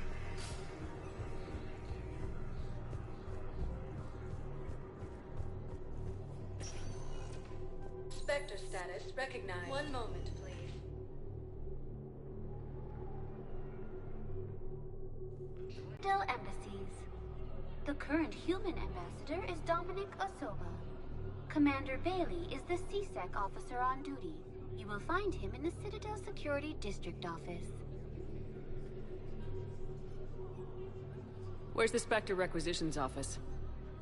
Speaker 21: Spectre status recognized. One moment, please.
Speaker 16: Del Embassies. The current human ambassador is Dominic Osoba. Commander Bailey is the CSEC officer on duty. You will find him in the Citadel Security District Office.
Speaker 1: Where's the Spectre Requisitions Office?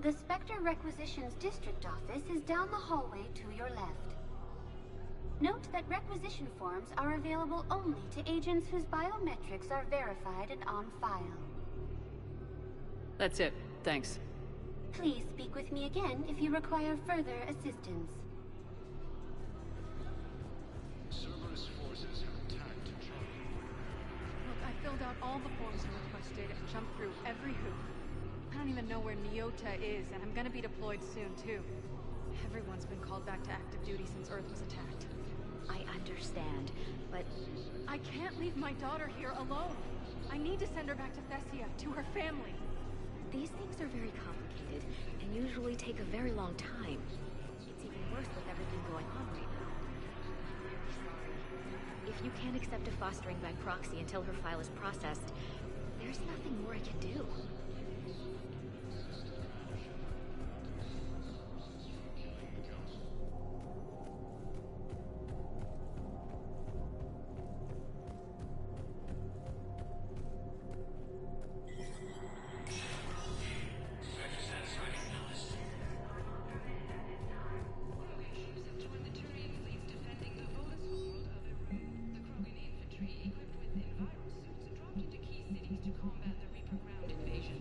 Speaker 16: The Spectre Requisitions District Office is down the hallway to your left. Note that requisition forms are available only to agents whose biometrics are verified and on file.
Speaker 1: That's it. Thanks.
Speaker 16: Please speak with me again if you require further assistance.
Speaker 4: Cerberus forces have attacked Charlie.
Speaker 17: Look, I filled out all the forms you requested and jumped through every hoop. I don't even know where Nyota is, and I'm gonna be deployed soon, too. Everyone's been called back to active duty since Earth was attacked.
Speaker 16: I understand, but...
Speaker 17: I can't leave my daughter here alone. I need to send her back to Thessia, to her family.
Speaker 21: These things are very complicated, and usually take a very long time. It's even worse with everything going on right now. If you can't accept a fostering by proxy until her file is processed, there's nothing more I can do.
Speaker 1: Equipped with enviro suits and dropped into key cities to combat the Reaper ground invasion.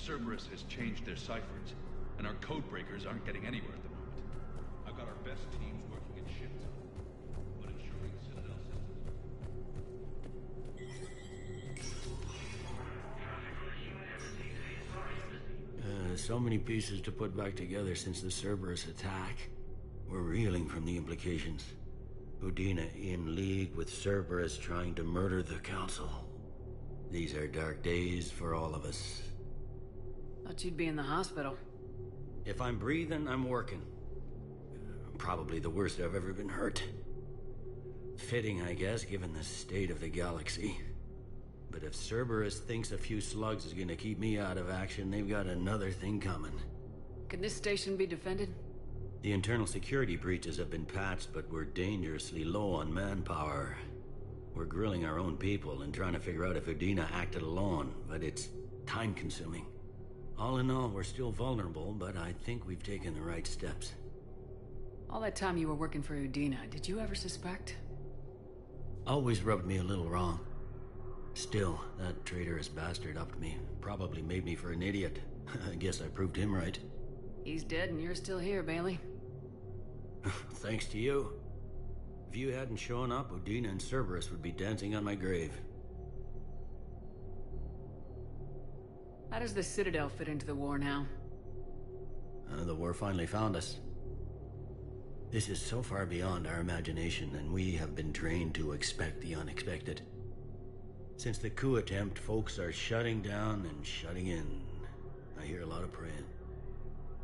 Speaker 4: Cerberus has changed their ciphers, and our code breakers aren't getting anywhere at the moment. I've got our best teams working in shifts, but ensuring Citadel
Speaker 2: systems... So many pieces to put back together since the Cerberus attack. We're reeling from the implications. Udina in league with Cerberus trying to murder the Council. These are dark days for all of us.
Speaker 1: Thought you'd be in the hospital.
Speaker 2: If I'm breathing, I'm working. Probably the worst I've ever been hurt. Fitting, I guess, given the state of the galaxy. But if Cerberus thinks a few slugs is gonna keep me out of action, they've got another thing coming.
Speaker 1: Can this station be defended?
Speaker 2: The internal security breaches have been patched, but we're dangerously low on manpower. We're grilling our own people and trying to figure out if Udina acted alone, but it's time-consuming. All in all, we're still vulnerable, but I think we've taken the right steps.
Speaker 1: All that time you were working for Udina, did you ever suspect?
Speaker 2: Always rubbed me a little wrong. Still, that traitorous bastard upped me. Probably made me for an idiot. I guess I proved him right.
Speaker 1: He's dead and you're still here, Bailey.
Speaker 2: Thanks to you. If you hadn't shown up, Udina and Cerberus would be dancing on my grave.
Speaker 1: How does the Citadel fit into the war now?
Speaker 2: The war finally found us. This is so far beyond our imagination, and we have been trained to expect the unexpected. Since the coup attempt, folks are shutting down and shutting in. I hear a lot of praying.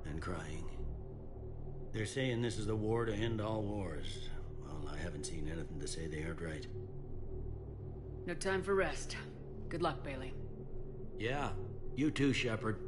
Speaker 2: And crying. They're saying this is the war to end all wars. Well, I haven't seen anything to say they aren't right.
Speaker 1: No time for rest. Good luck, Bailey.
Speaker 2: Yeah, you too, Shepard.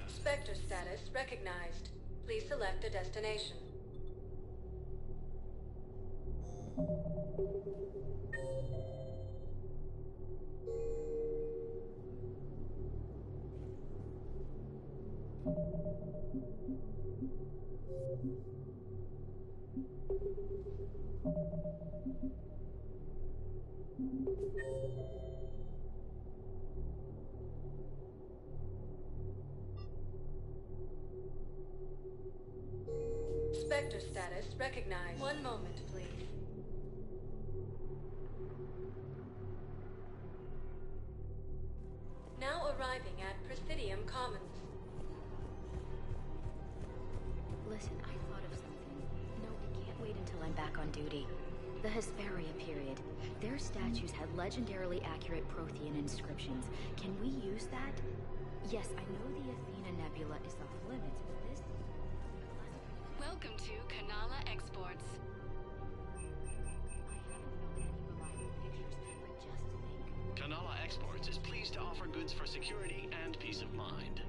Speaker 5: Spectre status recognized. Please select a destination. Spectre status recognized. One moment, please. Now arriving at Presidium Commons.
Speaker 21: Listen, I thought of something. No, it can't wait until I'm back on duty. The Hesperia period. Their statues had legendarily accurate Prothean inscriptions. Can we use that? Yes, I know the Athena Nebula is off limits, but this...
Speaker 9: Welcome to Kanala Exports.
Speaker 14: Kanala Exports is pleased to offer goods for security and peace of mind.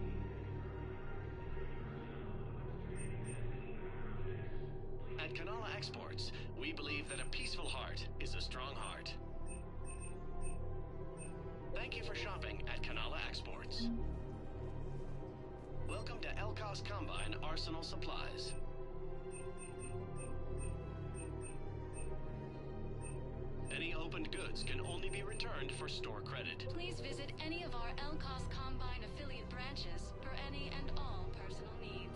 Speaker 14: At Kanala Exports, we believe that a peaceful heart is a strong heart. Thank you for shopping at Kanala Exports. Welcome to Elkos Combine Arsenal Supplies. Any opened goods goods can only be returned for store credit.
Speaker 9: Please visit any of our LCOS Combine affiliate branches for any and all personal needs.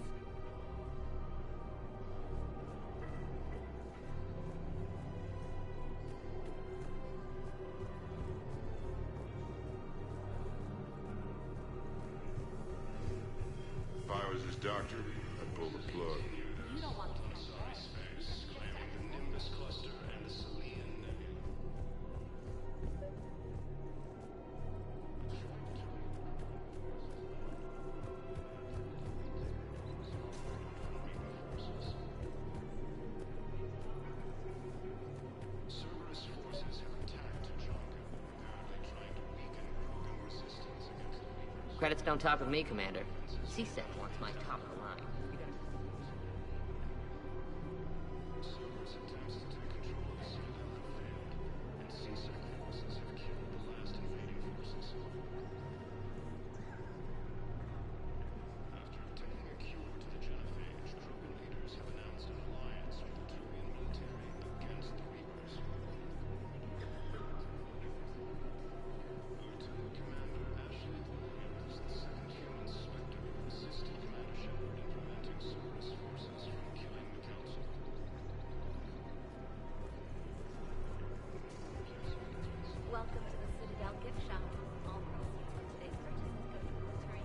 Speaker 13: If I was his doctor, I'd pull the plug.
Speaker 9: You don't want to
Speaker 14: The Nimbus Cluster and the Selian Nebula. Cerberus forces have attacked Tajanka, apparently trying to weaken Krogan resistance against the Reapers.
Speaker 7: Credits don't talk with me, Commander. CSEC wants my top of the line.
Speaker 14: Cerberus attempts to take control of the Citadel have failed, and CSEC forces have killed the last invading forces. After obtaining a cure to the genophage, Krogan leaders have announced an alliance with the Turian military against the Reapers. Lieutenant Commander Ashley Williams, the second human Spectre, assisted Commander Shepard in preventing Cerberus forces from killing the Council.
Speaker 16: Welcome to the Citadel gift shop. All proceeds from today's purchases go to military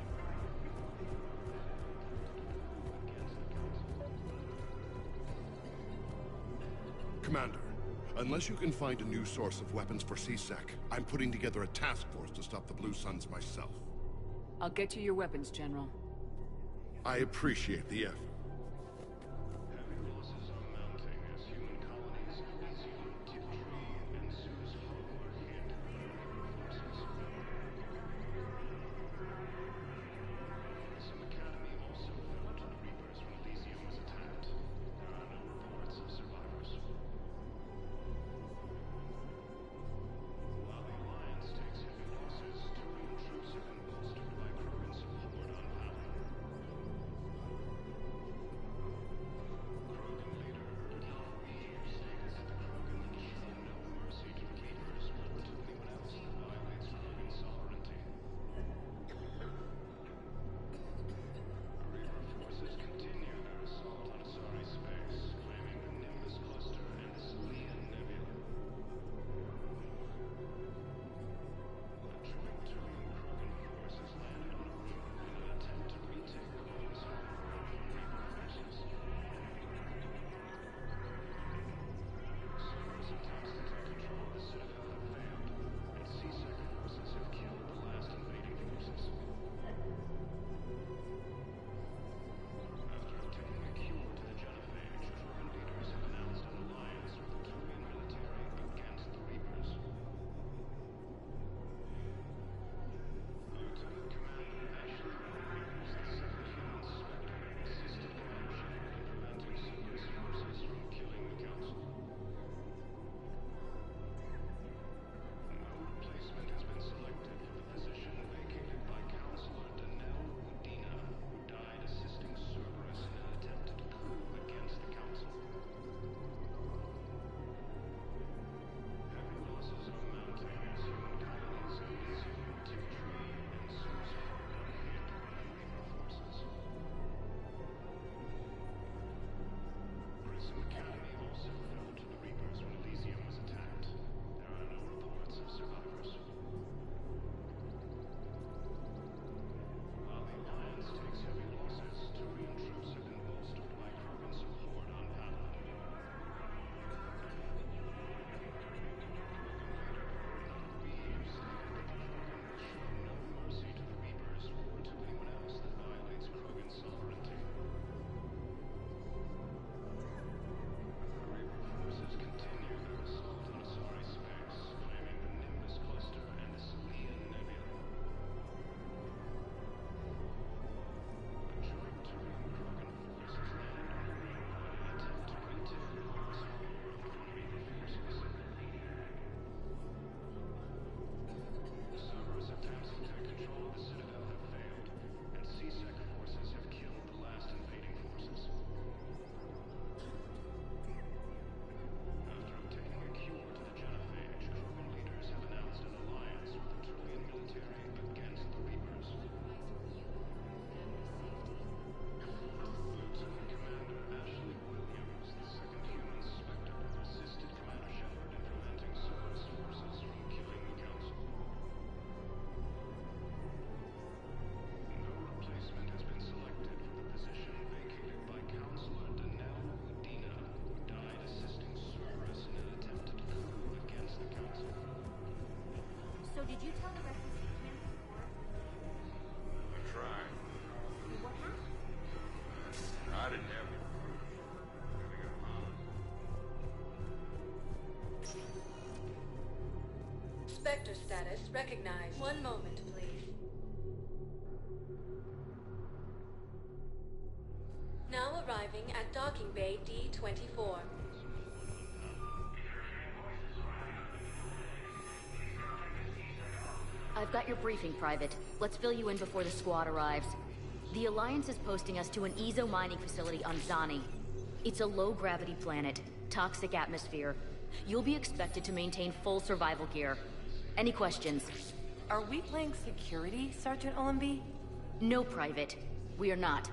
Speaker 6: Commander, unless you can find a new source of weapons for CSEC, I'm putting together a task force to stop the Blue Suns myself.
Speaker 1: I'll get you your weapons, General.
Speaker 6: I appreciate the effort.
Speaker 14: Heavy losses are mounting as human colonies in Elysium, Tiptree, and Sue's Hollow are hit by Reaper forces. Some Academy also fell to the Reapers when Elysium was attacked. There are no reports of survivors. While the Alliance takes heavy losses, Turian troops have been bolstered by Krogan support on Pali.
Speaker 3: Spectre status recognized. One moment, please. Now arriving at docking bay D-24.
Speaker 20: I've got your briefing, Private. Let's fill you in before the squad arrives. The Alliance is posting us to an Ezo mining facility on Zani. It's a low-gravity planet, toxic atmosphere. You'll be expected to maintain full survival gear. Any questions?
Speaker 10: Are we playing security, Sergeant Ullenby?
Speaker 20: No, Private. We are not.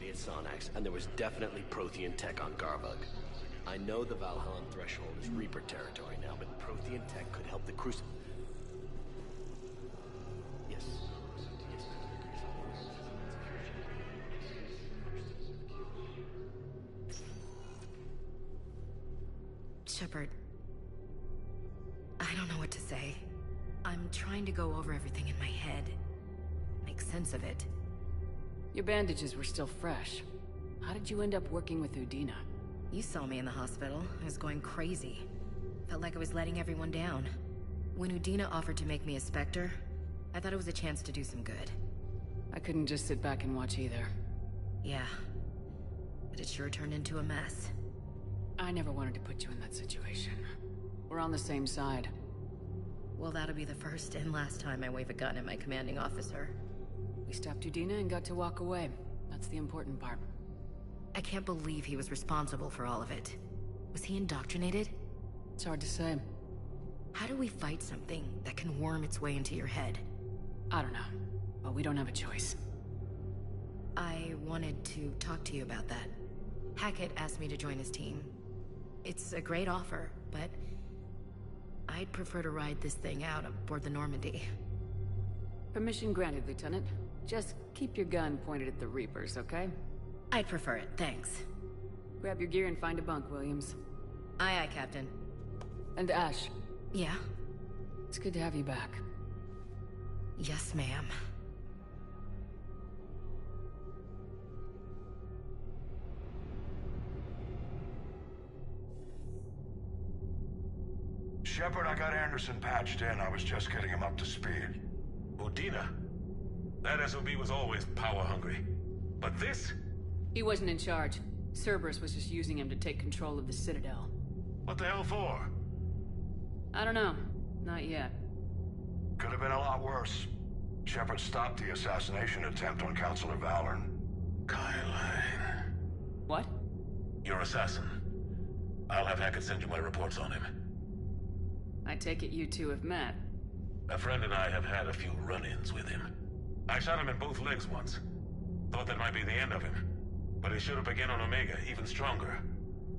Speaker 8: At Sonax, and there was definitely Prothean tech on Garvug. I know the Valhallan threshold is Reaper territory now, but Prothean tech could help the Crucible. Yes.
Speaker 5: Shepard, I don't know what to say. I'm trying to go over everything in my head. Make sense of it.
Speaker 1: Your bandages were still fresh. How did you end up working with Udina?
Speaker 5: You saw me in the hospital. I was going crazy. Felt like I was letting everyone down. When Udina offered to make me a Spectre, I thought it was a chance to do some good.
Speaker 1: I couldn't just sit back and watch either.
Speaker 5: Yeah. But it sure turned into a mess.
Speaker 1: I never wanted to put you in that situation. We're on the same side.
Speaker 5: Well, that'll be the first and last time I wave a gun at my commanding officer.
Speaker 1: We stopped Udina and got to walk away. That's the important part.
Speaker 5: I can't believe he was responsible for all of it. Was he indoctrinated?
Speaker 1: It's hard to say.
Speaker 5: How do we fight something that can worm its way into your head?
Speaker 1: I don't know, but we don't have a choice.
Speaker 5: I wanted to talk to you about that. Hackett asked me to join his team. It's a great offer, but I'd prefer to ride this thing out aboard the Normandy.
Speaker 1: Permission granted, Lieutenant. Just keep your gun pointed at the Reapers, okay?
Speaker 5: I'd prefer it, thanks.
Speaker 1: Grab your gear and find a bunk, Williams.
Speaker 5: Aye, aye, Captain.
Speaker 1: And Ash.
Speaker 5: Yeah?
Speaker 1: It's good to have you back.
Speaker 5: Yes, ma'am.
Speaker 22: Shepard, I got Anderson patched in. I was just getting him up to speed.
Speaker 24: Udina? That SOB was always power-hungry. But this?
Speaker 1: He wasn't in charge. Cerberus was just using him to take control of the Citadel.
Speaker 24: What the hell for?
Speaker 1: I don't know. Not yet.
Speaker 22: Could have been a lot worse. Shepard stopped the assassination attempt on Councilor Valorn.
Speaker 24: Kyle.
Speaker 1: What?
Speaker 24: Your assassin. I'll have Hackett send you my reports on him.
Speaker 1: I take it you two have met.
Speaker 24: A friend and I have had a few run-ins with him. I shot him in both legs once. Thought that might be the end of him. But he showed up again on Omega, even stronger.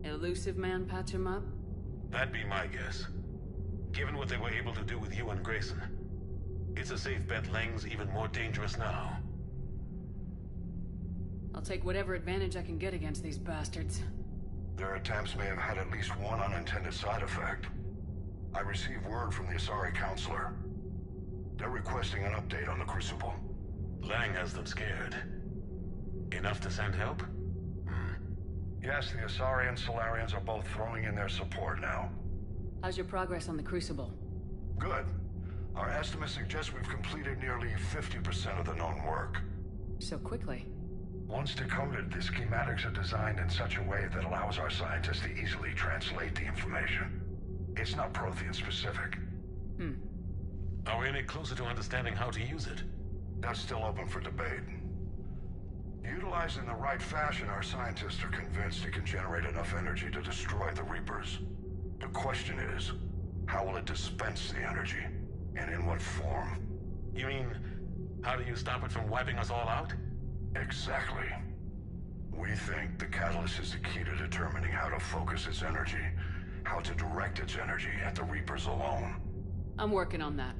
Speaker 1: Elusive man patch him up?
Speaker 24: That'd be my guess. Given what they were able to do with you and Grayson. It's a safe bet Lang's even more dangerous now.
Speaker 1: I'll take whatever advantage I can get against these bastards.
Speaker 22: Their attempts may have had at least one unintended side effect. I received word from the Asari Councilor. They're requesting an update on the Crucible.
Speaker 24: Lang has them scared. Enough to send help?
Speaker 22: Yes, the Asari and Solarians are both throwing in their support now.
Speaker 1: How's your progress on the Crucible?
Speaker 22: Good. Our estimates suggest we've completed nearly 50% of the known work.
Speaker 1: So quickly?
Speaker 22: Once decoded, the schematics are designed in such a way that allows our scientists to easily translate the information. It's not Prothean specific.
Speaker 24: Are we any closer to understanding how to use it?
Speaker 22: That's still open for debate. Utilized in the right fashion, our scientists are convinced it can generate enough energy to destroy the Reapers. The question is, how will it dispense the energy? And in what form?
Speaker 24: You mean, how do you stop it from wiping us all out?
Speaker 22: Exactly. We think the catalyst is the key to determining how to focus its energy, how to direct its energy at the Reapers alone.
Speaker 1: I'm working on that.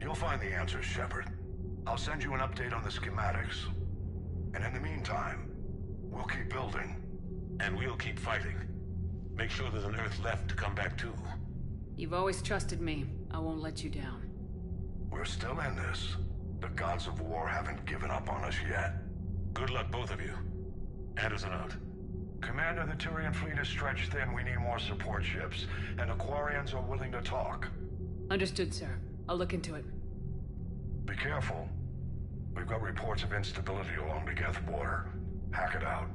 Speaker 22: You'll find the answers, Shepard. I'll send you an update on the schematics. And in the meantime, we'll keep building.
Speaker 24: And we'll keep fighting. Make sure there's an Earth left to come back to.
Speaker 1: You've always trusted me. I won't let you down.
Speaker 22: We're still in this. The gods of war haven't given up on us yet.
Speaker 24: Good luck, both of you. Anderson out.
Speaker 22: Commander, the Turian fleet is stretched thin. We need more support ships, and Aquarians are willing to talk.
Speaker 1: Understood, sir. I'll look into it.
Speaker 22: Be careful. We've got reports of instability along the Geth border. Hack it out.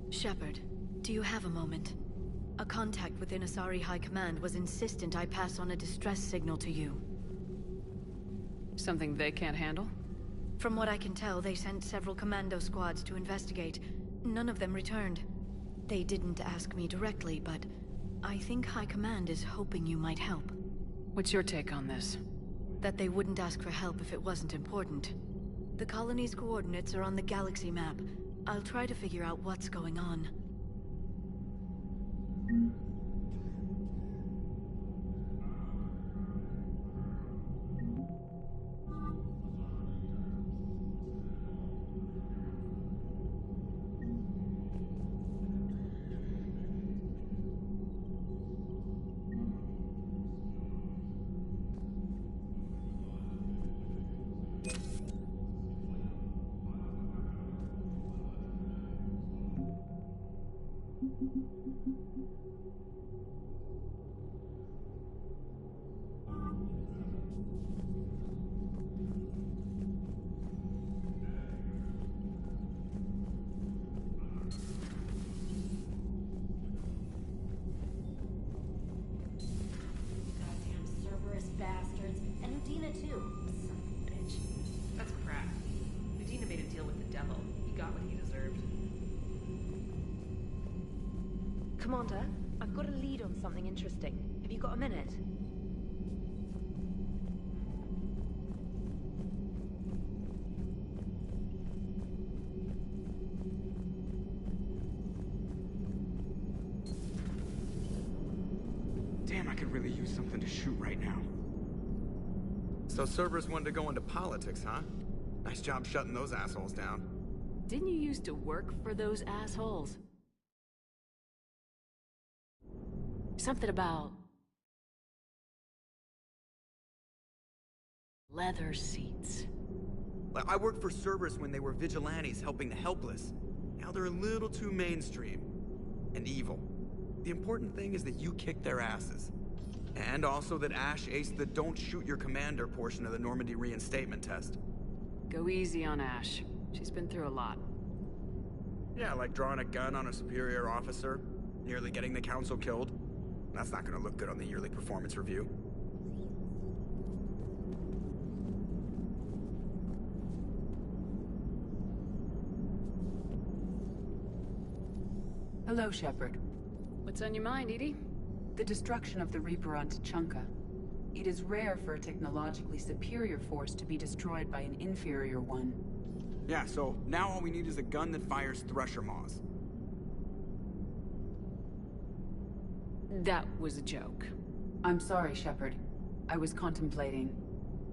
Speaker 21: Shepard, do you have a moment? A contact within Asari High Command was insistent I pass on a distress signal to you.
Speaker 1: Something they can't handle?
Speaker 21: From what I can tell, they sent several commando squads to investigate. None of them returned. They didn't ask me directly, but I think High Command is hoping you might help.
Speaker 1: What's your take on this?
Speaker 21: That they wouldn't ask for help if it wasn't important. The colony's coordinates are on the galaxy map. I'll try to figure out what's going on.
Speaker 11: Bastards. And Udina too. Son of a bitch.
Speaker 10: That's crap. Medina made a deal with the devil. He got what he deserved.
Speaker 12: Commander, I've got a lead on something interesting. Have you got a minute?
Speaker 15: Damn, I could really use something to shoot right now. So Cerberus wanted to go into politics, huh? Nice job shutting those assholes down.
Speaker 1: Didn't you used to work for those assholes? Something about leather seats.
Speaker 15: I worked for Cerberus when they were vigilantes helping the helpless. Now they're a little too mainstream. And evil. The important thing is that you kick their asses. And also that Ash aced the don't shoot your commander portion of the Normandy reinstatement test.
Speaker 1: Go easy on Ash. She's been through a lot.
Speaker 15: Yeah, like drawing a gun on a superior officer, nearly getting the council killed. That's not gonna look good on the yearly performance review.
Speaker 18: Hello, Shepard.
Speaker 1: What's on your mind, Edie?
Speaker 18: The destruction of the Reaper on Tuchanka. It is rare for a technologically superior force to be destroyed by an inferior one.
Speaker 15: Yeah, so now all we need is a gun that fires Thresher Maws.
Speaker 1: That was a joke.
Speaker 18: I'm sorry, Shepard. I was contemplating.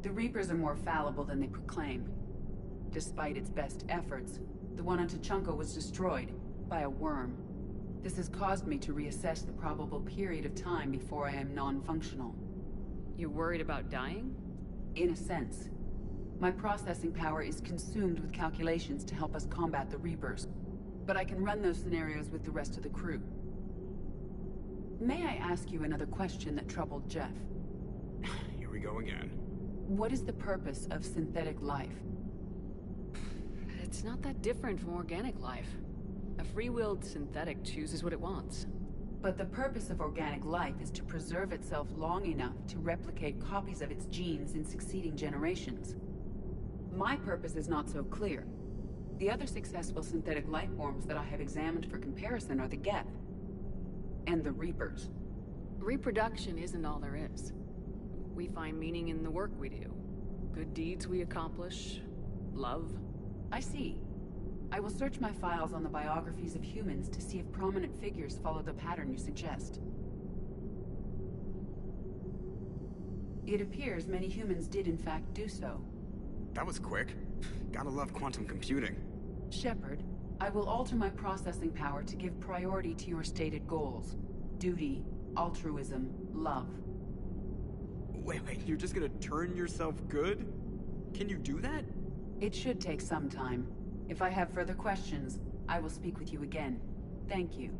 Speaker 18: The Reapers are more fallible than they proclaim. Despite its best efforts, the one on Tuchanka was destroyed by a worm. This has caused me to reassess the probable period of time before I am non-functional.
Speaker 1: You're worried about dying?
Speaker 18: In a sense. My processing power is consumed with calculations to help us combat the Reapers. But I can run those scenarios with the rest of the crew. May I ask you another question that troubled Jeff?
Speaker 15: Here we go again.
Speaker 18: What is the purpose of synthetic life?
Speaker 1: It's not that different from organic life. A free-willed synthetic chooses what it wants.
Speaker 18: But the purpose of organic life is to preserve itself long enough to replicate copies of its genes in succeeding generations. My purpose is not so clear. The other successful synthetic life forms that I have examined for comparison are the Geth and the Reapers.
Speaker 1: Reproduction isn't all there is. We find meaning in the work we do. Good deeds we accomplish. Love.
Speaker 18: I see. I will search my files on the biographies of humans to see if prominent figures follow the pattern you suggest. It appears many humans did in fact do so.
Speaker 15: That was quick. Gotta love quantum computing.
Speaker 18: Shepard, I will alter my processing power to give priority to your stated goals. Duty, altruism, love.
Speaker 15: Wait, you're just gonna turn yourself good? Can you do that?
Speaker 18: It should take some time. If I have further questions, I will speak with you again. Thank you.